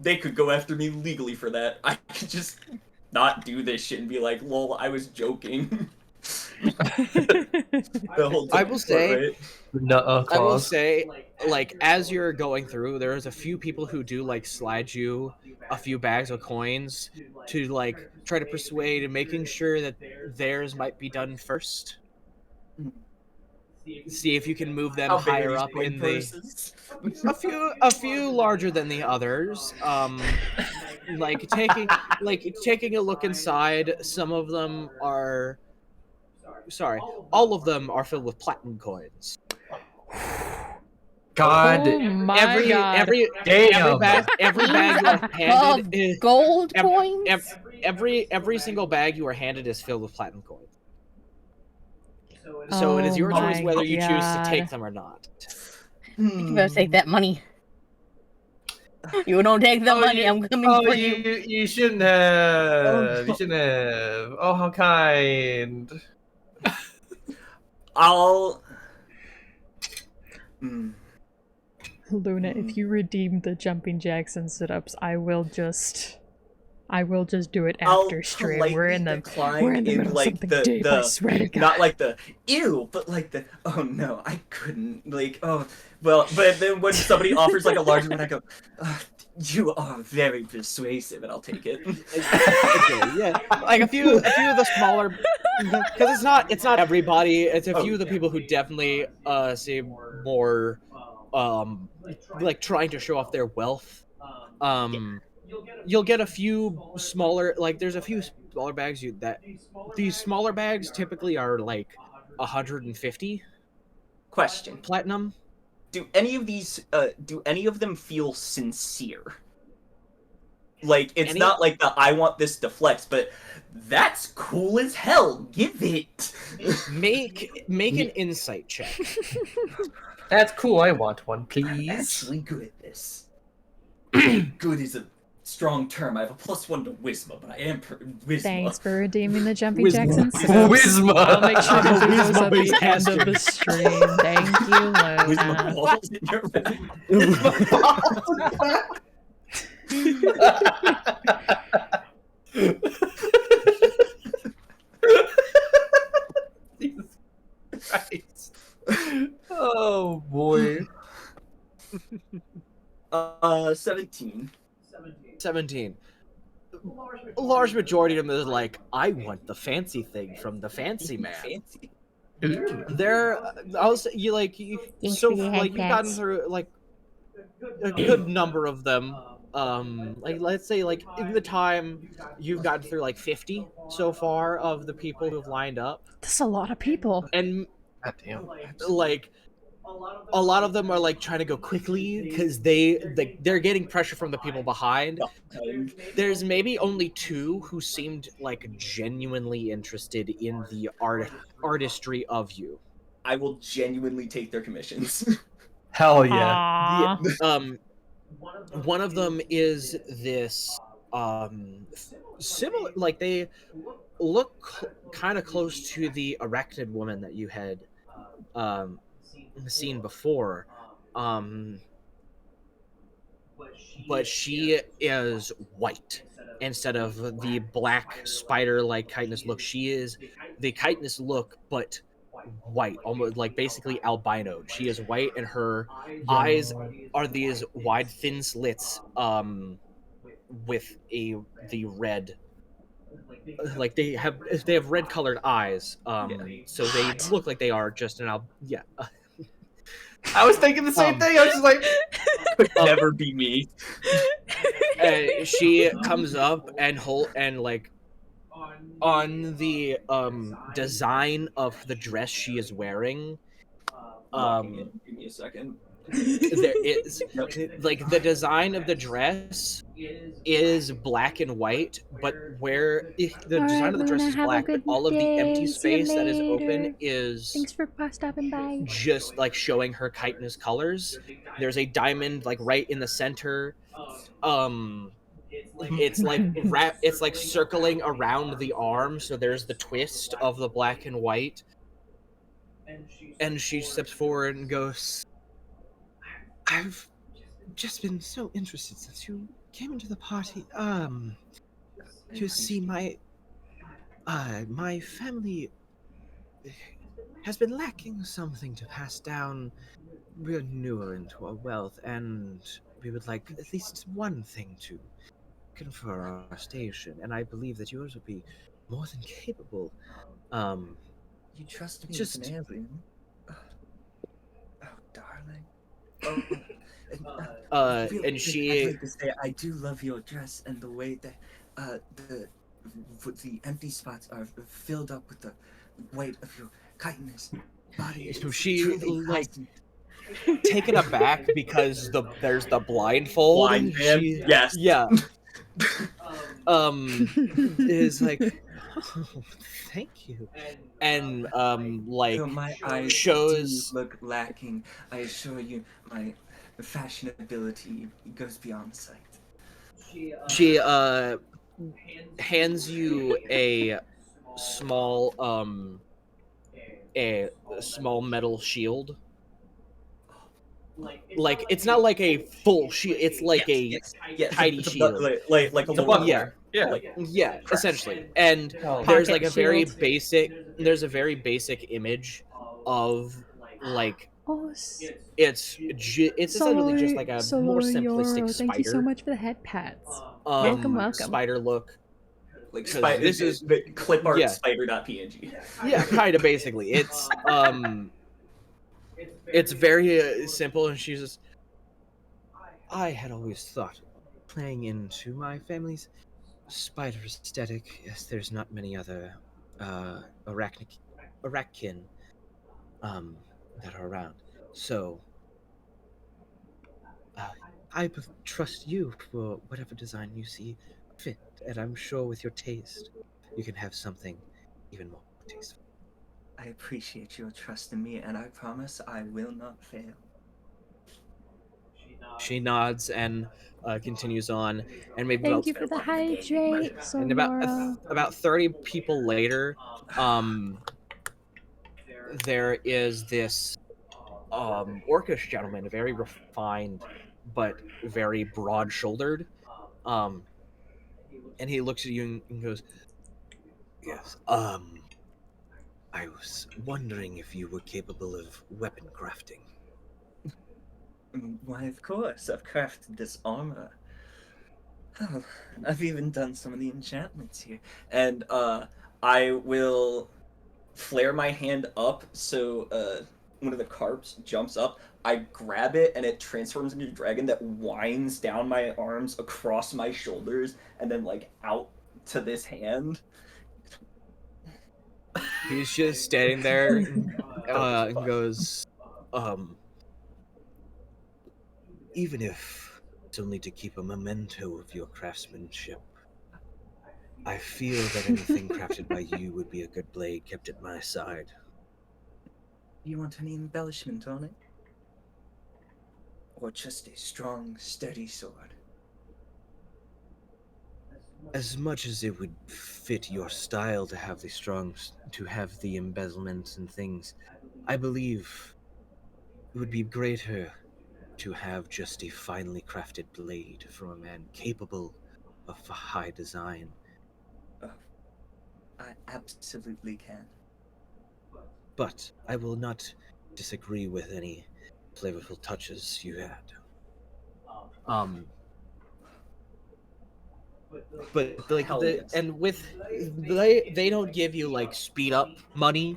Speaker 9: They could go after me legally for that. I could just not do this shit and be like, lol, I was joking.
Speaker 3: I will say, like, as you're going through, there's a few people who do, like, slide you a few bags of coins to, like, try to persuade and making sure that theirs might be done first. See if you can move them higher up in the... A few larger than the others. Like, taking a look inside, some of them are... Sorry, all of them are filled with platinum coins.
Speaker 4: God,
Speaker 10: Oh my God.
Speaker 3: every bag you are handed is
Speaker 2: gold coins.
Speaker 3: Every single bag you are handed is filled with platinum coins. So it is your choice whether you choose to take them or not.
Speaker 2: You better take that money. You don't take the money, I'm coming for you.
Speaker 4: You shouldn't have. You shouldn't have. Oh, how kind.
Speaker 9: I'll. Mm.
Speaker 6: Luna, if you redeem the jumping jacks and sit-ups, I will just do it after
Speaker 9: I'll
Speaker 6: stream. We're in the
Speaker 9: decline
Speaker 6: middle of
Speaker 9: like
Speaker 6: something
Speaker 9: the
Speaker 6: deep, I swear to God.
Speaker 9: not like the ew, but like the oh no, I couldn't like oh well, but then when somebody offers like a larger one, I go, you are very persuasive, and I'll take it.
Speaker 3: Okay, yeah, like a few of the smaller, because it's not everybody. It's a few of the people who definitely seem more like trying to show off their wealth. You'll get a few smaller, like there's a few smaller bags these smaller bags typically are like 150
Speaker 9: Question:
Speaker 3: platinum.
Speaker 9: Do any of them feel sincere? Like it's not like the I want this to flex, but that's cool as hell. Give it.
Speaker 3: Make an insight check.
Speaker 4: That's cool. I want one, please.
Speaker 9: I'm actually good at this. Good is a strong term. I have a +1 to Wisma, but I am Wisma.
Speaker 6: Thanks for redeeming the jumping
Speaker 9: Wisma.
Speaker 6: jacks and
Speaker 4: Wisma.
Speaker 6: I'll make sure to do those
Speaker 3: Wisma
Speaker 6: at the
Speaker 3: based
Speaker 6: end of the stream. Thank you,
Speaker 9: Wisma
Speaker 6: Luna.
Speaker 9: balls in your
Speaker 4: Jesus Christ. Oh boy.
Speaker 9: 17.
Speaker 3: 17. A large majority of them is like, I want the fancy thing from the fancy man.
Speaker 9: Fancy.
Speaker 3: They're also you like you, so like you've gotten through like a good number of them. Like let's say like in the time you've gotten through like 50 so far of the people who've lined up,
Speaker 6: That's a lot of people.
Speaker 3: and
Speaker 4: God damn.
Speaker 3: like a lot of them are like trying to go quickly because they're getting pressure from the people behind. There's maybe only 2 who seemed like genuinely interested in the artistry of you.
Speaker 9: I will genuinely take their commissions.
Speaker 4: Hell yeah.
Speaker 6: Aww.
Speaker 3: One of them is this similar, like they look kind of close to the arachnid woman that you had seen before, but she is white instead of the black spider-like chitinous look. She is the chitinous look, but white, almost like basically albino. She is white, and her eyes are these wide, thin slits, with the red. Like they have red colored eyes, so they look like they are just an
Speaker 4: I was thinking the same thing. I was just like,
Speaker 9: Could never be me.
Speaker 3: She comes up and like on the design of the dress she is wearing.
Speaker 9: Give me a second.
Speaker 3: There is like the design of the dress is black and white, but where the design of the dress is black, but all of the empty space that is open is
Speaker 6: Thanks for stopping by.
Speaker 3: just like showing her chitinous colors. There's a diamond like right in the center. It's like it's like circling around the arm, so there's the twist of the black and white. And she steps forward and goes, I've just been so interested since you came into the party, to see my family has been lacking something to pass down. We're newer into our wealth, and we would like at least one thing to confer our station, and I believe that yours would be more than capable.
Speaker 9: You trust me
Speaker 3: Just-
Speaker 9: with an alien? Oh, darling.
Speaker 3: And
Speaker 9: I'd
Speaker 3: she
Speaker 9: like to say I do love your dress and the way that the empty spots are filled up with the weight of your chitinous body.
Speaker 3: So
Speaker 9: It's
Speaker 3: she,
Speaker 9: truly
Speaker 3: like,
Speaker 9: fascinating.
Speaker 3: taken aback because there's the blindfold.
Speaker 9: Blind man?
Speaker 3: She-
Speaker 9: Yes.
Speaker 3: Yeah. Is like, oh, thank you, and like
Speaker 9: Though my eyes
Speaker 3: shows.
Speaker 9: do look lacking, I assure you, my fashionability goes beyond sight.
Speaker 3: She hands you a small a small metal shield. Like it's not like a full shield. It's like
Speaker 9: yes,
Speaker 3: tiny
Speaker 9: it's
Speaker 3: shield.
Speaker 9: like a
Speaker 4: It's a
Speaker 9: little
Speaker 4: buckler. Yeah.
Speaker 9: like,
Speaker 3: Yeah,
Speaker 9: crap.
Speaker 3: essentially. And
Speaker 4: Oh.
Speaker 3: there's
Speaker 10: Pocket
Speaker 3: like a very
Speaker 10: shield.
Speaker 3: basic. There's a very basic image of like
Speaker 6: Oh,
Speaker 3: it's essentially just like a more simplistic
Speaker 6: Yoro, thank you so
Speaker 3: spider.
Speaker 6: much for the head pats. Welcome, welcome.
Speaker 3: Spider look.
Speaker 9: Like
Speaker 3: 'Cause
Speaker 9: spider.
Speaker 3: this
Speaker 9: This
Speaker 3: is-
Speaker 9: is the clip art
Speaker 3: yeah.
Speaker 9: spider.png.
Speaker 3: Yeah, kind of basically. It's very simple, and she's just. I had always thought, playing into my family's spider aesthetic, yes, there's not many other arachkin that are around. So I trust you for whatever design you see fit, and I'm sure with your taste, you can have something even more tasteful.
Speaker 7: I appreciate your trust in me, and I promise I will not fail.
Speaker 3: She nods and continues on, and maybe
Speaker 6: Thank
Speaker 3: about,
Speaker 6: you for the hydrate,
Speaker 3: and
Speaker 6: Sonora.
Speaker 3: about 30 people later, there is this orcish gentleman, very refined but very broad-shouldered, and he looks at you and goes, "Yes, I was wondering if you were capable of weapon crafting."
Speaker 7: Why, of course, I've crafted this armor. Oh, I've even done some of the enchantments here.
Speaker 9: And I will flare my hand up so one of the carps jumps up. I grab it and it transforms into a dragon that winds down my arms across my shoulders and then like out to this hand.
Speaker 3: He's just standing there and goes, even if it's only to keep a memento of your craftsmanship, I feel that anything crafted by you would be a good blade kept at my side.
Speaker 7: You want any embellishment on it? Or just a strong, sturdy sword?
Speaker 3: As much as it would fit your style to have the embezzlements and things, I believe it would be greater to have just a finely crafted blade from a man capable of a high design.
Speaker 7: I absolutely can.
Speaker 3: But I will not disagree with any flavorful touches you had. But like
Speaker 9: Hell yes.
Speaker 3: and with they don't give you like speed up money.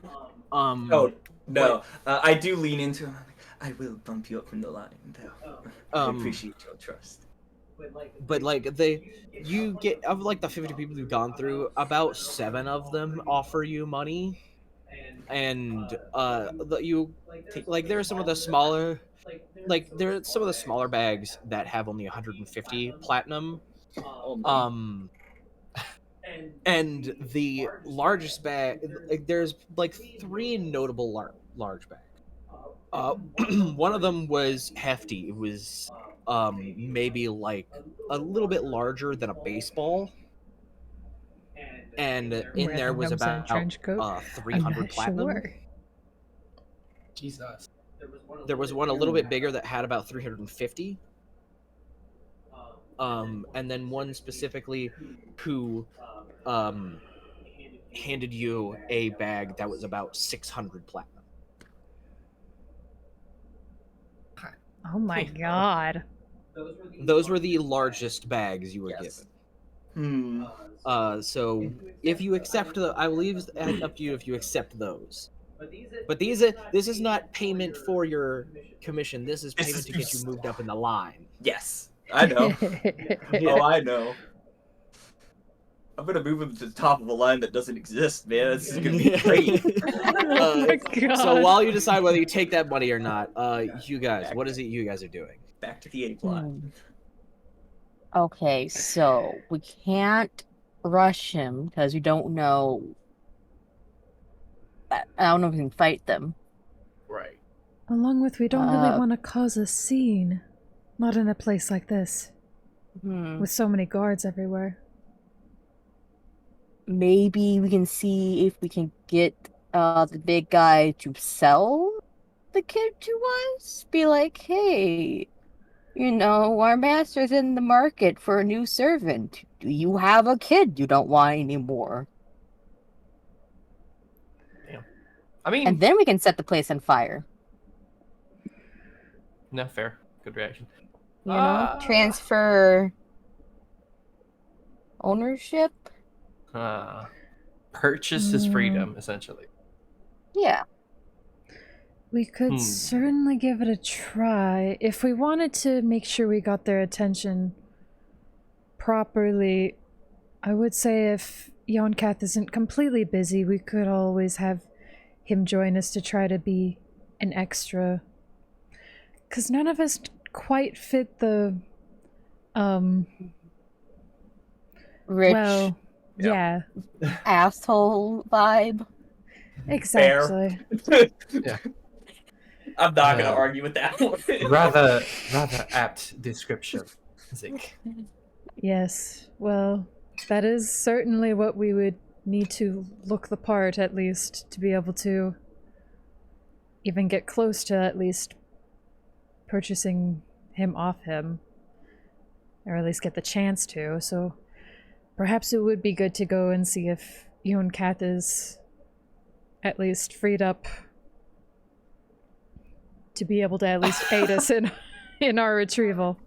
Speaker 9: Oh no, I do lean into him.
Speaker 7: I will bump you up from the line, though. I
Speaker 3: Um,
Speaker 7: appreciate your trust.
Speaker 3: But like you get of like the 50 people you've gone through, about 7 of them offer you money, and there are some of the smaller bags that have only 150 platinum. And the largest bag, there's like 3 notable large bags. One of them was hefty. It was maybe like a little bit larger than a baseball, and in
Speaker 6: Where
Speaker 3: there
Speaker 6: the
Speaker 3: was
Speaker 6: hell's that
Speaker 3: about
Speaker 6: trench coat?
Speaker 3: 300
Speaker 6: I'm not
Speaker 3: platinum.
Speaker 6: sure.
Speaker 4: Jesus.
Speaker 3: There was one a little bit bigger that had about 350. And then one specifically who handed you a bag that was about 600 platinum.
Speaker 10: Oh my god.
Speaker 3: Those were the largest bags you were
Speaker 9: Yes.
Speaker 3: given. So if you accept I will leave it up to you if you accept those. But this is not payment for your commission. This is payment to get you moved up in the line.
Speaker 9: Yes, I know. Oh, I know. I'm gonna move him to the top of a line that doesn't exist, man. This is gonna be great.
Speaker 10: Oh my god.
Speaker 3: So while you decide whether you take that money or not, you guys, what is it you guys are doing?
Speaker 9: Back to the A plot.
Speaker 2: Okay, so we can't rush him because we don't know. I don't know if we can fight them.
Speaker 3: Right.
Speaker 6: Along with, we don't really want to cause a scene. Not in a place like this. With so many guards everywhere.
Speaker 2: Maybe we can see if we can get the big guy to sell the kid to us. Be like, hey, our master's in the market for a new servant. Do you have a kid you don't want anymore?
Speaker 4: I mean,
Speaker 2: And then we can set the place on fire.
Speaker 4: no, fair. Good reaction.
Speaker 2: Transfer ownership.
Speaker 4: Purchase his freedom, essentially.
Speaker 2: Yeah.
Speaker 6: We could certainly give it a try. If we wanted to make sure we got their attention properly, I would say if Yonkath isn't completely busy, we could always have him join us to try to be an extra. Because none of us quite fit the,
Speaker 2: Rich
Speaker 6: well, yeah.
Speaker 2: asshole vibe.
Speaker 6: Exactly.
Speaker 4: Yeah.
Speaker 9: I'm not gonna argue with that one.
Speaker 4: rather apt description, Zeke.
Speaker 6: Yes, well, that is certainly what we would need to look the part, at least, to be able to even get close to at least purchasing him off him. Or at least get the chance to, so perhaps it would be good to go and see if Yonkath is at least freed up to be able to at least aid us in our retrieval.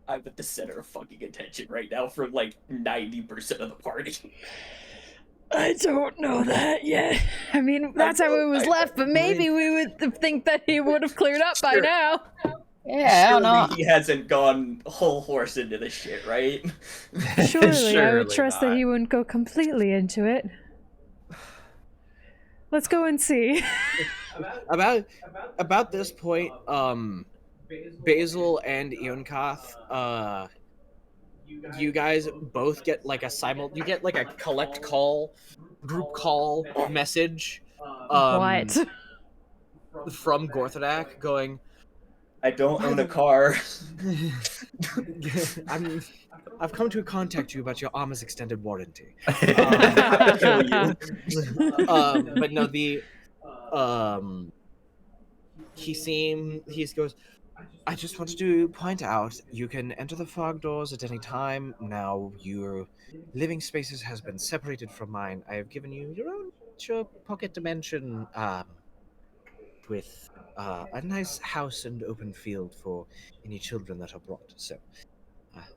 Speaker 9: I'm at the center of fucking attention right now for like 90% of the party.
Speaker 6: I don't know that yet. I mean, that's how it was left, but maybe we would think that he would have cleared up by now.
Speaker 2: Yeah, I don't know.
Speaker 9: Surely he hasn't gone whole horse into this shit, right?
Speaker 6: Surely, I would trust that he wouldn't go completely into it. Let's go and see.
Speaker 3: About this point, Basil and Yonkath, you guys both get like you get like a collect call, group call message.
Speaker 6: What?
Speaker 3: From Gorthadak going,
Speaker 9: I don't own a car.
Speaker 3: I've come to contact you about your armor's extended warranty.
Speaker 9: Kill you.
Speaker 3: But no, he goes, I just wanted to point out, you can enter the fog doors at any time. Now your living spaces has been separated from mine. I have given you your own pocket dimension, with a nice house and open field for any children that are brought. So,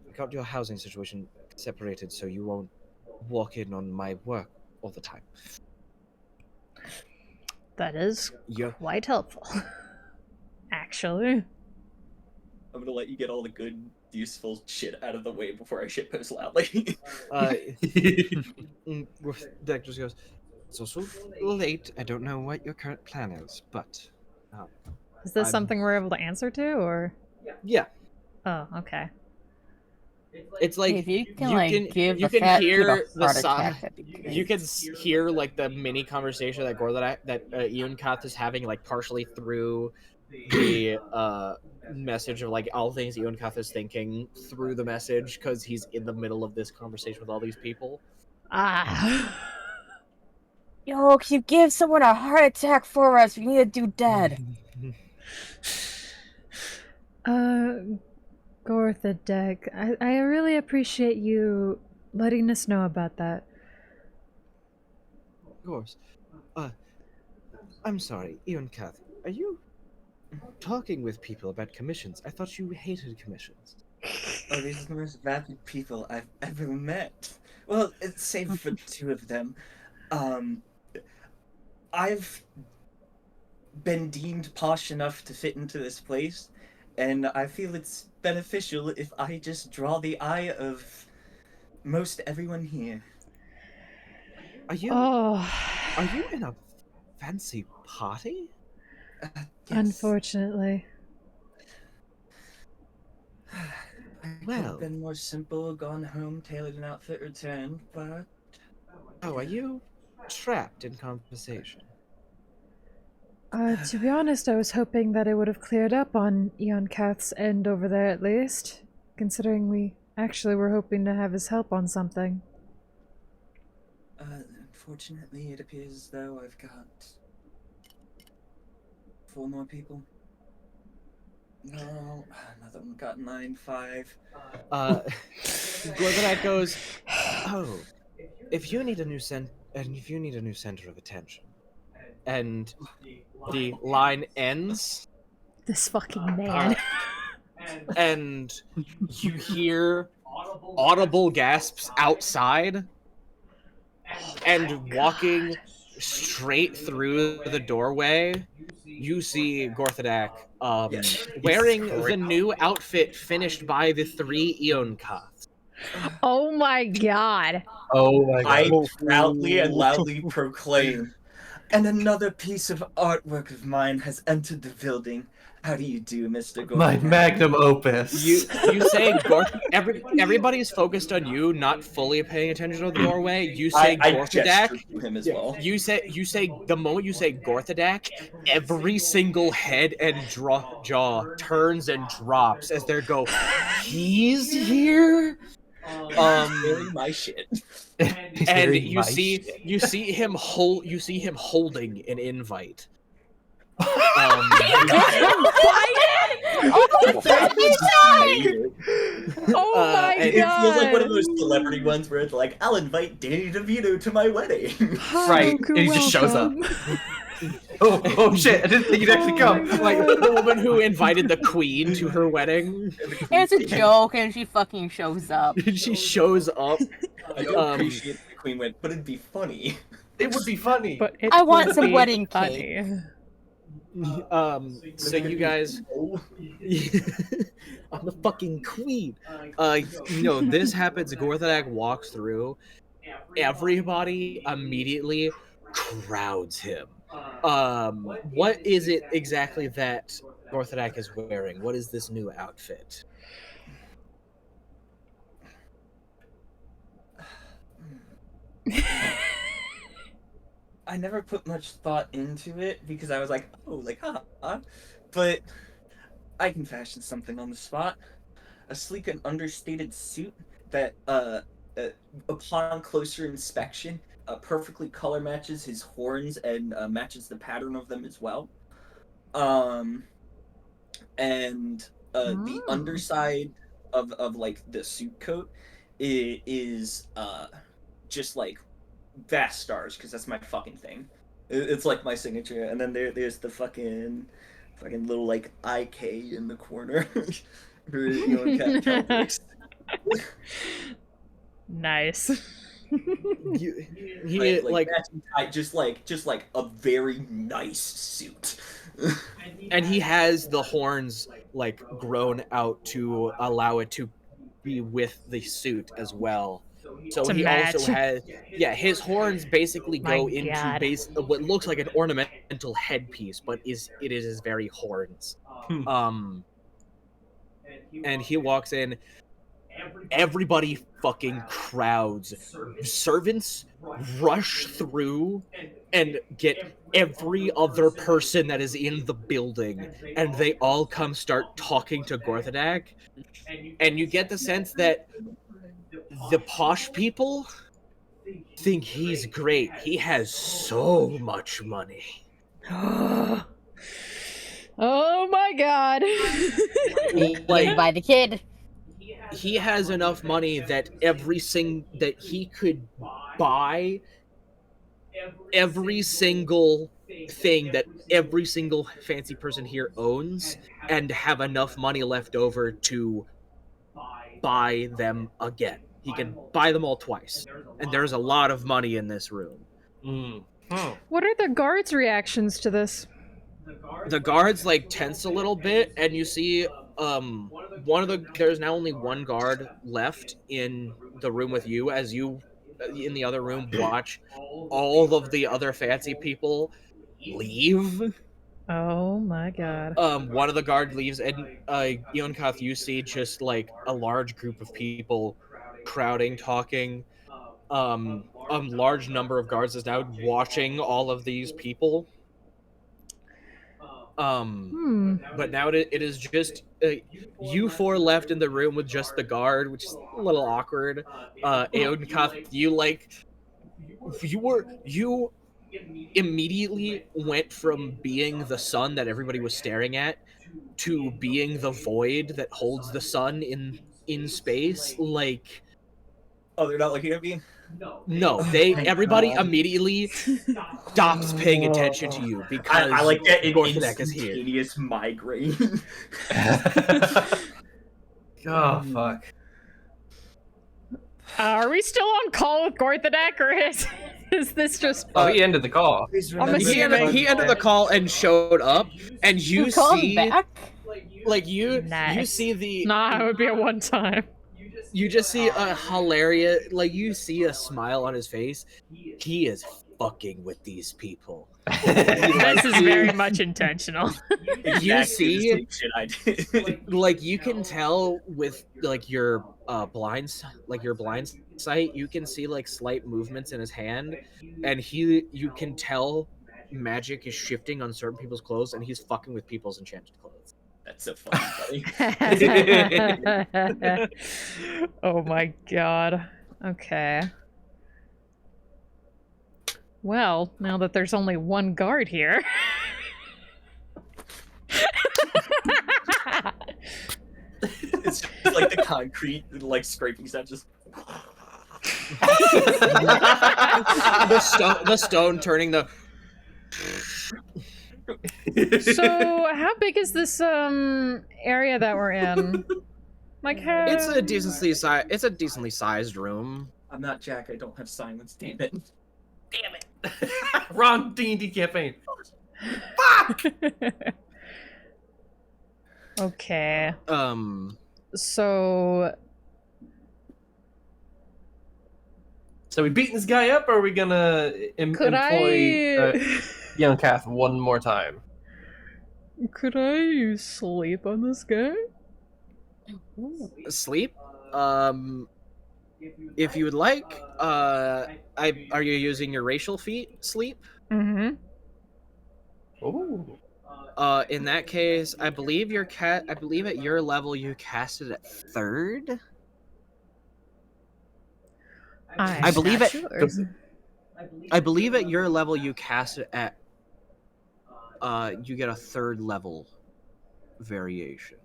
Speaker 3: we got your housing situation separated so you won't walk in on my work all the time.
Speaker 6: That is quite helpful. Actually.
Speaker 9: I'm gonna let you get all the good, useful shit out of the way before I shitpost loudly.
Speaker 3: Deck just goes, it's also late. I don't know what your current plan is, but...
Speaker 10: is this something we're able to answer to, or?
Speaker 3: Yeah.
Speaker 10: Oh, okay.
Speaker 3: It's like
Speaker 2: If you can give
Speaker 3: you
Speaker 2: the
Speaker 3: can
Speaker 2: fat kid
Speaker 3: hear
Speaker 2: a
Speaker 3: the
Speaker 2: heart
Speaker 3: song.
Speaker 2: attack, that'd be great.
Speaker 3: You can hear like the mini conversation that Yonkath is having, like partially through the message of like all things Yonkath is thinking through the message because he's in the middle of this conversation with all these people.
Speaker 2: Yo, can you give someone a heart attack for us? We need a dude dead.
Speaker 6: Gorthadak, I really appreciate you letting us know about that.
Speaker 3: Of course. I'm sorry, Yonkath. Are you talking with people about commissions? I thought you hated commissions.
Speaker 11: Oh, these are the most valued people I've ever met. Well, save for two of them. I've been deemed posh enough to fit into this place, and I feel it's beneficial if I just draw the eye of most everyone here.
Speaker 3: Are you in a fancy party?
Speaker 11: Yes.
Speaker 6: Unfortunately.
Speaker 11: I could have been more simple, gone home, tailored an outfit, returned, but...
Speaker 3: Oh, are you trapped in conversation?
Speaker 6: To be honest, I was hoping that it would have cleared up on Yonkath's end over there at least, considering we actually were hoping to have his help on something.
Speaker 11: Unfortunately, it appears as though I've got 4 more people. No, another one got 9-5.
Speaker 3: Gorbanak goes, "Oh, if you need a new center of attention," and the line ends,
Speaker 6: This fucking man.
Speaker 3: and you hear audible gasps outside, and walking straight through the doorway, you see Gorthadak wearing the new outfit finished by the 3 Eonkoths.
Speaker 10: Oh my god.
Speaker 4: Oh my
Speaker 11: I
Speaker 4: god.
Speaker 11: proudly and loudly proclaim, and another piece of artwork of mine has entered the building. How do you do, Mr. Gordon?
Speaker 4: My magnum opus.
Speaker 3: You say everybody's focused on you, not fully paying attention to the doorway. You say
Speaker 11: I
Speaker 3: Gorthadak.
Speaker 11: gestured to him as well.
Speaker 3: You say the moment you say Gorthadak, every single head and jaw turns and drops as they go, "He's here."
Speaker 11: Doing my shit.
Speaker 3: And you see him holding an invite.
Speaker 10: Oh my
Speaker 11: It feels like one of
Speaker 10: god.
Speaker 11: those celebrity ones where it's like, I'll invite Danny DeVito to my wedding.
Speaker 4: Right, and he just shows up. Oh shit, I didn't think he'd actually come.
Speaker 3: Like the woman who invited the queen to her wedding.
Speaker 2: It's a joke, and she fucking shows up.
Speaker 3: She shows up.
Speaker 11: I don't appreciate the queen went, but it'd be funny.
Speaker 4: It would be funny.
Speaker 10: But it
Speaker 2: I want
Speaker 10: would
Speaker 2: some
Speaker 10: be
Speaker 2: wedding
Speaker 10: funny.
Speaker 3: So you guys, I'm the fucking queen. This happens. Gorthadak walks through. Everybody immediately crowds him. What is it exactly that Gorthadak is wearing? What is this new outfit?
Speaker 11: I never put much thought into it because I was like, oh, like, but I can fashion something on the spot. A sleek and understated suit that, upon closer inspection, perfectly color matches his horns and matches the pattern of them as well. The underside of like the suit coat is just like vast stars, because that's my fucking thing. It's like my signature. And then there's the fucking little like IK in the corner. For,
Speaker 10: Nice.
Speaker 11: just like a very nice suit.
Speaker 3: And he has the horns like grown out to allow it to be with the suit as well. So
Speaker 10: To
Speaker 3: he
Speaker 10: match.
Speaker 3: also has, his horns basically go into what looks like an ornamental headpiece, but it is his very horns. And he walks in. Everybody fucking crowds. Servants rush through and get every other person that is in the building, and they all come start talking to Gorthadak. And you get the sense that the posh people think he's great. He has so much money.
Speaker 10: Oh my god.
Speaker 2: Like by the kid.
Speaker 3: He has enough money that that he could buy every single thing that every single fancy person here owns and have enough money left over to buy them again. He can buy them all twice. And there's a lot of money in this room.
Speaker 10: What are the guards' reactions to this?
Speaker 3: The guards like tense a little bit, and you see there's now only one guard left in the room with you, as you in the other room watch all of the other fancy people leave.
Speaker 10: Oh my god.
Speaker 3: One of the guard leaves, and Eonkoth, you see just like a large group of people crowding, talking. A large number of guards is now watching all of these people. But now it is just you four left in the room with just the guard, which is a little awkward. Eonkoth, you like you immediately went from being the sun that everybody was staring at to being the void that holds the sun in space. Like,
Speaker 11: Oh, they're not looking at me?
Speaker 3: no,
Speaker 11: Oh,
Speaker 3: they
Speaker 11: thank
Speaker 3: everybody
Speaker 11: God.
Speaker 3: immediately stops paying attention to you because
Speaker 11: I like get an
Speaker 3: Gorthadek is here.
Speaker 11: instantaneous migraine.
Speaker 4: Oh fuck.
Speaker 10: Are we still on call with Gorthadek, or is this just...
Speaker 4: Oh, he ended the call.
Speaker 10: I'm assuming...
Speaker 3: He ended the call and showed up, and you
Speaker 2: called
Speaker 3: see,
Speaker 2: back?
Speaker 3: like you
Speaker 10: Nice.
Speaker 3: see the
Speaker 10: Nah, it would be a one-time.
Speaker 3: you just see a hilarious, like you see a smile on his face. He is fucking with these people.
Speaker 10: This is very much intentional.
Speaker 3: You
Speaker 11: Exactly the
Speaker 3: see,
Speaker 11: same shit I did.
Speaker 3: like you can tell with like your blind sight, you can see like slight movements in his hand, and you can tell magic is shifting on certain people's clothes, and he's fucking with people's enchanted clothes.
Speaker 11: That's so funny, buddy.
Speaker 10: Oh my god. Okay. Well, now that there's only one guard here.
Speaker 11: It's just like the concrete, like scraping sound, just.
Speaker 3: the stone turning the.
Speaker 10: So, how big is this area that we're in? Like how?
Speaker 3: It's a decently sized room.
Speaker 11: I'm not Jack. I don't have silence. Damn it. Damn it.
Speaker 4: Wrong D&D campaign.
Speaker 10: Okay.
Speaker 4: So we beating this guy up, or are we gonna employ young Kath one more time?
Speaker 10: Could I sleep on this guy?
Speaker 3: Sleep? If you would like, are you using your racial feat sleep?
Speaker 10: Mm-hmm.
Speaker 4: Oh.
Speaker 3: In that case, I believe I believe at your level you cast it at 3rd. I believe at your level you cast it at you get a 3rd level variation.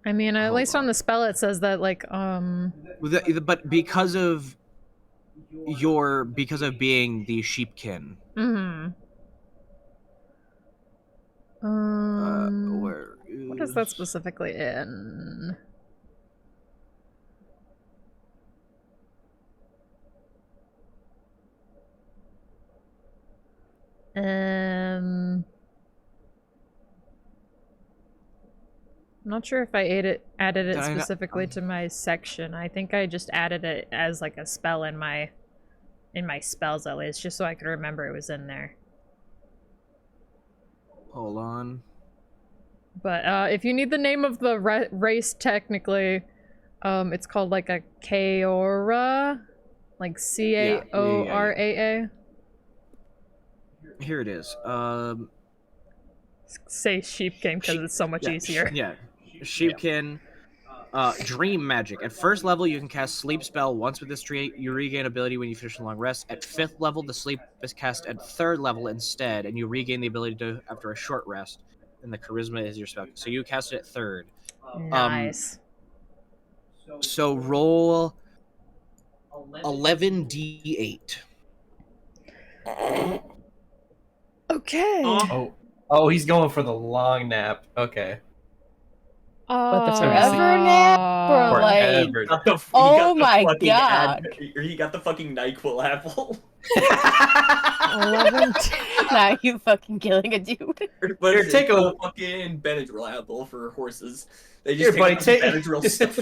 Speaker 10: I mean, at least on the spell it says that, like,
Speaker 3: But because of being the sheepkin.
Speaker 10: Mm-hmm.
Speaker 3: Where is...
Speaker 10: What is that specifically in? I'm not sure if I added it specifically to my section. I think I just added it as like a spell in my spells at least, just so I could remember it was in there.
Speaker 3: Hold on.
Speaker 10: But if you need the name of the race, technically, it's called like a Caora, like Caoraa.
Speaker 3: Here it is.
Speaker 10: Say sheepkin because it's so much easier.
Speaker 3: Yeah, sheepkin. Dream magic. At 1st level, you can cast sleep spell once with this trait. You regain ability when you finish a long rest. At 5th level, the sleep is cast at 3rd level instead, and you regain the ability to after a short rest. And the charisma is your spell. So you cast it at 3rd.
Speaker 10: Nice.
Speaker 3: So roll 11d8.
Speaker 10: Okay.
Speaker 4: Oh, he's going for the long nap. Okay.
Speaker 2: Forever nap? Or like... Oh my god.
Speaker 11: You got the fucking NyQuil apple.
Speaker 2: 11. Now you fucking killing a dude.
Speaker 11: But
Speaker 4: Here, take a
Speaker 11: fucking Benadryl apple for horses. They
Speaker 4: Here,
Speaker 11: just
Speaker 4: buddy,
Speaker 11: take
Speaker 4: take
Speaker 11: Benadryl stuff.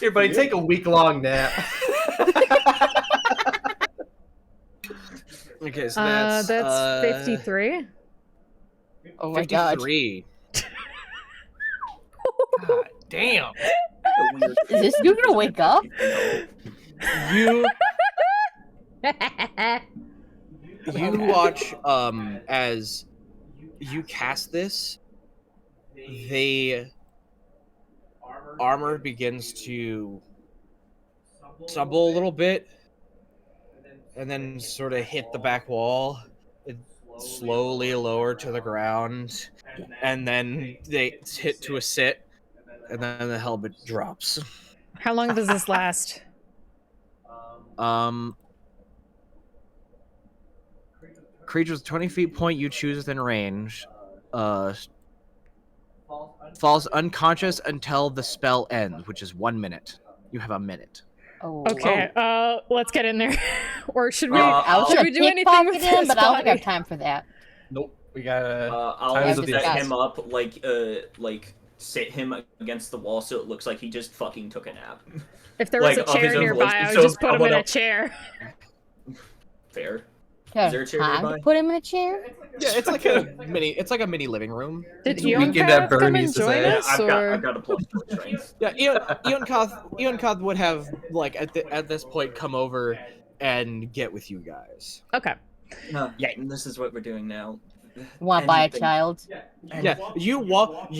Speaker 4: Here, buddy, take a week-long nap.
Speaker 3: Okay, so that's
Speaker 10: 53.
Speaker 2: Oh my god.
Speaker 3: 53.
Speaker 4: God damn.
Speaker 2: Is this dude gonna wake up?
Speaker 3: You watch as you cast this, the armor begins to stumble a little bit, and then sort of hit the back wall. It slowly lower to the ground, and then they hit to a sit, and then the helmet drops.
Speaker 10: How long does this last?
Speaker 3: Creatures 20 feet point you choose within range. Falls unconscious until the spell ends, which is 1 minute. You have a minute.
Speaker 2: Oh.
Speaker 10: Okay, let's get in there. Or should we
Speaker 2: I was
Speaker 10: should
Speaker 2: gonna
Speaker 10: we do anything with
Speaker 2: pickpocket him,
Speaker 10: this
Speaker 2: but I don't think I have
Speaker 10: body?
Speaker 2: time for that.
Speaker 4: Nope. We gotta.
Speaker 9: I'll
Speaker 2: Times
Speaker 9: set
Speaker 2: of the
Speaker 9: him up like sit him against the wall so it looks like he just fucking took a nap.
Speaker 10: If there was
Speaker 9: Like,
Speaker 10: a
Speaker 9: of his
Speaker 10: chair
Speaker 9: own
Speaker 10: nearby,
Speaker 9: volition,
Speaker 10: I would
Speaker 9: so
Speaker 10: just put him in a
Speaker 9: what
Speaker 10: chair.
Speaker 9: Fair.
Speaker 2: Yeah,
Speaker 9: Is there a chair
Speaker 2: time
Speaker 9: nearby?
Speaker 2: to put him in a chair?
Speaker 3: Yeah, it's like a mini living room.
Speaker 10: Did
Speaker 4: It's a weekend at
Speaker 10: Eonkath come
Speaker 4: Bernie's,
Speaker 10: and
Speaker 4: is
Speaker 10: join
Speaker 4: it?
Speaker 10: us,
Speaker 9: I've
Speaker 10: or
Speaker 9: got a plus 4 strength.
Speaker 3: Yeah, Eonkath would have like at this point come over and get with you guys.
Speaker 10: okay?
Speaker 9: Yeah, this is what we're doing now.
Speaker 2: Want to buy a
Speaker 9: Anything.
Speaker 2: child?
Speaker 3: Yeah, you walk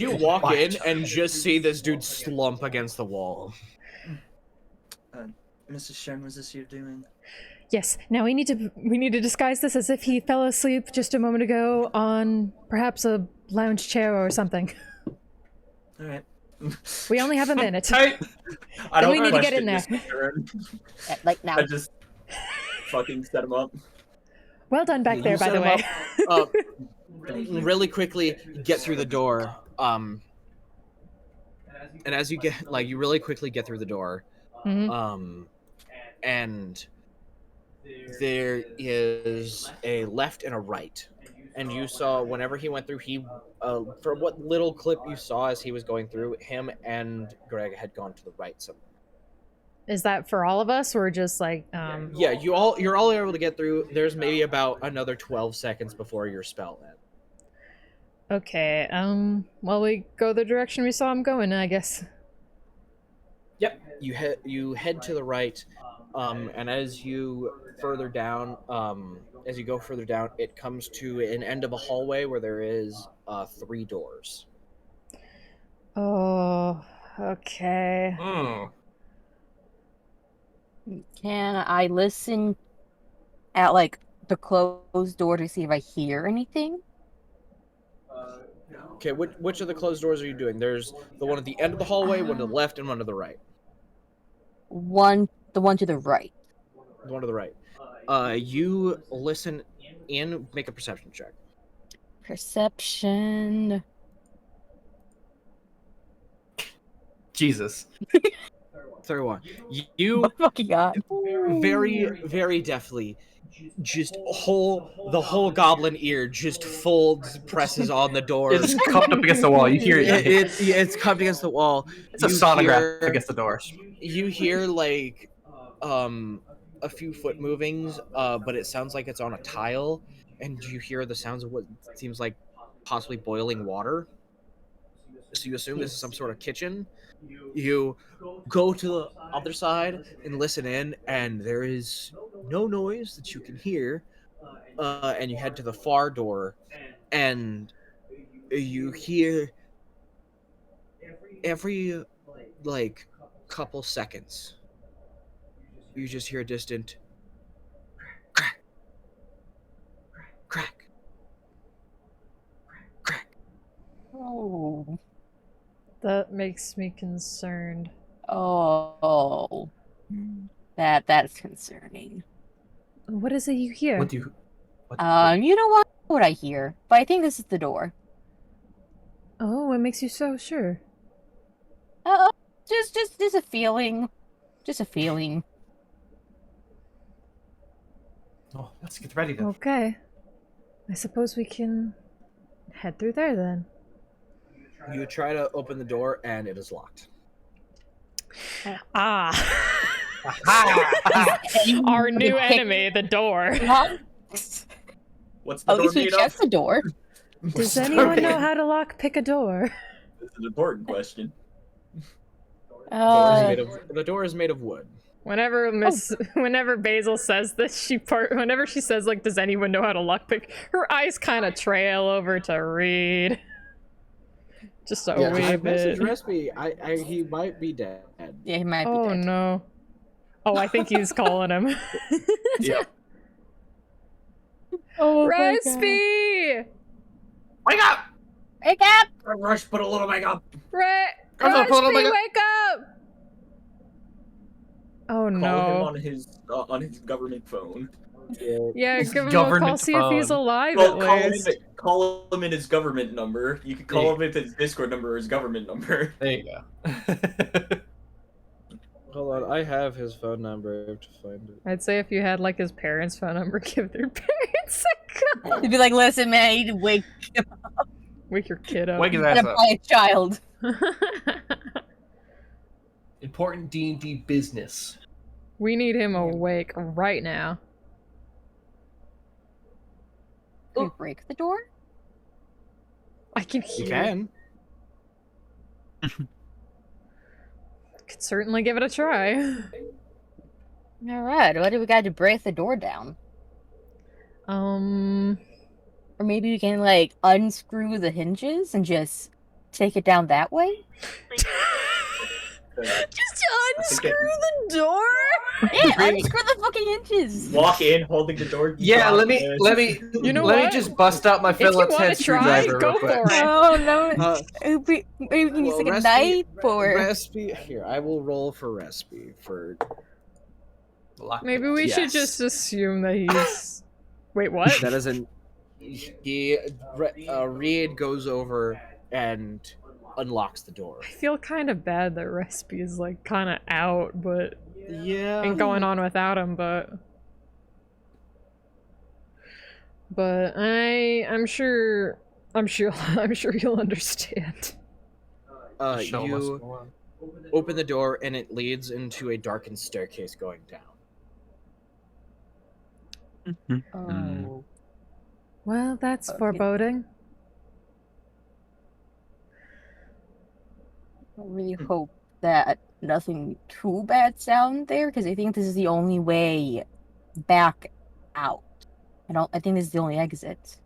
Speaker 3: in and just see this dude slump against the wall.
Speaker 11: Mrs. Shen, was this your doing?
Speaker 6: Yes. Now we need to disguise this as if he fell asleep just a moment ago on perhaps a lounge chair or something.
Speaker 11: All right.
Speaker 6: We only have a minute.
Speaker 9: I don't
Speaker 6: we need to get
Speaker 9: question
Speaker 6: in there.
Speaker 9: this turn.
Speaker 2: Like now.
Speaker 9: I just fucking set him up.
Speaker 6: Well done back
Speaker 3: You
Speaker 6: there, by
Speaker 3: set
Speaker 6: the
Speaker 3: him
Speaker 6: way.
Speaker 3: up, really quickly get through the door. And as you you really quickly get through the door.
Speaker 6: Mhm.
Speaker 3: And there is a left and a right. And you saw whenever he went through, for what little clip you saw as he was going through, him and Greg had gone to the right somewhere.
Speaker 10: Is that for all of us, or just like
Speaker 3: Yeah, you're all able to get through. There's maybe about another 12 seconds before your spell ends.
Speaker 10: Okay, well, we go the direction we saw him going, I guess.
Speaker 3: Yep, you head to the right, and as you further down, as you go further down, it comes to an end of a hallway where there is 3 doors.
Speaker 10: Oh, okay.
Speaker 2: Can I listen at like the closed door to see if I hear anything?
Speaker 3: Okay, which of the closed doors are you doing? There's the one at the end of the hallway, one to the left, and one to the right.
Speaker 2: The one to the right.
Speaker 3: The one to the right. You listen in, make a perception check.
Speaker 2: Perception.
Speaker 4: Jesus.
Speaker 3: 31. You
Speaker 2: fucking god.
Speaker 3: very, very deftly just the whole goblin ear just folds, presses on the door.
Speaker 4: It's cupped up against the wall. You hear it.
Speaker 3: It's cupped against the wall.
Speaker 4: It's a
Speaker 3: You
Speaker 4: sonograph
Speaker 3: hear-
Speaker 4: against the door.
Speaker 3: You hear like a few foot movings, but it sounds like it's on a tile, and you hear the sounds of what seems like possibly boiling water. So you assume this is some sort of kitchen. You go to the other side and listen in, and there is no noise that you can hear. And you head to the far door, and you hear every like couple seconds. You just hear a distant crack, crack, crack.
Speaker 2: Oh.
Speaker 10: That makes me concerned.
Speaker 2: Oh. That's concerning.
Speaker 6: What is it you hear?
Speaker 4: What do you?
Speaker 2: You know what I hear, but I think this is the door.
Speaker 6: Oh, what makes you so sure?
Speaker 2: Just a feeling. Just a feeling.
Speaker 4: Oh, let's get ready then.
Speaker 6: Okay. I suppose we can head through there then.
Speaker 3: You try to open the door, and it is locked.
Speaker 10: Ah. Our new enemy, the door.
Speaker 9: What's the
Speaker 2: At
Speaker 9: door
Speaker 2: least we
Speaker 9: made
Speaker 2: checked
Speaker 9: of?
Speaker 2: the door.
Speaker 6: Does anyone know how to lock pick a door?
Speaker 9: It's an important question.
Speaker 3: The door is made of wood.
Speaker 10: Whenever whenever Basil says this, whenever she says like, "Does anyone know how to lockpick?" her eyes kind of trail over to Reed. Just a wee
Speaker 3: I
Speaker 10: bit.
Speaker 3: messaged Recipe. He might be dead.
Speaker 2: Yeah, he might be
Speaker 10: Oh
Speaker 2: dead.
Speaker 10: no. Oh, I think he's calling him.
Speaker 4: Yeah.
Speaker 2: Oh my God.
Speaker 10: Recipe!
Speaker 4: Wake up!
Speaker 2: Wake up!
Speaker 9: Rush, put a little makeup.
Speaker 4: Come on, put on
Speaker 10: Recipe,
Speaker 4: my-
Speaker 10: wake up! Oh
Speaker 9: Call him
Speaker 10: no.
Speaker 9: on his government phone.
Speaker 10: Yeah,
Speaker 4: His
Speaker 10: give him a call,
Speaker 4: government
Speaker 10: see if he's
Speaker 4: phone.
Speaker 10: alive
Speaker 9: Well,
Speaker 10: at least.
Speaker 9: call him in his government number. You can call him with his Discord number or his government number.
Speaker 4: There you go.
Speaker 3: Hold on, I have his phone number. I have to find it.
Speaker 10: I'd say if you had like his parents' phone number, give their parents a call.
Speaker 2: He'd be like, listen, man, I need to wake
Speaker 10: Wake your kid up.
Speaker 4: Wake his
Speaker 2: up
Speaker 4: ass up.
Speaker 2: by a child.
Speaker 4: Important D&D business.
Speaker 10: We need him awake right now.
Speaker 2: Can we break the door?
Speaker 10: I can
Speaker 3: You
Speaker 10: hear.
Speaker 3: can.
Speaker 10: Could certainly give it a try.
Speaker 2: Alright, what do we got to break the door down? Or maybe we can, like, unscrew the hinges and just take it down that way?
Speaker 10: Just unscrew the door?
Speaker 2: Yeah, unscrew the fucking hinges!
Speaker 9: Walk in, holding the door.
Speaker 4: Yeah, let me
Speaker 10: You know
Speaker 4: let
Speaker 10: what?
Speaker 4: me just bust out my
Speaker 10: If you
Speaker 4: Phillips
Speaker 10: wanna
Speaker 4: head
Speaker 10: try,
Speaker 4: screwdriver
Speaker 10: go
Speaker 4: real quick.
Speaker 10: for it.
Speaker 2: Oh no,
Speaker 3: Uh,
Speaker 2: maybe we can use like a
Speaker 3: Recipe-
Speaker 2: knife or...
Speaker 3: Recipe. Here, I will roll for Recipe for.
Speaker 10: Maybe we should
Speaker 3: Yes.
Speaker 10: just assume that he's. Wait, what?
Speaker 3: That isn't. Reed goes over and unlocks the door.
Speaker 10: I feel kind of bad that Recipe is like kind of out, but
Speaker 3: Yeah.
Speaker 10: ain't going on without him. But I'm sure I'm sure you'll understand.
Speaker 4: Show us
Speaker 3: You
Speaker 4: more.
Speaker 3: open the door and it leads into a darkened staircase going down.
Speaker 2: Oh.
Speaker 6: Well, that's
Speaker 2: Okay.
Speaker 6: foreboding.
Speaker 2: I really hope that nothing too bad's down there, because I think this is the only way back out. I think this is the only exit.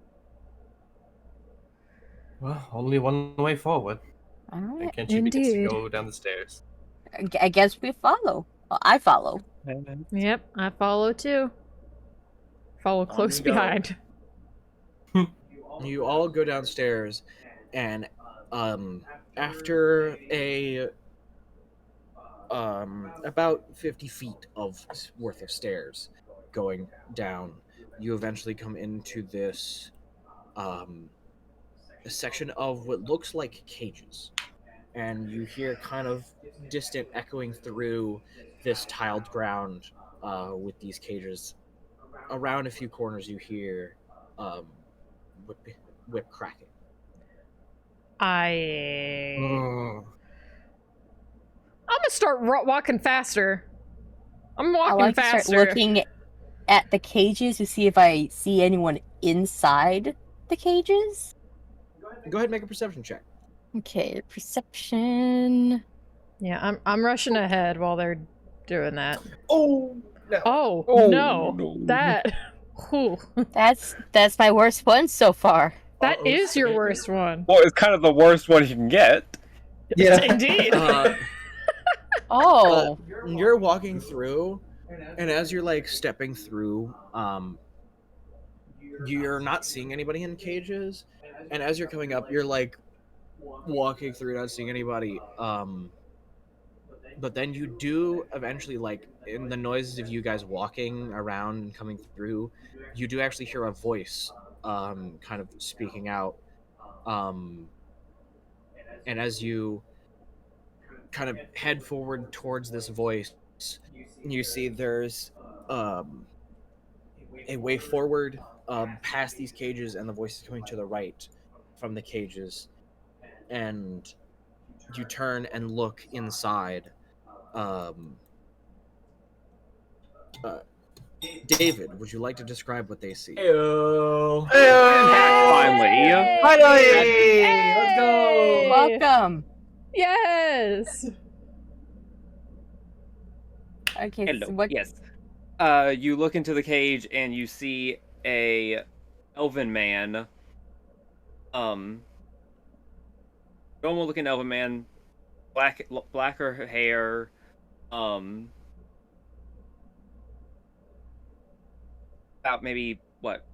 Speaker 4: Well, only one way forward.
Speaker 2: Alright.
Speaker 4: And Kenshi begins to
Speaker 6: Indeed.
Speaker 4: go down the stairs.
Speaker 2: I guess we follow. Well, I follow.
Speaker 10: Yep, I follow too. Follow close
Speaker 9: we go.
Speaker 10: behind.
Speaker 3: You all go downstairs, and after a about 50 feet of worth of stairs going down, you eventually come into this a section of what looks like cages, and you hear kind of distant echoing through this tiled ground with these cages. Around a few corners, you hear whip cracking.
Speaker 10: I'm gonna start walking faster. I'm
Speaker 2: I
Speaker 10: walking
Speaker 2: like to
Speaker 10: faster.
Speaker 2: start looking at the cages to see if I see anyone inside the cages.
Speaker 3: Go ahead and make a perception check.
Speaker 2: Okay, perception.
Speaker 10: Yeah, I'm rushing ahead while they're doing that.
Speaker 4: Oh no!
Speaker 10: Oh, no. That. Whew.
Speaker 2: That's my worst one so far.
Speaker 10: That is your worst one.
Speaker 8: Well, it's kind of the worst one you can get.
Speaker 4: Yeah.
Speaker 10: Indeed.
Speaker 2: Oh.
Speaker 3: You're walking through, and as you're like stepping through, you're not seeing anybody in cages, and as you're coming up, you're like walking through, not seeing anybody. But then you do eventually, like in the noises of you guys walking around and coming through, you do actually hear a voice, kind of speaking out. And as you kind of head forward towards this voice, you see there's a way forward past these cages, and the voice is coming to the right from the cages. And you turn and look inside. David, would you like to describe what they see?
Speaker 9: Heyo.
Speaker 8: Finally.
Speaker 4: Finally! Let's go!
Speaker 2: Welcome.
Speaker 10: Yes.
Speaker 2: Okay,
Speaker 8: Hello.
Speaker 2: so what?
Speaker 8: Yes. You look into the cage and you see a elven man. Normal looking elven man, blacker hair, about maybe, what,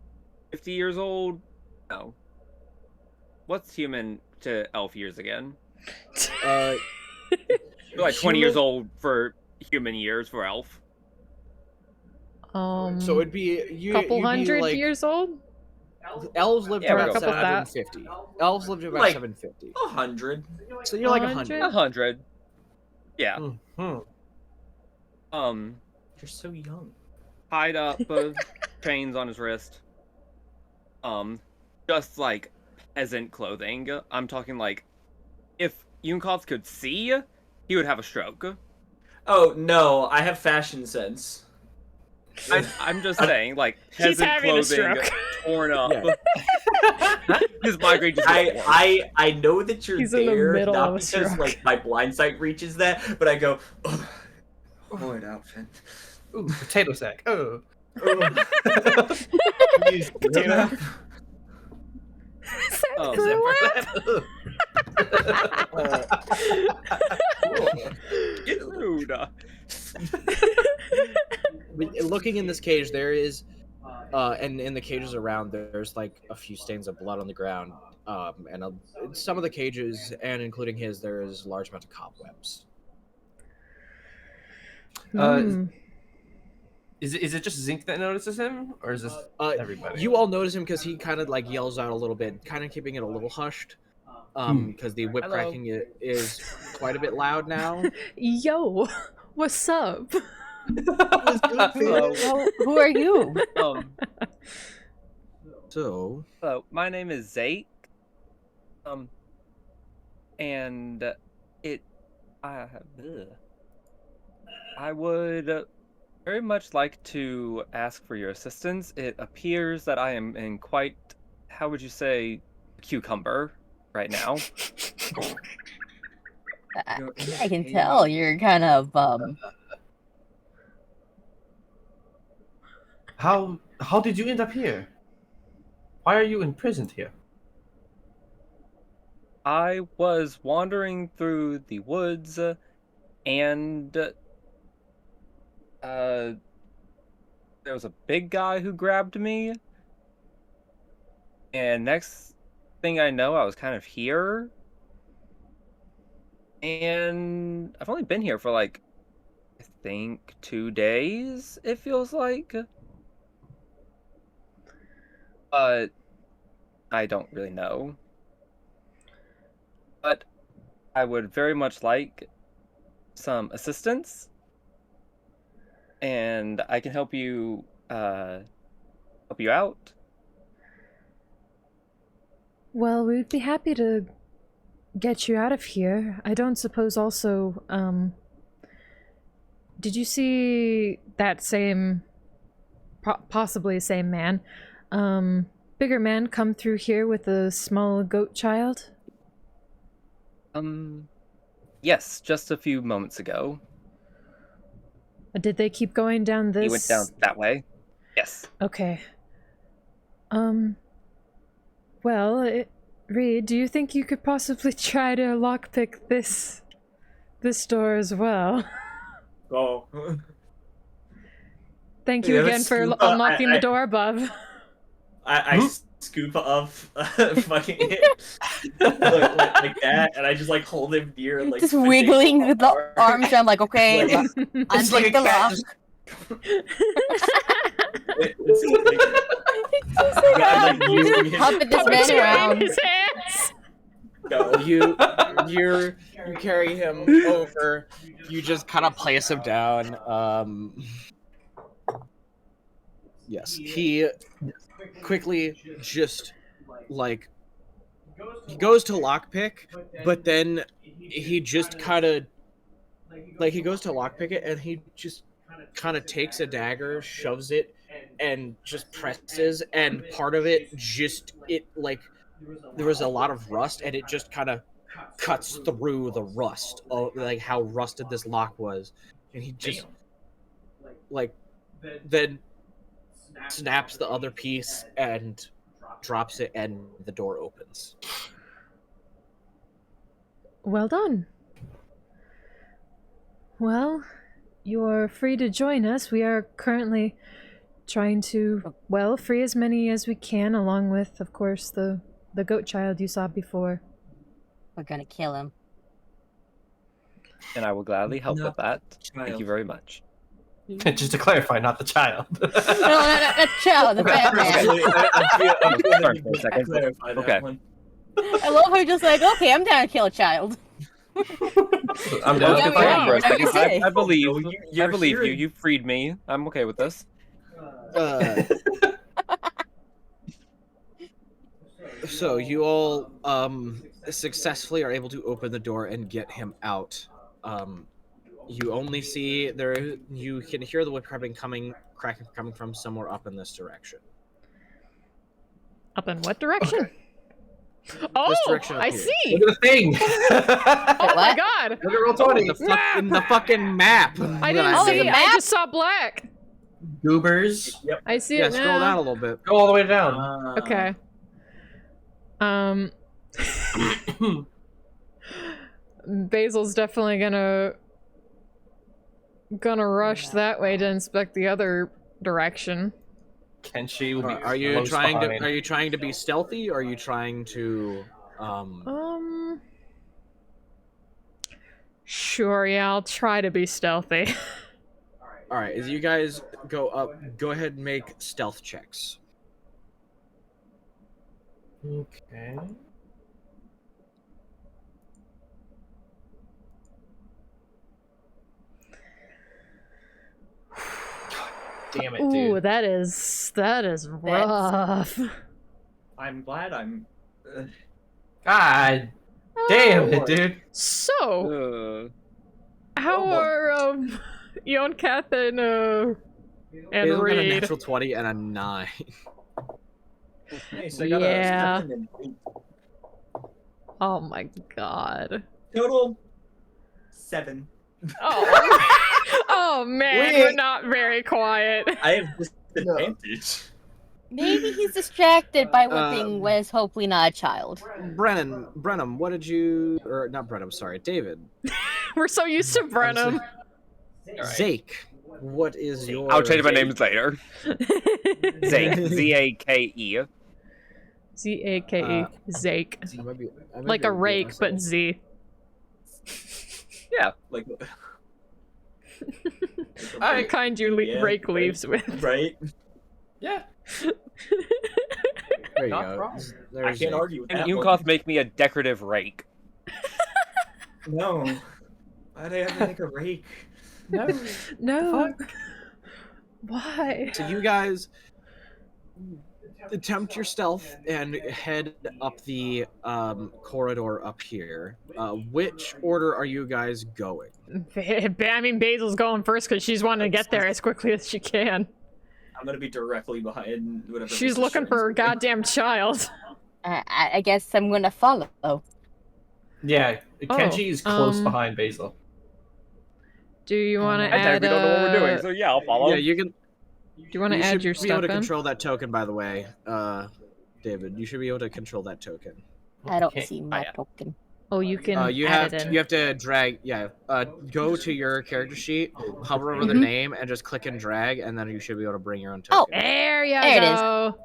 Speaker 8: 50 years old? No. What's human to elf years again? Like 20 years old for human years for elf.
Speaker 3: So it'd be
Speaker 10: couple
Speaker 3: you'd be
Speaker 10: hundred
Speaker 3: like,
Speaker 10: years old.
Speaker 3: Elves lived
Speaker 8: Yeah,
Speaker 3: to
Speaker 8: we'll
Speaker 3: about
Speaker 8: go with that.
Speaker 3: 750. Elves lived to about
Speaker 9: Like,
Speaker 3: 750.
Speaker 9: 100.
Speaker 3: So you're like 100.
Speaker 8: 100. Yeah.
Speaker 3: Mm-hmm.
Speaker 9: You're so young.
Speaker 8: Tied up, chains on his wrist. Just like peasant clothing. I'm talking like, if Yunkoth could see, he would have a stroke.
Speaker 9: Oh no, I have fashion sense.
Speaker 8: I'm just saying, like,
Speaker 10: He's
Speaker 8: peasant
Speaker 10: having a
Speaker 8: clothing
Speaker 10: stroke.
Speaker 8: torn up.
Speaker 9: Yeah.
Speaker 8: His migraine just
Speaker 9: I know that you're
Speaker 10: He's in the
Speaker 9: there,
Speaker 10: middle
Speaker 9: not
Speaker 10: of a
Speaker 9: because
Speaker 10: stroke.
Speaker 9: like my blind sight reaches that, but I go, oh, horrid outfit.
Speaker 4: Ooh, potato sack. Oh.
Speaker 9: Use potato.
Speaker 8: Rude.
Speaker 3: Looking in this cage, there is, and in the cages around, there's like a few stains of blood on the ground. And in some of the cages, and including his, there is a large amount of cobwebs.
Speaker 4: Is it just Zinc that notices him, or is this everybody?
Speaker 3: You all notice him because he kind of like yells out a little bit, kind of keeping it a little hushed. Because the whip
Speaker 8: Hello.
Speaker 3: cracking is quite a bit loud now.
Speaker 6: Yo, what's up?
Speaker 2: Well, who are you?
Speaker 3: So,
Speaker 8: my name is Zake. And I would very much like to ask for your assistance. It appears that I am in quite, how would you say, cucumber right now.
Speaker 2: I can tell you're kind of
Speaker 4: How did you end up here? Why are you imprisoned here?
Speaker 8: I was wandering through the woods, and there was a big guy who grabbed me. And next thing I know, I was kind of here. And I've only been here for like, I think 2 days, it feels like. But I don't really know. But I would very much like some assistance. And I can help you out.
Speaker 6: Well, we'd be happy to get you out of here. I don't suppose also, did you see that same, possibly same man, bigger man come through here with a small goat child?
Speaker 8: Yes, just a few moments ago.
Speaker 6: Did they keep going down this?
Speaker 8: He went down that way. Yes.
Speaker 6: Okay. Well, Reed, do you think you could possibly try to lockpick this door as well?
Speaker 9: Oh.
Speaker 6: Thank you again for unlocking the door above.
Speaker 9: I scoop up fucking like that, and I just like hold him near and like
Speaker 2: just wiggling with the arms around, like, okay,
Speaker 4: It's like a
Speaker 2: the
Speaker 4: cat
Speaker 2: lock.
Speaker 4: just-
Speaker 2: Puppet this man around.
Speaker 10: His hands.
Speaker 3: you carry him over. You just kind of place him down. Yes, he quickly just like he goes to lockpick, but then he just kind of like he goes to lockpick it, and he just kind of takes a dagger, shoves it, and just presses, and part of it just like there was a lot of rust, and it just kind of cuts through the rust of like how rusted this lock was, and he just like then snaps the other piece and drops it, and the door opens.
Speaker 6: Well done. Well, you're free to join us. We are currently trying to, well, free as many as we can, along with, of course, the goat child you saw before.
Speaker 2: We're gonna kill him.
Speaker 8: And I will gladly help
Speaker 11: Not
Speaker 8: with that. Thank
Speaker 11: child.
Speaker 8: you very much.
Speaker 4: Just to clarify, not the child.
Speaker 2: No, that's child, the Batman.
Speaker 8: Sorry for a second.
Speaker 11: Clarify that
Speaker 8: Okay.
Speaker 11: one.
Speaker 2: I love how you're just like, okay, I'm down to kill a child.
Speaker 4: I'm down
Speaker 2: Yeah,
Speaker 4: to
Speaker 2: we
Speaker 4: fight.
Speaker 2: are.
Speaker 8: For a second.
Speaker 2: Okay.
Speaker 8: I believe.
Speaker 11: No, you're
Speaker 8: I believe you.
Speaker 11: hearing-
Speaker 8: You freed me. I'm okay with this.
Speaker 3: So you all successfully are able to open the door and get him out. You only see there. You can hear the whip cracking coming from somewhere up in this direction.
Speaker 10: Up in what direction? Oh,
Speaker 3: direction up
Speaker 10: I
Speaker 3: here.
Speaker 10: see.
Speaker 4: Look at the thing.
Speaker 10: Oh my
Speaker 2: What?
Speaker 10: god.
Speaker 4: Look at roll 20.
Speaker 3: In the fucking map.
Speaker 10: I didn't
Speaker 2: Oh, there's
Speaker 10: see.
Speaker 2: a
Speaker 10: I
Speaker 2: map?
Speaker 10: just saw black.
Speaker 4: Goobers.
Speaker 10: I see
Speaker 3: Yeah,
Speaker 10: it
Speaker 3: scroll down a
Speaker 10: now.
Speaker 3: little bit.
Speaker 4: Go all the way down.
Speaker 10: Okay. Basil's definitely gonna rush that way to inspect the other direction.
Speaker 4: Kenshi will be
Speaker 3: Are you
Speaker 4: close
Speaker 3: trying
Speaker 4: behind.
Speaker 3: to? Are you trying to be stealthy? Or are you trying to?
Speaker 10: Sure, yeah, I'll try to be stealthy.
Speaker 3: All right. As you guys go up, go ahead and make stealth checks.
Speaker 4: Okay. Damn it,
Speaker 10: Ooh,
Speaker 4: dude.
Speaker 10: that is rough.
Speaker 11: I'm glad I'm.
Speaker 4: God damn it, dude.
Speaker 10: So, how
Speaker 11: Oh, boy.
Speaker 10: are Yon Kath and
Speaker 3: Basil got a
Speaker 10: Reed?
Speaker 3: natural 20 and a 9.
Speaker 11: Nice, I got
Speaker 10: Yeah.
Speaker 11: a 7 and 8.
Speaker 10: Oh my god.
Speaker 11: Total 7.
Speaker 10: Oh, oh man,
Speaker 11: Wait.
Speaker 10: we're not very quiet.
Speaker 11: I have disadvantage.
Speaker 2: Maybe he's distracted by whipping was hopefully not a child.
Speaker 3: Brenham, what did you? Or not Brenham? Sorry, David.
Speaker 10: We're so used to Brenham.
Speaker 3: Zake, what is your?
Speaker 8: I'll change my names later. Zake. Z-A-K-E.
Speaker 10: Z-A-K-E. Zake.
Speaker 3: I might be- I might
Speaker 10: Like
Speaker 3: be
Speaker 10: a
Speaker 3: repeating
Speaker 10: rake,
Speaker 3: myself.
Speaker 10: but Z.
Speaker 8: Yeah.
Speaker 11: Like,
Speaker 10: The kind you
Speaker 11: Yeah,
Speaker 10: rake
Speaker 11: right.
Speaker 10: leaves with.
Speaker 11: right?
Speaker 4: Yeah.
Speaker 3: There you
Speaker 4: Not
Speaker 3: go.
Speaker 4: wrong.
Speaker 3: There's
Speaker 11: I can't
Speaker 3: Zake.
Speaker 11: argue with
Speaker 8: And
Speaker 11: that.
Speaker 8: Yunkoth make me a decorative rake.
Speaker 11: No. Why'd I have to make a rake?
Speaker 4: No.
Speaker 6: No. Why?
Speaker 3: So you guys attempt your stealth and head up the corridor up here. Which order are you guys going?
Speaker 10: I mean, Basil's going first because she's wanting to get there as quickly as she can.
Speaker 11: I'm gonna be directly behind whatever.
Speaker 10: She's
Speaker 11: Mrs.
Speaker 10: looking for her
Speaker 11: Sherin's doing.
Speaker 10: goddamn child.
Speaker 2: I guess I'm gonna follow.
Speaker 4: Yeah, Kenshi is close behind Basil.
Speaker 10: Do you want to
Speaker 8: I
Speaker 10: add?
Speaker 8: technically don't know what we're doing, so yeah, I'll follow.
Speaker 3: Yeah, you can.
Speaker 10: Do you want to
Speaker 3: you
Speaker 10: add
Speaker 3: should
Speaker 10: your
Speaker 3: be able
Speaker 10: stuff
Speaker 3: to
Speaker 10: in?
Speaker 3: control that token, by the way, David. You should be able to control that token.
Speaker 2: I don't
Speaker 4: Okay.
Speaker 2: see my
Speaker 8: yeah.
Speaker 2: token.
Speaker 10: Oh, you can
Speaker 3: You
Speaker 10: add
Speaker 3: have
Speaker 10: it
Speaker 3: to,
Speaker 10: in.
Speaker 3: you have to drag. Yeah, go to your character sheet, hover over their
Speaker 2: Mhm.
Speaker 3: name, and just click and drag, and then you should be able to bring your own token.
Speaker 2: Oh.
Speaker 10: There you
Speaker 2: There it is.
Speaker 10: go.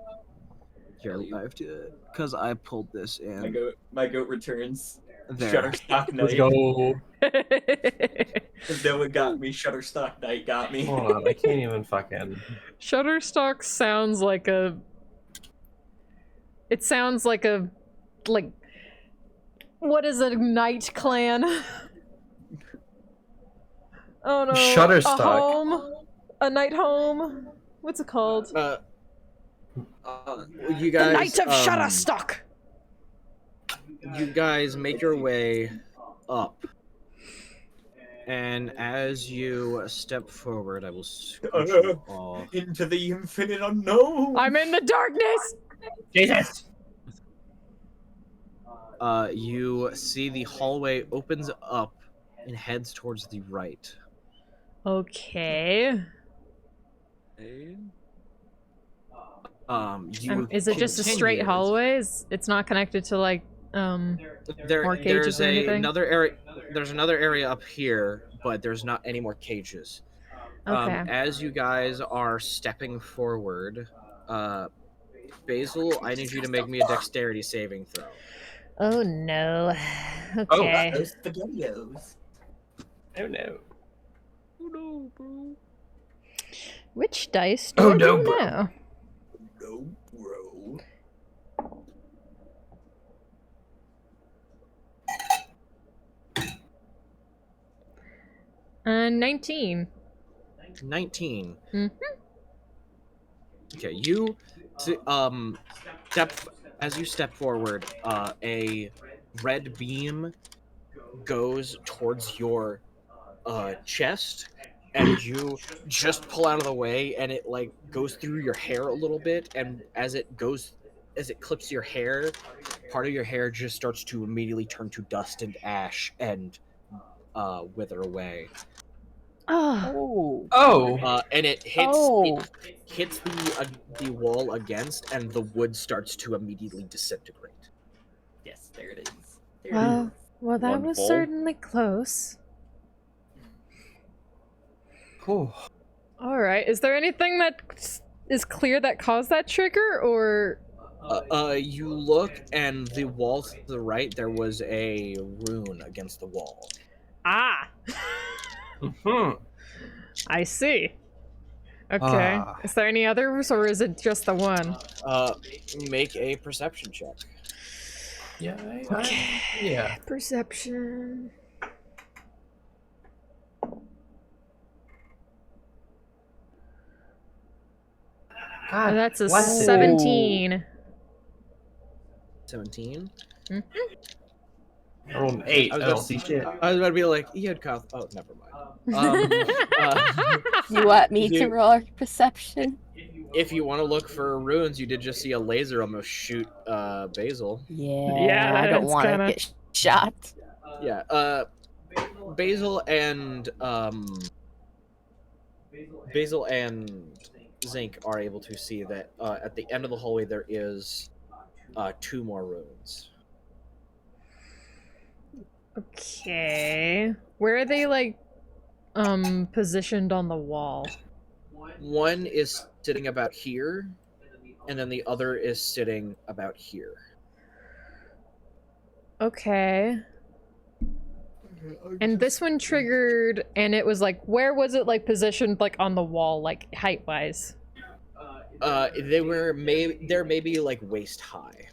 Speaker 3: Here, I have to, because I pulled this in.
Speaker 11: My goat returns.
Speaker 3: There.
Speaker 11: Shutterstock
Speaker 4: Let's
Speaker 11: Knight.
Speaker 4: go.
Speaker 11: No one got me. Shutterstock Knight got me.
Speaker 4: Hold on, I can't even fucking.
Speaker 10: Shutterstock sounds like a. It sounds like a, like. What is a knight clan? Oh no!
Speaker 4: Shutterstock.
Speaker 10: A home, a night home. What's it called?
Speaker 3: You guys.
Speaker 10: The Knight of Shutterstock.
Speaker 3: You guys make your way up, and as you step forward, I will scooch you off.
Speaker 11: Into the infinite unknown.
Speaker 10: I'm in the darkness.
Speaker 4: Jesus.
Speaker 3: You see the hallway opens up and heads towards the right.
Speaker 10: Okay. Is it just a straight
Speaker 3: continue.
Speaker 10: hallway? It's not connected to like more cages
Speaker 3: There's
Speaker 10: or anything?
Speaker 3: another area. There's another area up here, but there's not any more cages.
Speaker 10: Okay.
Speaker 3: As you guys are stepping forward, Basil, I need you to make me a dexterity saving throw.
Speaker 10: Oh no.
Speaker 4: Oh,
Speaker 10: Okay.
Speaker 11: Those spaghettios.
Speaker 4: Oh no.
Speaker 8: Oh no, bro.
Speaker 10: Which dice do
Speaker 4: Oh,
Speaker 10: I
Speaker 4: no,
Speaker 10: do
Speaker 4: bro.
Speaker 10: now?
Speaker 11: No, bro.
Speaker 10: 19.
Speaker 3: 19.
Speaker 10: Mhm.
Speaker 3: Okay, as you step forward, a red beam goes towards your chest, and you just pull out of the way, and it like goes through your hair a little bit, and as it clips your hair, part of your hair just starts to immediately turn to dust and ash and wither away.
Speaker 10: Oh.
Speaker 2: Oh.
Speaker 3: And it hits the wall against, and the wood starts to immediately disintegrate.
Speaker 11: Yes, there it is. There it
Speaker 6: Well, well, that was
Speaker 8: Wonderful.
Speaker 6: certainly close.
Speaker 4: Whew.
Speaker 10: All right. Is there anything that is clear that caused that trigger, or?
Speaker 3: You look, and the wall to the right, there was a rune against the wall.
Speaker 10: Ah.
Speaker 4: Mhm.
Speaker 10: I see. Okay.
Speaker 4: Ah.
Speaker 10: Is there any others, or is it just the one?
Speaker 3: Make a perception check.
Speaker 4: Yeah.
Speaker 10: Okay.
Speaker 4: Yeah.
Speaker 6: Perception.
Speaker 4: God,
Speaker 10: That's a
Speaker 4: bless it.
Speaker 10: 17.
Speaker 3: 17.
Speaker 4: I rolled an 8.
Speaker 3: I
Speaker 4: I
Speaker 3: was
Speaker 4: don't
Speaker 3: about
Speaker 4: see
Speaker 3: to-
Speaker 4: shit.
Speaker 3: I was about to be like, he had cough. Oh, never mind.
Speaker 2: You want me to
Speaker 3: you-
Speaker 2: roll a perception?
Speaker 3: If you want to look for runes, you did just see a laser almost shoot Basil.
Speaker 2: Yeah, I don't
Speaker 10: that's
Speaker 2: want to
Speaker 10: kinda-
Speaker 2: get shot.
Speaker 3: Yeah. Basil and Zinc are able to see that at the end of the hallway there is 2 more runes.
Speaker 10: Okay. Where are they, like, positioned on the wall?
Speaker 3: One is sitting about here, and then the other is sitting about here.
Speaker 10: Okay. And this one triggered, and it was like, where was it, like, positioned, like, on the wall, like, height-wise?
Speaker 3: They're maybe like waist high.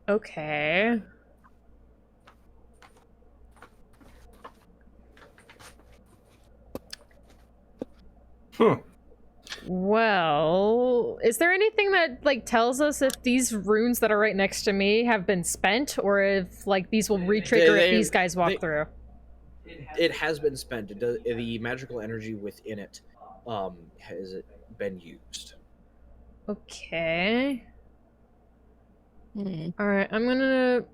Speaker 10: Okay. Well, is there anything that, like, tells us if these runes that are right next to me have been spent, or if, like, these will re-trigger if these guys walk through?
Speaker 3: It has been spent. The magical energy within it has been used.
Speaker 10: Okay.
Speaker 2: Hmm.
Speaker 10: All right, I'm gonna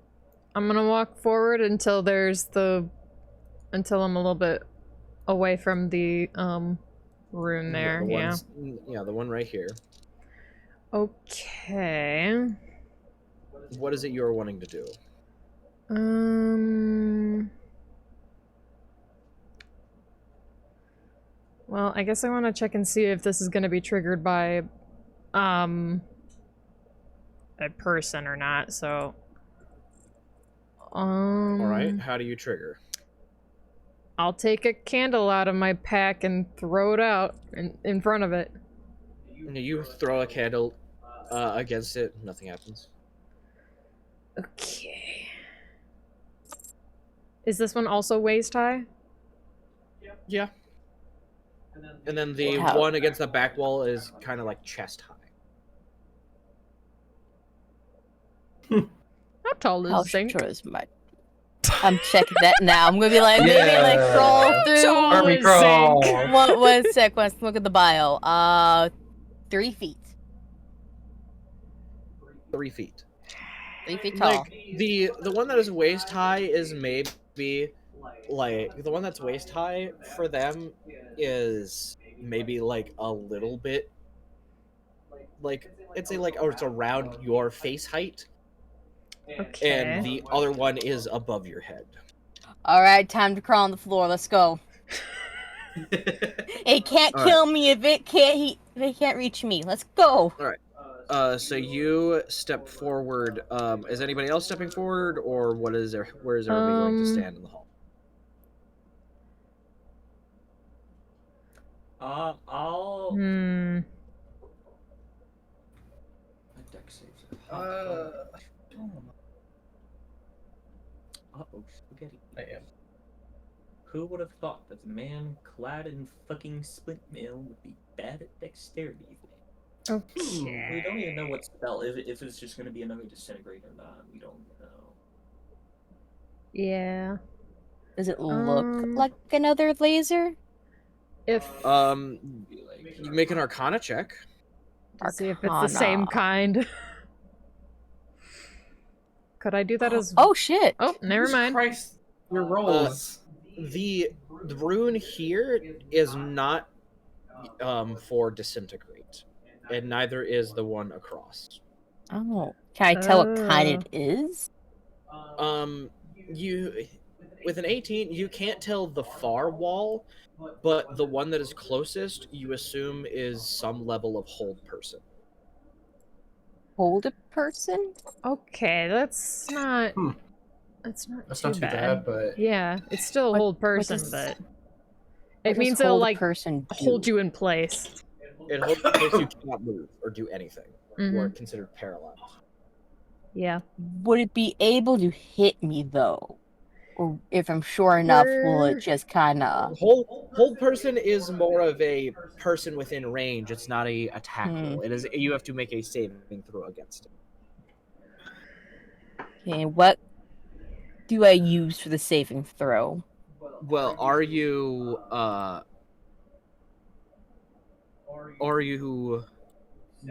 Speaker 10: walk forward until until I'm a little bit away from the rune there.
Speaker 3: Yeah, the one right here.
Speaker 10: Okay.
Speaker 3: What is it you're wanting to do?
Speaker 10: Well, I guess I want to check and see if this is going to be triggered by a person or not. So
Speaker 3: All right, how do you trigger?
Speaker 10: I'll take a candle out of my pack and throw it out in front of it.
Speaker 3: You throw a candle against it, nothing happens.
Speaker 10: Okay. Is this one also waist high?
Speaker 3: Yeah. And then the
Speaker 2: How-
Speaker 3: one against the back wall is kind of like chest high.
Speaker 10: How tall
Speaker 2: How
Speaker 10: is Zinc?
Speaker 2: short is my? I'm checking that now. I'm gonna be like, maybe like crawl through.
Speaker 4: Army crawl.
Speaker 2: One sec. Let's look at the bio. 3 feet.
Speaker 3: 3 feet.
Speaker 2: 3 feet tall.
Speaker 3: Like the one that is waist high is maybe like the one that's waist high for them is maybe like a little bit like it's around your face height,
Speaker 10: Okay.
Speaker 3: and the other one is above your head.
Speaker 2: All right, time to crawl on the floor. Let's go. It can't
Speaker 3: All
Speaker 2: kill me if it can't reach me. Let's go.
Speaker 3: All right. So you step forward. Is anybody else stepping forward, or what is there? Where is everybody going to stand in the hall?
Speaker 11: I'll.
Speaker 10: Hmm.
Speaker 11: My deck saves are Uh-oh, spaghetti.
Speaker 4: I am.
Speaker 11: Who would have thought that the man clad in fucking splint mail would be bad at dexterity?
Speaker 10: Okay.
Speaker 11: We don't even know what spell. If it's just gonna be another disintegrate or not, we don't know.
Speaker 10: Yeah.
Speaker 2: Does it look like another laser?
Speaker 10: If
Speaker 3: You make an Arcana check.
Speaker 10: to see if it's the same kind. Could I do that as?
Speaker 2: Oh shit!
Speaker 10: Oh, never
Speaker 4: Jesus
Speaker 10: mind.
Speaker 4: Christ, your rolls.
Speaker 3: The rune here is not for disintegrate, and neither is the one across.
Speaker 2: Oh, can I tell what kind it is?
Speaker 3: You with an 18, you can't tell the far wall, but the one that is closest, you assume is some level of hold person.
Speaker 2: Hold a person?
Speaker 10: Okay, that's not.
Speaker 4: Hmm.
Speaker 10: That's not
Speaker 4: That's
Speaker 10: too
Speaker 4: not too
Speaker 10: bad.
Speaker 4: bad, but
Speaker 10: Yeah, it's still a hold person,
Speaker 2: does-
Speaker 10: but
Speaker 2: What
Speaker 10: it means
Speaker 2: does
Speaker 10: it'll
Speaker 2: hold a
Speaker 10: like
Speaker 2: person
Speaker 10: hold
Speaker 2: do?
Speaker 10: you in place.
Speaker 3: It holds in case you cannot move or do anything. You are
Speaker 10: Mhm.
Speaker 3: considered paralyzed.
Speaker 10: Yeah.
Speaker 2: Would it be able to hit me though? Or if I'm sure enough, will it
Speaker 10: Where-
Speaker 2: just kind of?
Speaker 3: Hold person is more of a person within range. It's not a attack roll. It is you have to make a saving throw against it.
Speaker 2: Okay, what do I use for the saving throw?
Speaker 3: Well, are you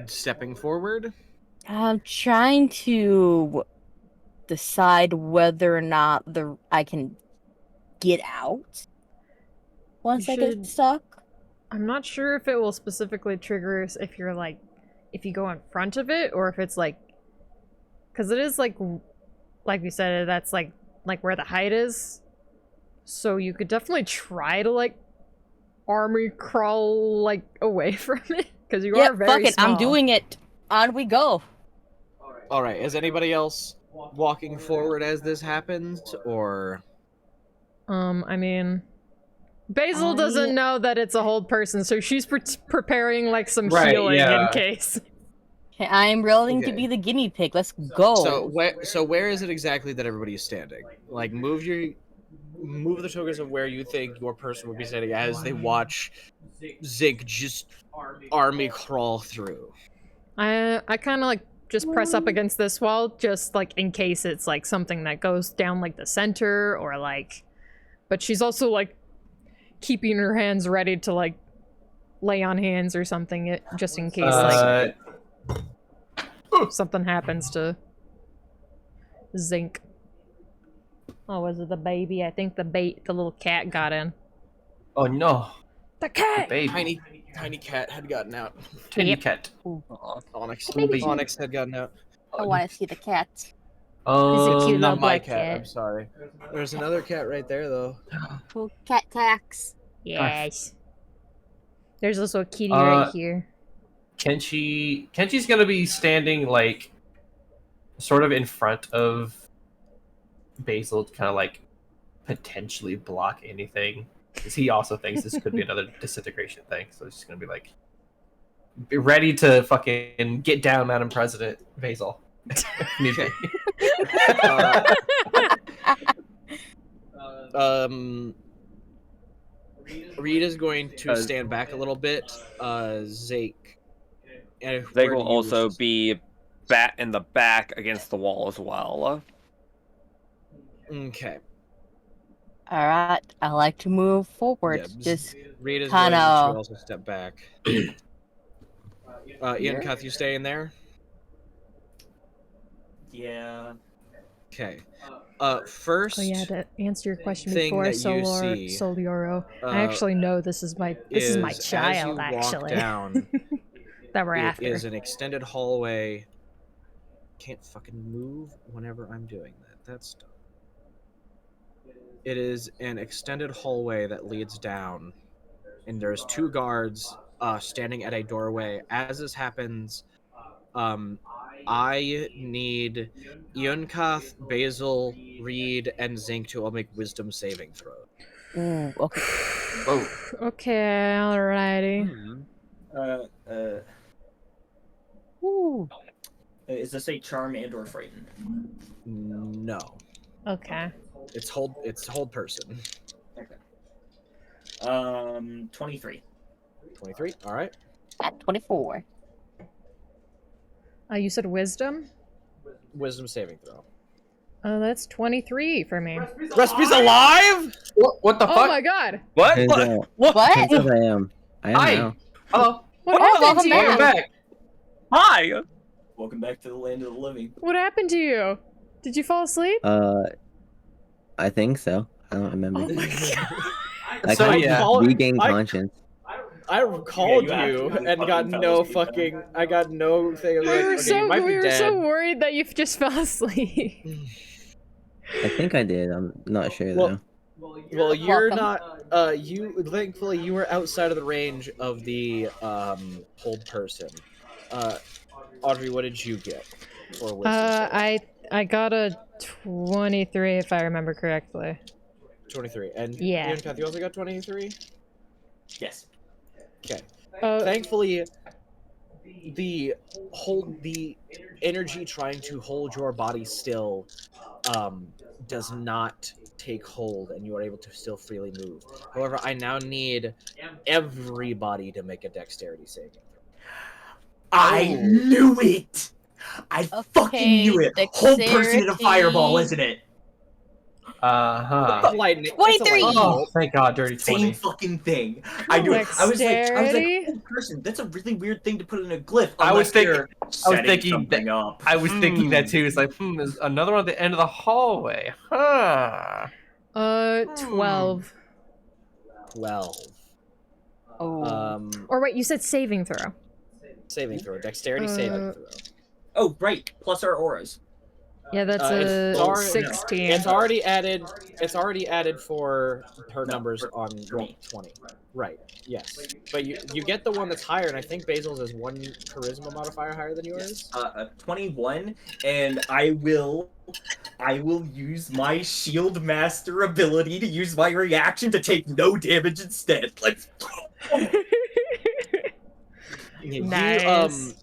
Speaker 3: stepping forward?
Speaker 2: I'm trying to decide whether or not I can get out once
Speaker 10: You
Speaker 2: I get
Speaker 10: should-
Speaker 2: stuck.
Speaker 10: I'm not sure if it will specifically trigger if you're like, if you go in front of it, or if it's like, because it is like you said, that's like where the height is. So you could definitely try to like army crawl like away from it, because you
Speaker 2: Yeah,
Speaker 10: are very
Speaker 2: fuck it,
Speaker 10: small.
Speaker 2: I'm doing it. On we go.
Speaker 3: All right. Is anybody else walking forward as this happens, or?
Speaker 10: I mean, Basil doesn't know that it's a hold person, so she's preparing like some
Speaker 4: Right,
Speaker 10: healing
Speaker 4: yeah.
Speaker 10: in case.
Speaker 2: Okay, I am willing to
Speaker 3: Okay.
Speaker 2: be the guinea pig. Let's go.
Speaker 3: So where is it exactly that everybody is standing? Like move the tokens of where you think your person would be standing as they watch Zig just army crawl through.
Speaker 10: I kind of like just press up against this wall, just like in case it's like something that goes down like the center or like. But she's also like keeping her hands ready to like lay on hands or something, just in case like something happens to Zinc. Oh, was it the baby? I think the little cat got in.
Speaker 4: oh no,
Speaker 10: The cat.
Speaker 4: baby,
Speaker 3: Tiny cat had gotten out.
Speaker 4: tiny
Speaker 10: Yep.
Speaker 4: cat.
Speaker 3: Onyx.
Speaker 4: Baby.
Speaker 3: Onyx had gotten out.
Speaker 2: I want to see the cat.
Speaker 10: Is it cute
Speaker 3: Not
Speaker 10: little
Speaker 3: my
Speaker 10: black
Speaker 3: cat.
Speaker 10: cat?
Speaker 3: I'm sorry. There's another cat right there though.
Speaker 2: Cool cat tax.
Speaker 10: Yes. There's also a kitty
Speaker 4: Uh,
Speaker 10: right here.
Speaker 4: Kenchi's gonna be standing like sort of in front of Basil to kind of like potentially block anything, because he also thinks this could be another disintegration thing. So it's just gonna be like, be ready to fucking get down, Madam President, Basil. Need be.
Speaker 3: Reed is going to stand back a little bit. Zake.
Speaker 8: They
Speaker 3: where
Speaker 8: will
Speaker 3: do you
Speaker 8: also
Speaker 3: wish to-
Speaker 8: be in the back against the wall as well.
Speaker 3: Okay.
Speaker 2: All right, I like to move forward.
Speaker 3: Yeah,
Speaker 2: Just
Speaker 3: Reed is going to
Speaker 2: kinda-
Speaker 3: also step back. Ian Cuth, you staying there?
Speaker 11: Yeah.
Speaker 3: Okay. First.
Speaker 6: Oh yeah, to answer your question
Speaker 3: thing
Speaker 6: before,
Speaker 3: that you see,
Speaker 6: Solioro. I
Speaker 3: uh,
Speaker 6: actually know this is my
Speaker 3: as
Speaker 6: child
Speaker 3: you walk
Speaker 6: actually.
Speaker 3: down,
Speaker 6: that we're
Speaker 3: it
Speaker 6: after.
Speaker 3: is an extended hallway. Can't fucking move whenever I'm doing that. That's dumb. It is an extended hallway that leads down and there's 2 guards standing at a doorway. As this happens, I need Ionkath, Basil, Reed, and Zinc to all make wisdom saving throws.
Speaker 2: Ooh, okay.
Speaker 4: Oh,
Speaker 10: Okay, alrighty.
Speaker 2: Ooh.
Speaker 11: Is this a charm and or frighten?
Speaker 3: No,
Speaker 10: Okay.
Speaker 3: it's hold person.
Speaker 11: Okay. 23.
Speaker 3: 23. All right.
Speaker 2: At 24.
Speaker 10: You said wisdom?
Speaker 3: Wisdom saving throw.
Speaker 10: That's 23 for me.
Speaker 3: Respi's alive.
Speaker 4: what the
Speaker 10: Oh
Speaker 4: fuck?
Speaker 10: my god!
Speaker 8: What?
Speaker 1: Turns out,
Speaker 2: What?
Speaker 1: turns out I am. I am
Speaker 4: Hi.
Speaker 1: now.
Speaker 4: Hello.
Speaker 10: What
Speaker 2: Oh,
Speaker 10: happened
Speaker 2: welcome
Speaker 10: to
Speaker 4: Welcome
Speaker 10: you?
Speaker 4: back.
Speaker 8: Hi.
Speaker 11: Welcome back to the land of the living.
Speaker 10: What happened to you? Did you fall asleep?
Speaker 1: I think so. I don't remember.
Speaker 10: Oh my god.
Speaker 1: I
Speaker 4: So,
Speaker 1: kind
Speaker 4: yeah.
Speaker 1: of regained
Speaker 3: I-
Speaker 1: conscience.
Speaker 3: I called
Speaker 11: you
Speaker 3: you
Speaker 11: actually
Speaker 3: and got
Speaker 11: fucking
Speaker 3: no
Speaker 11: fell asleep,
Speaker 3: fucking. I got no thing. I was
Speaker 10: We
Speaker 3: like,
Speaker 10: were
Speaker 3: okay, you might
Speaker 10: we
Speaker 3: be
Speaker 10: were
Speaker 3: dead.
Speaker 10: so worried that you just fell asleep.
Speaker 1: I think I did. I'm not sure
Speaker 3: Well,
Speaker 1: though.
Speaker 3: Well, you're
Speaker 2: Welcome.
Speaker 3: not. You thankfully you were outside of the range of the hold person. Audrey, what did you get for wisdom?
Speaker 10: I got a 23 if I remember correctly.
Speaker 3: 23, and
Speaker 10: Yeah.
Speaker 3: Ian, Kathy also got 23.
Speaker 11: Yes.
Speaker 3: Okay.
Speaker 10: Uh,
Speaker 3: Thankfully, the energy trying to hold your body still does not take hold, and you are able to still freely move. However, I now need everybody to make a dexterity saving throw.
Speaker 11: I knew it! I fucking knew it! Whole person in a fireball, isn't it?
Speaker 3: Lightning.
Speaker 2: 23!
Speaker 4: Oh, thank God, dirty
Speaker 11: Same
Speaker 4: 20.
Speaker 11: fucking thing. I knew it. I was like,
Speaker 10: Dexterity?
Speaker 11: whole person. That's a really weird thing to put in a glyph.
Speaker 4: I was
Speaker 11: unless
Speaker 4: thinking-
Speaker 11: you're
Speaker 4: I was
Speaker 11: setting
Speaker 4: thinking
Speaker 11: something up.
Speaker 4: I was thinking that too. It's like, there's another one at the end of the hallway. Huh.
Speaker 10: 12.
Speaker 3: 12.
Speaker 2: Oh.
Speaker 10: Or wait, you said saving throw.
Speaker 3: Saving throw. Dexterity saving throw.
Speaker 11: Oh, right. Plus our auras.
Speaker 10: Yeah, that's
Speaker 3: It's
Speaker 10: a
Speaker 3: already-
Speaker 10: 16.
Speaker 3: It's already added. It's already added for her numbers on roll 20. Right. Yes. But you get the one that's higher, and I think Basil's is 1 charisma modifier higher than yours.
Speaker 11: 21, and I will use my shield master ability to use my reaction to take no damage instead. Let's
Speaker 10: Nice.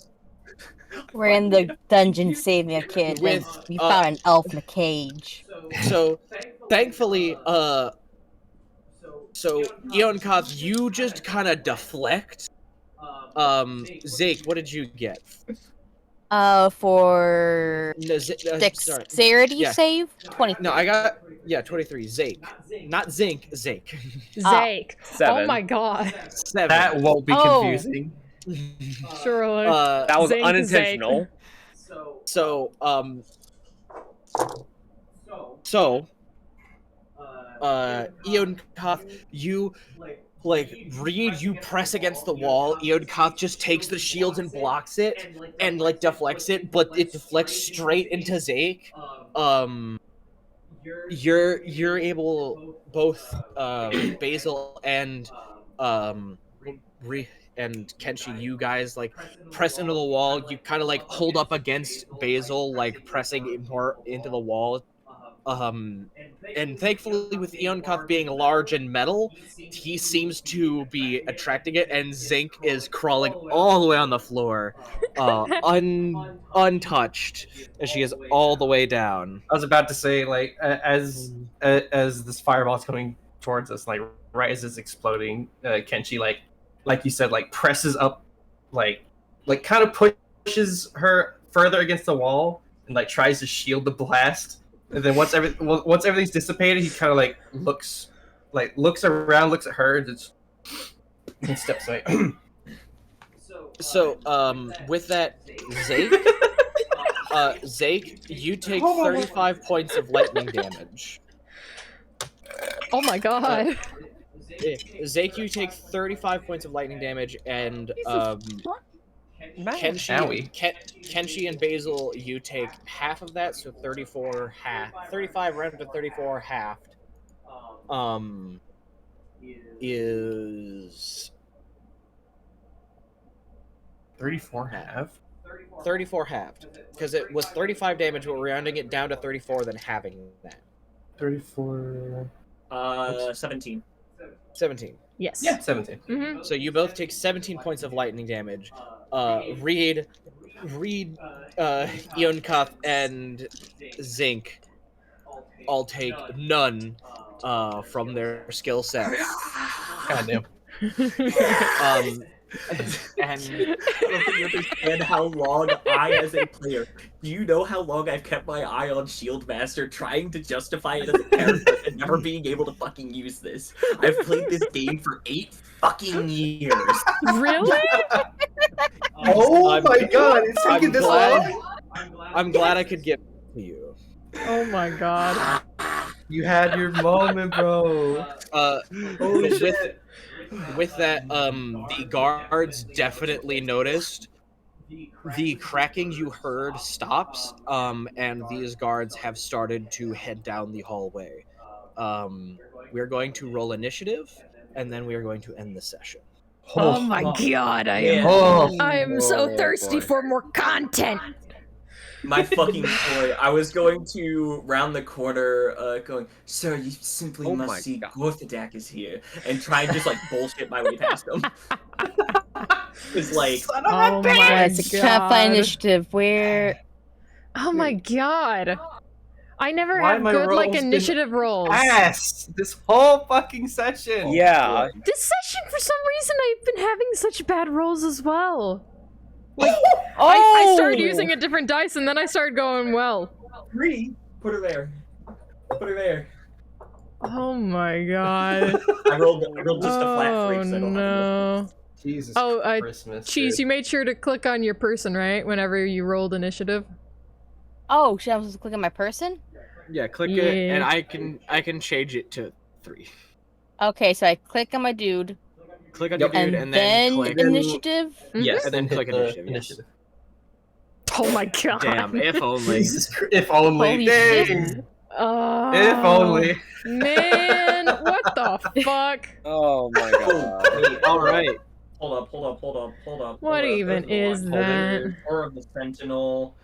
Speaker 2: We're in the dungeon saving a kid.
Speaker 3: With,
Speaker 2: We found an elf in a cage.
Speaker 3: So, thankfully, so Ionkath, you just kind of deflect. Zeke, what did you get?
Speaker 2: For
Speaker 3: No, sorry.
Speaker 2: dexterity
Speaker 3: Yeah.
Speaker 2: save? 20.
Speaker 3: No, I got 23. Zeke, not Zink. Zeke.
Speaker 10: Zake. Oh
Speaker 8: 7.
Speaker 10: my god.
Speaker 3: 7.
Speaker 4: That won't be
Speaker 2: Oh.
Speaker 4: confusing.
Speaker 10: Surely.
Speaker 8: That was
Speaker 10: Zink,
Speaker 8: unintentional.
Speaker 3: So, Ionkath, you Reed, you press against the wall. Ionkath just takes the shield and blocks it, and deflects it, but it deflects straight into Zake. You're able, both Basil and and Kenshi, you guys press into the wall. You kind of hold up against Basil, pressing more into the wall. And thankfully, with Ionkath being large and metal, he seems to be attracting it, and Zink is crawling all the way on the floor, untouched, as she is all the way down.
Speaker 4: I was about to say, as this fireball's coming towards us, right as it's exploding, Kenshi, like you said, presses up, kind of pushes her further against the wall, and tries to shield the blast. And then once everything's dissipated, he kind of looks around, looks at her, and steps away.
Speaker 3: So, with that, Zake, you take 35 points of lightning damage.
Speaker 10: Oh my god.
Speaker 3: Zake, you take 35 points of lightning damage, and Kenshi and Basil, you take half of that, so 35 rounded to 34 halved. is
Speaker 4: 34 half.
Speaker 3: 34 halved. Because it was 35 damage, but we're rounding it down to 34, then halving that.
Speaker 4: 34.
Speaker 11: 17.
Speaker 3: 17.
Speaker 10: Yes.
Speaker 4: Yeah, 17.
Speaker 10: Mm-hmm.
Speaker 3: So you both take 17 points of lightning damage. Reed, Ionkoth, and Zinc all take none from their skill sets.
Speaker 4: God damn.
Speaker 3: And
Speaker 11: I don't think you understand how long as a player, do you know how long I've kept my eye on Shield Master trying to justify it as a character and never being able to fucking use this? I've played this game for 8 fucking years.
Speaker 10: Really?
Speaker 4: Oh my god, it's taking this long?
Speaker 3: I'm glad I could get to you.
Speaker 10: Oh my god.
Speaker 4: You had your moment, bro. Holy shit.
Speaker 3: With that, the guards definitely noticed. The cracking you heard stops, and these guards have started to head down the hallway. We're going to roll initiative, and then we are going to end the session.
Speaker 10: Oh my god, I am I am so thirsty for more content.
Speaker 11: My fucking boy. I was going to round the corner, going, "Sir, you simply
Speaker 3: Oh my
Speaker 11: must see
Speaker 3: God.
Speaker 11: Gorthadak is here," and try and just like bullshit my way past him. It's like,
Speaker 10: Oh my
Speaker 2: Guys, try to
Speaker 10: god.
Speaker 2: find initiative. Where?
Speaker 10: Oh my god. I never
Speaker 4: Why
Speaker 10: have
Speaker 4: my
Speaker 10: good like
Speaker 4: rolls been
Speaker 10: initiative rolls.
Speaker 4: Ass! This whole fucking session.
Speaker 8: Yeah.
Speaker 10: This session, for some reason, I've been having such bad rolls as well. Like,
Speaker 2: Oh!
Speaker 10: I started using a different dice and then I started going well.
Speaker 11: 3. Put her there. Put her there.
Speaker 10: Oh my god.
Speaker 11: I rolled just a flat 3.
Speaker 10: Oh
Speaker 11: 'cause I don't have
Speaker 10: no.
Speaker 4: Jesus
Speaker 10: Oh,
Speaker 4: Christmas.
Speaker 10: Cheese,
Speaker 4: dude.
Speaker 10: you made sure to click on your person, right? Whenever you rolled initiative.
Speaker 2: Oh, should I was clicking my person?
Speaker 3: Yeah, click it,
Speaker 10: Yeah.
Speaker 3: and I can change it to 3.
Speaker 2: Okay, so I click on my dude,
Speaker 3: Click on
Speaker 4: Yep.
Speaker 3: your dude,
Speaker 2: and
Speaker 3: and then
Speaker 2: then
Speaker 3: click.
Speaker 2: initiative.
Speaker 4: Yes,
Speaker 3: And then
Speaker 4: hit
Speaker 3: click
Speaker 4: the
Speaker 3: initiative, yes.
Speaker 10: Oh my god.
Speaker 3: Damn, if only.
Speaker 4: If only.
Speaker 2: Holy
Speaker 4: Dang.
Speaker 2: shit.
Speaker 4: If only.
Speaker 10: Man, what the fuck?
Speaker 8: Oh my god.
Speaker 3: All right.
Speaker 11: Hold up.
Speaker 10: What even is that?
Speaker 11: Or of the Sentinel.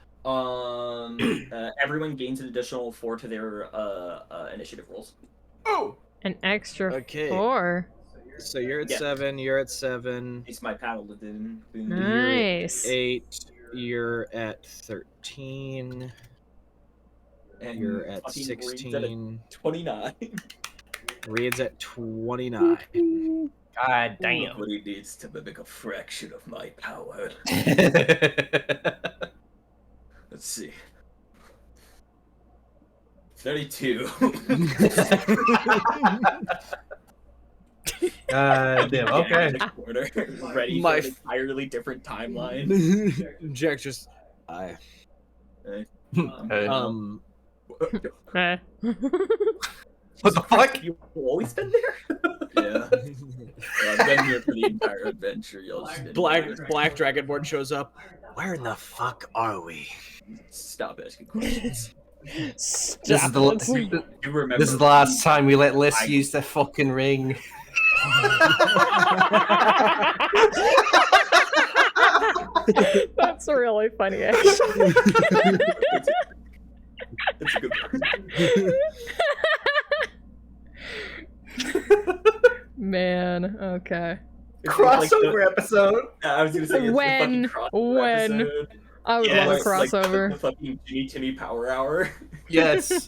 Speaker 11: Everyone gains an additional 4 to their initiative rolls.
Speaker 4: Oh!
Speaker 10: An extra
Speaker 3: Okay.
Speaker 10: 4.
Speaker 3: So you're at
Speaker 11: Yeah.
Speaker 3: 7. You're at 7.
Speaker 11: It's my paladin.
Speaker 10: Nice.
Speaker 3: 8. You're at 13.
Speaker 11: And
Speaker 3: You're at
Speaker 11: fucking Reed's at a
Speaker 3: 16.
Speaker 11: 29.
Speaker 3: Reed's at 29.
Speaker 4: God damn.
Speaker 11: Nobody needs to mimic a fraction of my power. Let's see. 32.
Speaker 4: God damn. Okay.
Speaker 11: Ready
Speaker 3: My
Speaker 11: for an entirely different timeline.
Speaker 3: Jack just. I.
Speaker 10: Eh.
Speaker 4: What the fuck?
Speaker 11: You've always been there? Yeah. Well, I've been here for the entire adventure. Y'all just didn't
Speaker 3: Black
Speaker 11: notice.
Speaker 3: Dragonborn shows up. Where in the fuck are we?
Speaker 11: Stop asking questions.
Speaker 4: This is the
Speaker 11: You remember
Speaker 4: this is the last time we let Liz use the fucking ring.
Speaker 10: That's really funny, actually.
Speaker 11: It's a good one.
Speaker 10: Man, okay.
Speaker 4: Crossover episode.
Speaker 11: I was gonna say it's
Speaker 10: When?
Speaker 11: the fucking crossover
Speaker 10: When?
Speaker 11: episode.
Speaker 10: I would
Speaker 11: Yeah,
Speaker 10: love a
Speaker 11: it's like
Speaker 10: crossover.
Speaker 11: the fucking Jimmy Timmy Power Hour.
Speaker 4: Yes.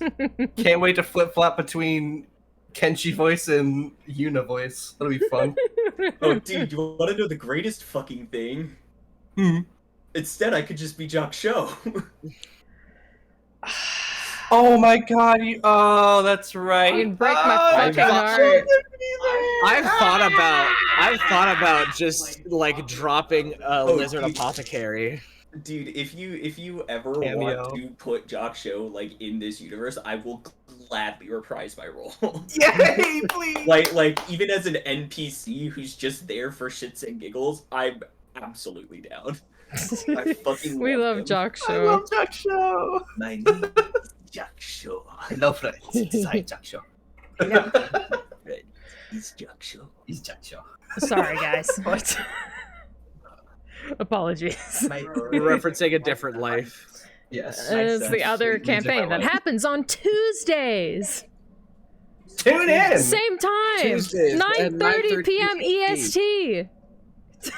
Speaker 4: Can't wait to flip flop between Kenshi voice and Yuna voice. That'll be fun.
Speaker 11: Oh, dude, you want to know the greatest fucking thing? Instead, I could just be Jock Show.
Speaker 4: Oh my god, oh, that's right.
Speaker 10: You'd break my
Speaker 4: Oh,
Speaker 10: fucking heart.
Speaker 3: I've thought about just like dropping Lizard
Speaker 11: dude.
Speaker 3: Apothecary.
Speaker 11: Dude, if you ever
Speaker 4: Cameo.
Speaker 11: want to put Jock Show like in this universe, I will gladly reprise my role.
Speaker 4: Yay, please!
Speaker 11: like even as an NPC who's just there for shits and giggles, I'm absolutely down. I fucking
Speaker 10: We love
Speaker 11: him.
Speaker 10: Jock
Speaker 4: I
Speaker 10: Show.
Speaker 4: love Jack Show.
Speaker 11: My name is Jock Show.
Speaker 4: I love that. Inside Jack Show.
Speaker 11: Right. He's Jaksho.
Speaker 4: He's Jaksho.
Speaker 10: Sorry, guys. What? Apologies.
Speaker 3: We're referencing a different life.
Speaker 4: Yes.
Speaker 10: It's the other
Speaker 4: Music
Speaker 10: campaign that
Speaker 4: life.
Speaker 10: happens on Tuesdays.
Speaker 4: Tune in.
Speaker 10: Same time.
Speaker 3: Tuesdays at
Speaker 10: 9:30 p.m.
Speaker 3: EST.
Speaker 10: EST.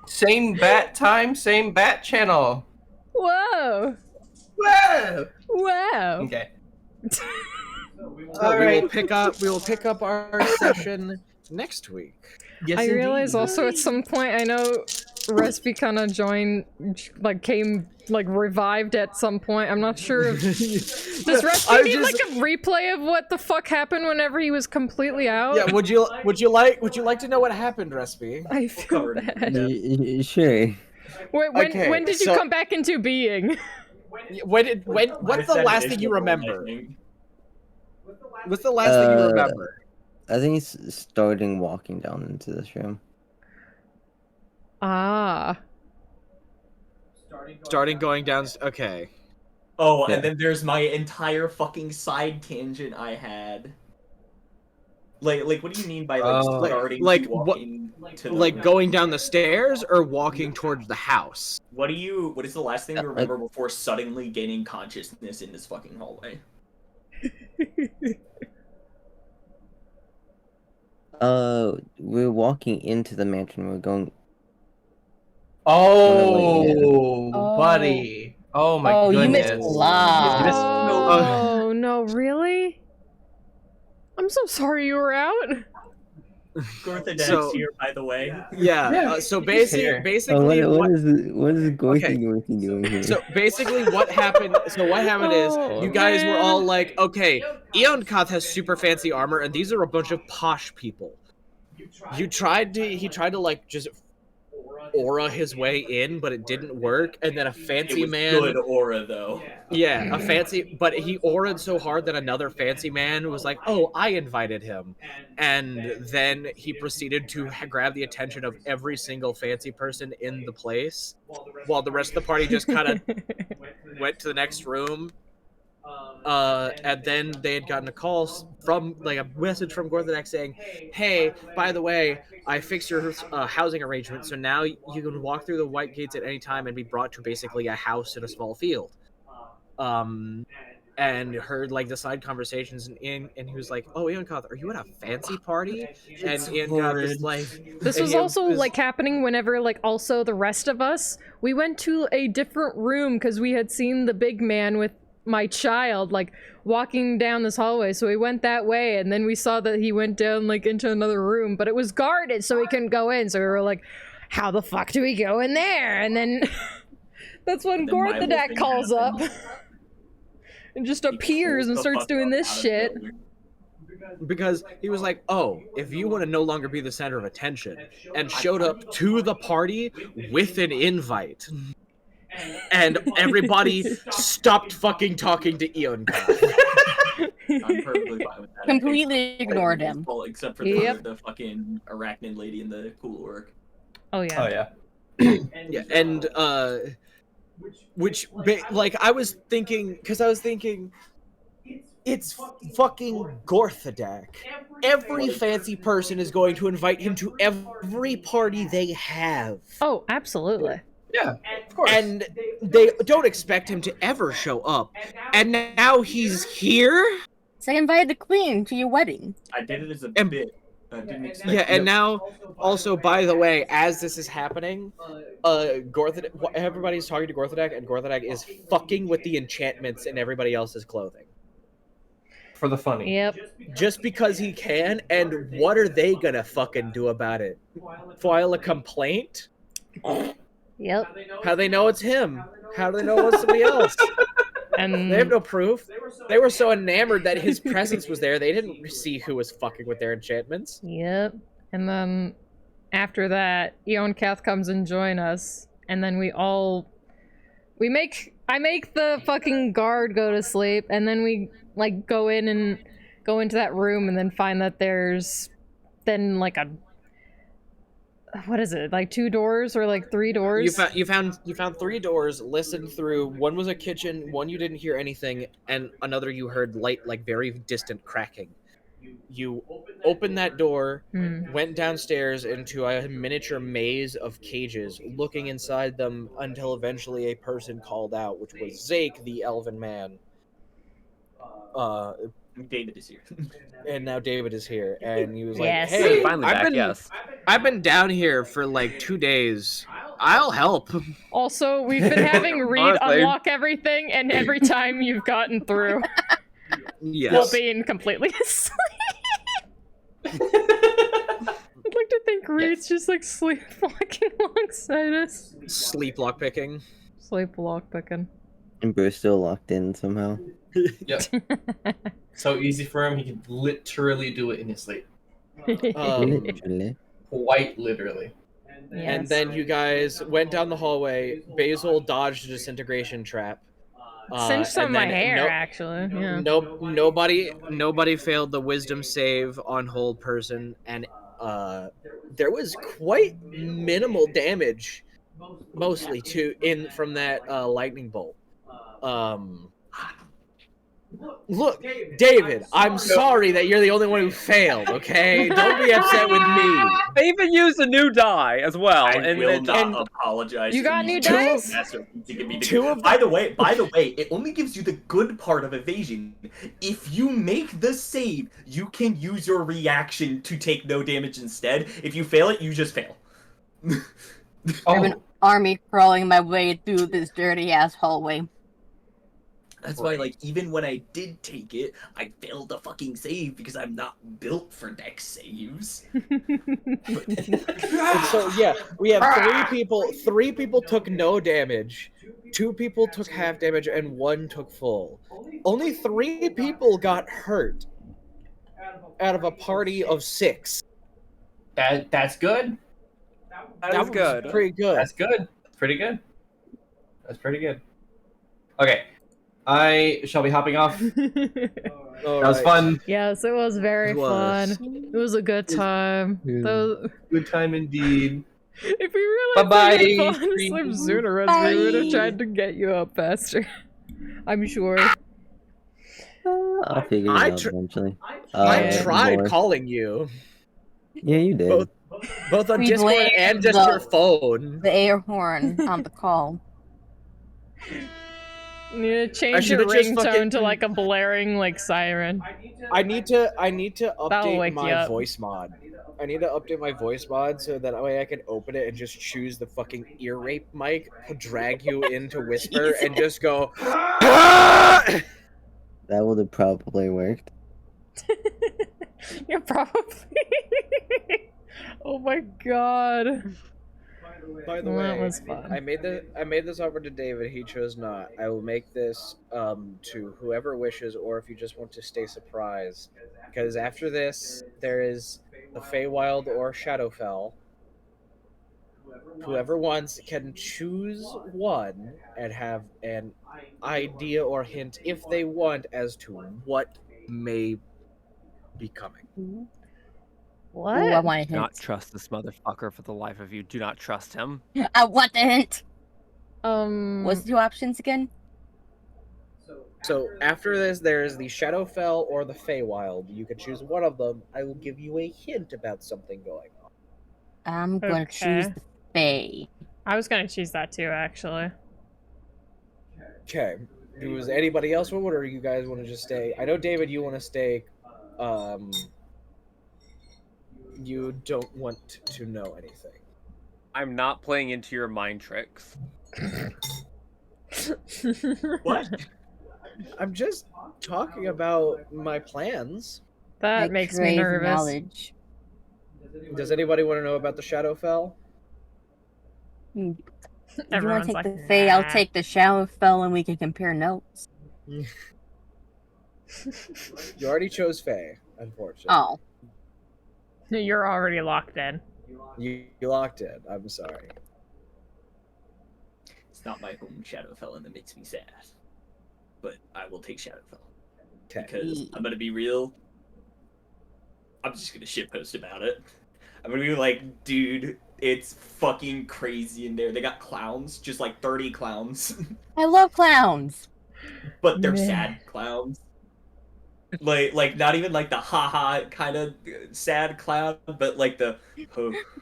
Speaker 4: Same bat time, same bat channel.
Speaker 10: Whoa.
Speaker 4: Whoa.
Speaker 10: Wow.
Speaker 4: Okay.
Speaker 3: So
Speaker 4: All
Speaker 3: we
Speaker 4: right.
Speaker 3: will pick up our session next week.
Speaker 4: Yes,
Speaker 10: I realize
Speaker 4: indeed.
Speaker 10: also at some point, I know Respi kind of joined, like came, like revived at some point. I'm not sure if... Does Respi need like a replay of what the fuck happened whenever he was completely out?
Speaker 3: Yeah, would you like to know what happened, Respi?
Speaker 10: I feel bad.
Speaker 1: Sure.
Speaker 3: Okay,
Speaker 10: when did you
Speaker 3: so-
Speaker 10: come back into being?
Speaker 3: What's the last thing you remember? What's the last thing you remember?
Speaker 1: I think it's starting walking down into this room.
Speaker 10: Ah.
Speaker 3: Starting going down. Okay.
Speaker 9: Oh,
Speaker 1: Yeah.
Speaker 9: and then there's my entire fucking side tangent I had. Like, what do you mean by starting
Speaker 3: like
Speaker 9: walking to the
Speaker 3: Like going down the stairs or walking towards the house?
Speaker 9: What is the last thing you remember before suddenly gaining consciousness in this fucking hallway?
Speaker 1: We're walking into the mansion. We're going.
Speaker 4: Oh,
Speaker 2: Oh.
Speaker 4: buddy. Oh my
Speaker 2: Oh, you
Speaker 4: goodness.
Speaker 2: missed a lot.
Speaker 10: Oh, no, really? I'm so sorry you were out.
Speaker 9: Gorthadak's
Speaker 3: So-
Speaker 9: here, by the way.
Speaker 3: Yeah.
Speaker 4: Yeah,
Speaker 3: So
Speaker 4: he's here.
Speaker 3: basically,
Speaker 1: what is Gorthy
Speaker 3: Okay.
Speaker 1: doing here?
Speaker 3: So basically, what happened? So what happened is
Speaker 10: Oh,
Speaker 3: you guys were
Speaker 10: man.
Speaker 3: all like, okay, Eonkath has super fancy armor, and these are a bunch of posh people. He tried to like just aura his way in, but it didn't work. And then a
Speaker 9: It
Speaker 3: fancy
Speaker 9: was
Speaker 3: man,
Speaker 9: good aura though.
Speaker 3: yeah, a fancy, but he auraed so hard that another fancy man was like, "Oh, I invited him," and then he proceeded to grab the attention of every single fancy person in the place, while the rest of the party just kind of went to the next room. And then they had gotten a call from, like, a message from Gorthadak saying, "Hey, by the way, I fixed your housing arrangement, so now you can walk through the white gates at any time and be brought to basically a house in a small field." And heard like the side conversations, and he was like, "Oh, Eonkath, are you at a fancy party?" And Eonkath is like,
Speaker 10: This
Speaker 3: and
Speaker 10: was
Speaker 3: he
Speaker 10: also
Speaker 3: was-
Speaker 10: like happening whenever like also the rest of us, we went to a different room because we had seen the big man with my child like walking down this hallway, so we went that way, and then we saw that he went down like into another room, but it was guarded so we couldn't go in, so we were like, how the fuck do we go in there? And then that's when
Speaker 9: And then my whole
Speaker 10: Gorthadak
Speaker 9: thing
Speaker 10: calls up
Speaker 9: happened.
Speaker 10: and just appears and
Speaker 9: The
Speaker 10: starts
Speaker 9: fuck
Speaker 10: doing
Speaker 9: up
Speaker 10: this
Speaker 9: out of
Speaker 10: shit.
Speaker 9: nowhere.
Speaker 3: because he was like, "Oh, if you want to no longer be the center of attention," and showed up to the party with an invite. And everybody stopped fucking talking to Eonkath.
Speaker 9: I'm perfectly fine with that.
Speaker 2: Completely ignored him.
Speaker 9: Well, except for
Speaker 10: Yep.
Speaker 9: the fucking arachnid lady in the cool orc.
Speaker 10: Oh yeah.
Speaker 4: Oh yeah.
Speaker 3: Yeah, and like I was thinking, it's fucking Gorthadak. Every fancy person is going to invite him to every party they have,
Speaker 10: Oh, absolutely.
Speaker 4: Yeah. Of course.
Speaker 3: and they don't expect him to ever show up. And now he's here.
Speaker 2: So I invited the queen to your wedding.
Speaker 9: I did it as a
Speaker 3: And-
Speaker 9: bit. I didn't expect
Speaker 3: Yeah, and
Speaker 9: it.
Speaker 3: now, also, by the way, as this is happening, Gorthadak, everybody's talking to Gorthadak, and Gorthadak is fucking with the enchantments in everybody else's clothing.
Speaker 4: For the funny.
Speaker 10: Yep.
Speaker 3: Just because he can, and what are they gonna fucking do about it? File a complaint?
Speaker 10: Yep.
Speaker 3: How do they know it's him? How do they know it's somebody else?
Speaker 10: And
Speaker 3: They have no proof. They were so enamored that his presence was there, they didn't see who was fucking with their enchantments.
Speaker 10: Yep. And then after that, Eonkath comes and join us, and then I make the fucking guard go to sleep, and then we like go into that room and then find that there's then like what is it? Like 2 doors or like 3 doors?
Speaker 3: You found 3 doors, listened through. One was a kitchen, one you didn't hear anything, and another you heard light, like very distant cracking. You opened that door,
Speaker 10: Hmm.
Speaker 3: went downstairs into a miniature maze of cages, looking inside them until eventually a person called out, which was Zake, the elven man.
Speaker 11: David is here.
Speaker 3: And now David is here, and he was like,
Speaker 10: Yes.
Speaker 3: "Hey,
Speaker 8: Finally back, yes.
Speaker 3: I've been down here for like 2 days. I'll help."
Speaker 10: Also, we've been having Reed
Speaker 8: Honestly.
Speaker 10: unlock everything, and every time you've gotten through,
Speaker 3: Yes.
Speaker 10: while being completely asleep. I'd like to think Reed's just like sleepwalking alongside us.
Speaker 3: Sleep lockpicking.
Speaker 10: Sleep lockpicking.
Speaker 1: And Bruce still locked in somehow.
Speaker 4: Yep. So easy for him, he can literally do it in his sleep.
Speaker 1: Literally.
Speaker 4: Quite literally.
Speaker 3: And then you guys went down the hallway. Basil dodged a disintegration trap.
Speaker 10: Singed some of
Speaker 3: and
Speaker 10: my
Speaker 3: then
Speaker 10: hair, actually. Yeah.
Speaker 3: Nobody failed the wisdom save on hold person, and there was quite minimal damage, mostly from that lightning bolt. Look, David, I'm sorry that you're the only one who failed. Okay, don't be upset with me.
Speaker 8: They even used a new die as well.
Speaker 11: I
Speaker 8: and
Speaker 11: will
Speaker 8: it-
Speaker 11: not apologize.
Speaker 10: You
Speaker 11: for
Speaker 10: got new
Speaker 11: using
Speaker 10: dice?
Speaker 11: masterpiece to give me the-
Speaker 3: Two of
Speaker 11: By the way, it only gives you the good part of evasion. If you make the save, you can use your reaction to take no damage instead. If you fail it, you just fail.
Speaker 2: I have an army crawling my way through this dirty ass hallway.
Speaker 11: That's why, like, even when I did take it, I failed the fucking save because I'm not built for dex saves.
Speaker 3: And so yeah, we have 3 people. 3 people took no damage, 2 people took half damage, and 1 took full. Only 3 people got hurt out of a party of 6.
Speaker 4: That's good.
Speaker 8: That was good.
Speaker 3: Pretty good.
Speaker 4: That's good. Pretty good. That's pretty good. Okay. I shall be hopping off. That was fun.
Speaker 10: Yes, it was very
Speaker 3: It was.
Speaker 10: fun. It was a good time.
Speaker 1: Yeah.
Speaker 4: Good time indeed.
Speaker 10: If we realized
Speaker 4: Bye-bye.
Speaker 10: that you had fallen asleep sooner, we would have
Speaker 2: Bye.
Speaker 10: tried to get you up faster. I'm sure.
Speaker 1: I'll figure it
Speaker 3: I
Speaker 1: out
Speaker 3: tr-
Speaker 1: eventually.
Speaker 3: I tried
Speaker 1: more.
Speaker 3: calling you,
Speaker 1: Yeah, you did.
Speaker 3: both on
Speaker 2: We
Speaker 3: Discord
Speaker 2: blamed
Speaker 3: and just
Speaker 2: the-
Speaker 3: your phone.
Speaker 2: The air horn on the call.
Speaker 10: You need to change your
Speaker 3: should've just
Speaker 10: ringtone
Speaker 3: fucking-
Speaker 10: to like a blaring like siren.
Speaker 3: I need to
Speaker 10: That'll
Speaker 3: update
Speaker 10: wake you
Speaker 3: my
Speaker 10: up.
Speaker 3: voice mod. I need to update my voice mod so that way I can open it and just choose the fucking ear rape mic, drag you into whisper, and just go.
Speaker 1: That would have probably worked.
Speaker 10: Yeah, probably. Oh my god.
Speaker 3: By the
Speaker 10: Well, that
Speaker 3: way,
Speaker 10: was fun.
Speaker 3: I made this offer to David. He chose not. I will make this to whoever wishes, or if you just want to stay surprised, because after this there is the Feywild or Shadowfell. Whoever wants can choose one and have an idea or hint, if they want, as to what may be coming.
Speaker 10: What?
Speaker 2: Ooh, I want a
Speaker 8: Do not
Speaker 2: hint.
Speaker 8: trust this motherfucker for the life of you. Do not trust him.
Speaker 2: I want the hint.
Speaker 10: Um.
Speaker 2: What's the 2 options again?
Speaker 3: So after this, there is the Shadowfell or the Feywild. You can choose one of them. I will give you a hint about something going on.
Speaker 2: I'm gonna choose
Speaker 10: Okay.
Speaker 2: the Fae.
Speaker 10: I was gonna choose that too, actually.
Speaker 3: Okay. Does anybody else want, or you guys want to just stay? I know, David, you want to stay. You don't want to know anything.
Speaker 8: I'm not playing into your mind tricks.
Speaker 11: What?
Speaker 3: I'm just talking about my plans.
Speaker 10: That
Speaker 2: I
Speaker 10: makes me
Speaker 2: crave
Speaker 10: nervous.
Speaker 2: knowledge.
Speaker 3: Does anybody want to know about the Shadowfell?
Speaker 2: If you want
Speaker 10: Everyone's
Speaker 2: to take
Speaker 10: like,
Speaker 2: the Fae, I'll
Speaker 10: "Nah."
Speaker 2: take the Shadowfell and we can compare notes.
Speaker 3: You already chose Faye, unfortunately.
Speaker 2: Oh.
Speaker 10: You're already locked in.
Speaker 3: You locked in. I'm sorry.
Speaker 11: It's not my home Shadowfell, and that makes me sad. But I will take Shadowfell.
Speaker 3: Okay.
Speaker 11: Because I'm gonna be real. I'm just gonna shitpost about it. I'm gonna be like, dude, it's fucking crazy in there. They got clowns, just like 30 clowns.
Speaker 2: I love clowns.
Speaker 11: But they're
Speaker 10: Man.
Speaker 11: sad clowns.
Speaker 9: like not even like the haha kind of sad clown, but like the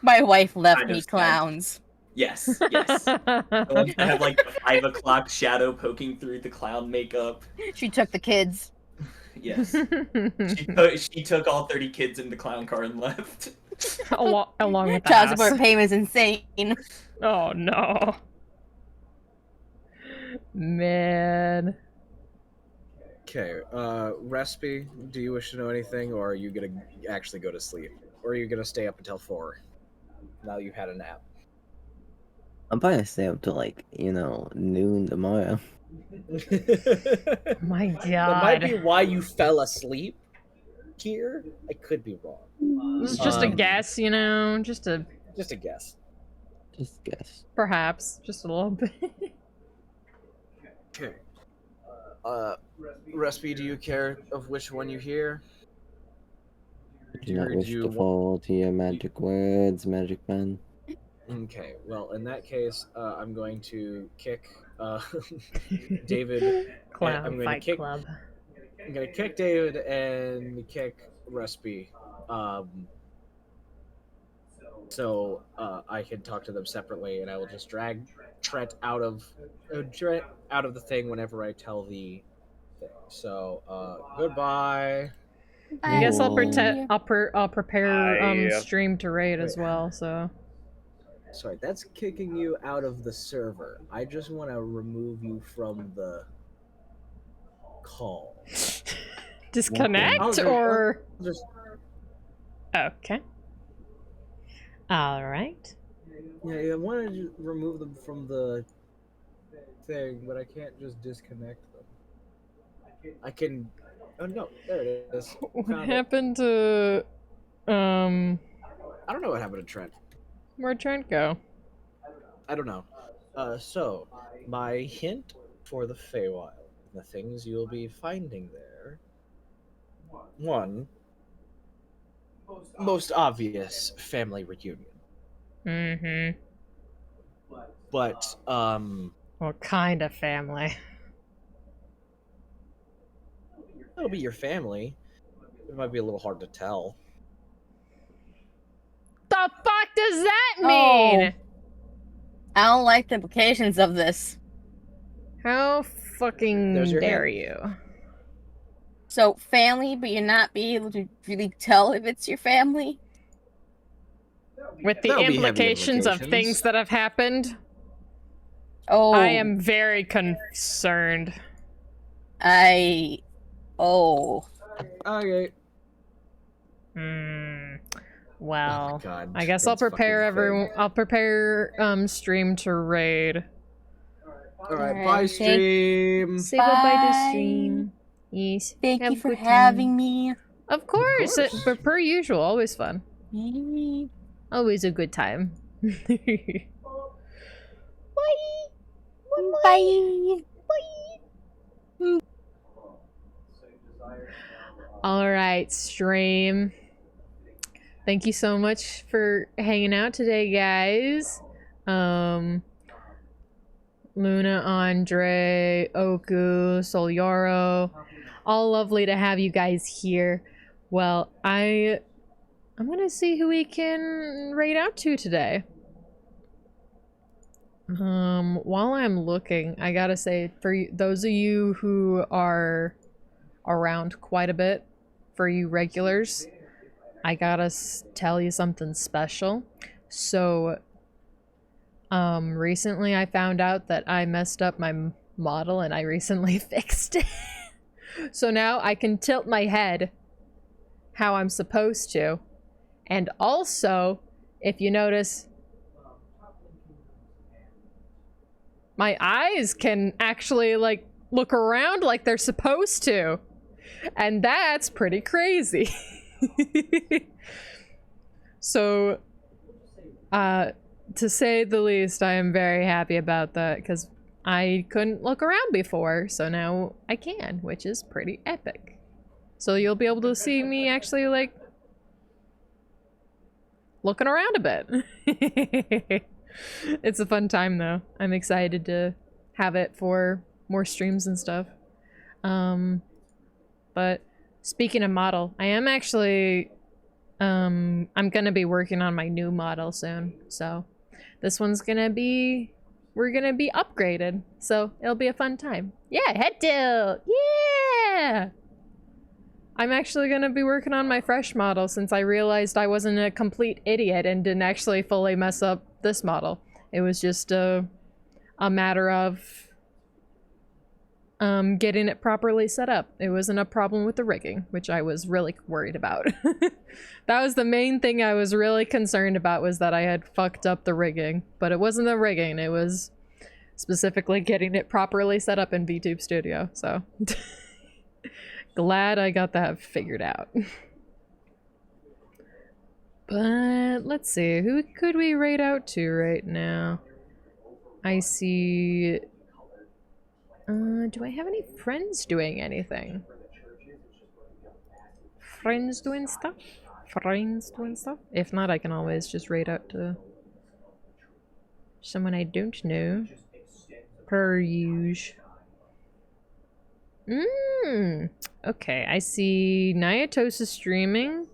Speaker 2: My wife left
Speaker 9: kind of
Speaker 2: me
Speaker 9: sad.
Speaker 2: clowns.
Speaker 9: Yes, yes. The ones that have like the 5 o'clock shadow poking through the clown makeup.
Speaker 2: She took the kids.
Speaker 9: Yes. She took all 30 kids in the clown car and left.
Speaker 10: Along with the
Speaker 2: Child
Speaker 10: house.
Speaker 2: support payment's insane.
Speaker 10: Oh no. Man.
Speaker 3: Okay, Respi, do you wish to know anything, or are you gonna actually go to sleep? Or are you gonna stay up until 4? Now you've had a nap.
Speaker 1: I'm probably stay up till like, noon tomorrow.
Speaker 10: My
Speaker 3: That might be
Speaker 10: god.
Speaker 3: why you fell asleep here. I could be wrong.
Speaker 10: This is just a guess, just a
Speaker 3: guess.
Speaker 1: Just guess.
Speaker 10: perhaps. Just a little bit.
Speaker 3: Okay. Respi, do you care of which one you hear?
Speaker 1: I do not
Speaker 3: Or
Speaker 1: wish
Speaker 3: do you
Speaker 1: to fall to your magic words, magic man.
Speaker 3: Okay, well, in that case, I'm going to kick David.
Speaker 10: Clown
Speaker 3: I'm going
Speaker 10: Fight
Speaker 3: to kick.
Speaker 10: Club.
Speaker 3: I'm going to kick David and kick Respi. So I can talk to them separately, and I will just drag Trent out of the thing whenever I tell the thing. So goodbye.
Speaker 10: I guess I'll
Speaker 1: Bye.
Speaker 10: I'll prepare
Speaker 8: Bye.
Speaker 10: stream to raid as
Speaker 3: Wait.
Speaker 10: well, so
Speaker 3: Sorry, that's kicking you out of the server. I just want to remove you from the call.
Speaker 10: disconnect
Speaker 3: I'll just-
Speaker 10: or
Speaker 3: Just
Speaker 10: okay. All right.
Speaker 3: yeah, I want to remove them from the thing, but I can't just disconnect them. I can. Oh no, there it is.
Speaker 10: What
Speaker 3: Found it.
Speaker 10: happened to
Speaker 3: I don't know what happened to Trent.
Speaker 10: where'd Trent go?
Speaker 3: I don't know. So my hint for the Feywild, the things you'll be finding there. One, most obvious family reunion,
Speaker 10: Mm-hmm.
Speaker 3: but
Speaker 10: What kind of family?
Speaker 3: it'll be your family. It might be a little hard to tell.
Speaker 10: The fuck does that mean?
Speaker 2: I don't like the implications of this.
Speaker 10: How fucking
Speaker 3: There's your
Speaker 10: dare
Speaker 3: hint.
Speaker 10: you?
Speaker 2: So family, but you're not be able to really tell if it's your family.
Speaker 10: With the
Speaker 3: There'll be heavy
Speaker 10: implications of
Speaker 3: implications.
Speaker 10: things that have happened,
Speaker 2: Oh,
Speaker 10: I am very concerned.
Speaker 2: Oh.
Speaker 3: Okay.
Speaker 10: Hmm.
Speaker 3: Oh
Speaker 10: Well,
Speaker 3: my God,
Speaker 10: I guess I'll
Speaker 3: Trent's fucking
Speaker 10: prepare everyone.
Speaker 3: thing.
Speaker 10: I'll prepare stream to raid.
Speaker 3: All right,
Speaker 2: Alright,
Speaker 3: bye,
Speaker 2: thank-
Speaker 3: stream.
Speaker 10: Say goodbye to
Speaker 2: Bye.
Speaker 10: stream. Yes.
Speaker 2: Thank
Speaker 10: have
Speaker 2: you
Speaker 10: a
Speaker 2: for
Speaker 10: good time.
Speaker 2: having me.
Speaker 10: Of course,
Speaker 3: course.
Speaker 10: but per usual, always fun.
Speaker 2: Bye.
Speaker 10: Always a good time.
Speaker 2: Bye.
Speaker 10: All right, stream. Thank you so much for hanging out today, guys. Luna, Andre, Oku, Solyaro, all lovely to have you guys here. Well, I'm gonna see who we can raid out to today. While I'm looking, I gotta say, for those of you who are around quite a bit, for you regulars, I gotta tell you something special. So, recently I found out that I messed up my model and I recently fixed it. So now I can tilt my head how I'm supposed to. And also, if you notice, my eyes can actually, like, look around like they're supposed to. And that's pretty crazy. So, to say the least, I am very happy about that, because I couldn't look around before, so now I can, which is pretty epic. So you'll be able to see me actually, like, looking around a bit. It's a fun time, though. I'm excited to have it for more streams and stuff. But Speaking of model, I am actually I'm gonna be working on my new model soon. So this one's gonna be we're gonna be upgraded. So it'll be a fun time. Yeah, head tilt! Yeah! I'm actually gonna be working on my fresh model since I realized I wasn't a complete idiot and didn't actually fully mess up this model. It was just a matter of getting it properly set up. It wasn't a problem with the rigging, which I was really worried about. That was the main thing I was really concerned about, was that I had fucked up the rigging. But it wasn't the rigging, it was specifically getting it properly set up in VTube Studio, so glad I got that figured out. But let's see, who could we raid out to right now? I see... do I have any friends doing anything? Friends doing stuff? Friends doing stuff? If not, I can always just raid out to someone I don't know. Per usual. Okay, I see Nyatos is streaming.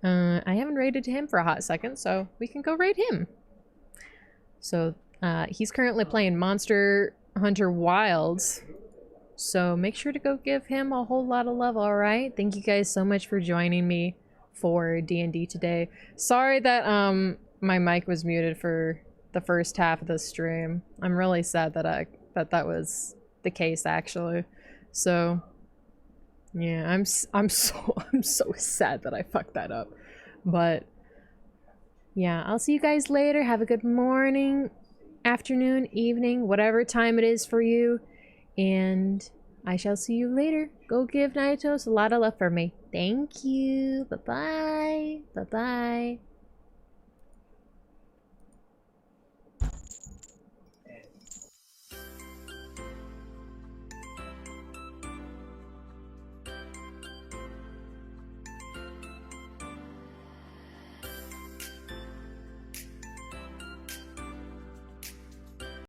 Speaker 10: I haven't raided him for a hot second, so we can go raid him. So, he's currently playing Monster Hunter Wilds, so make sure to go give him a whole lot of love, alright? Thank you guys so much for joining me for D&D today. Sorry that my mic was muted for the first half of the stream. I'm really sad that that was the case, actually. So yeah, I'm so sad that I fucked that up. But yeah, I'll see you guys later. Have a good morning, afternoon, evening, whatever time it is for you, and I shall see you later. Go give Nyatos a lot of love for me. Thank you. Bye-bye. Bye-bye.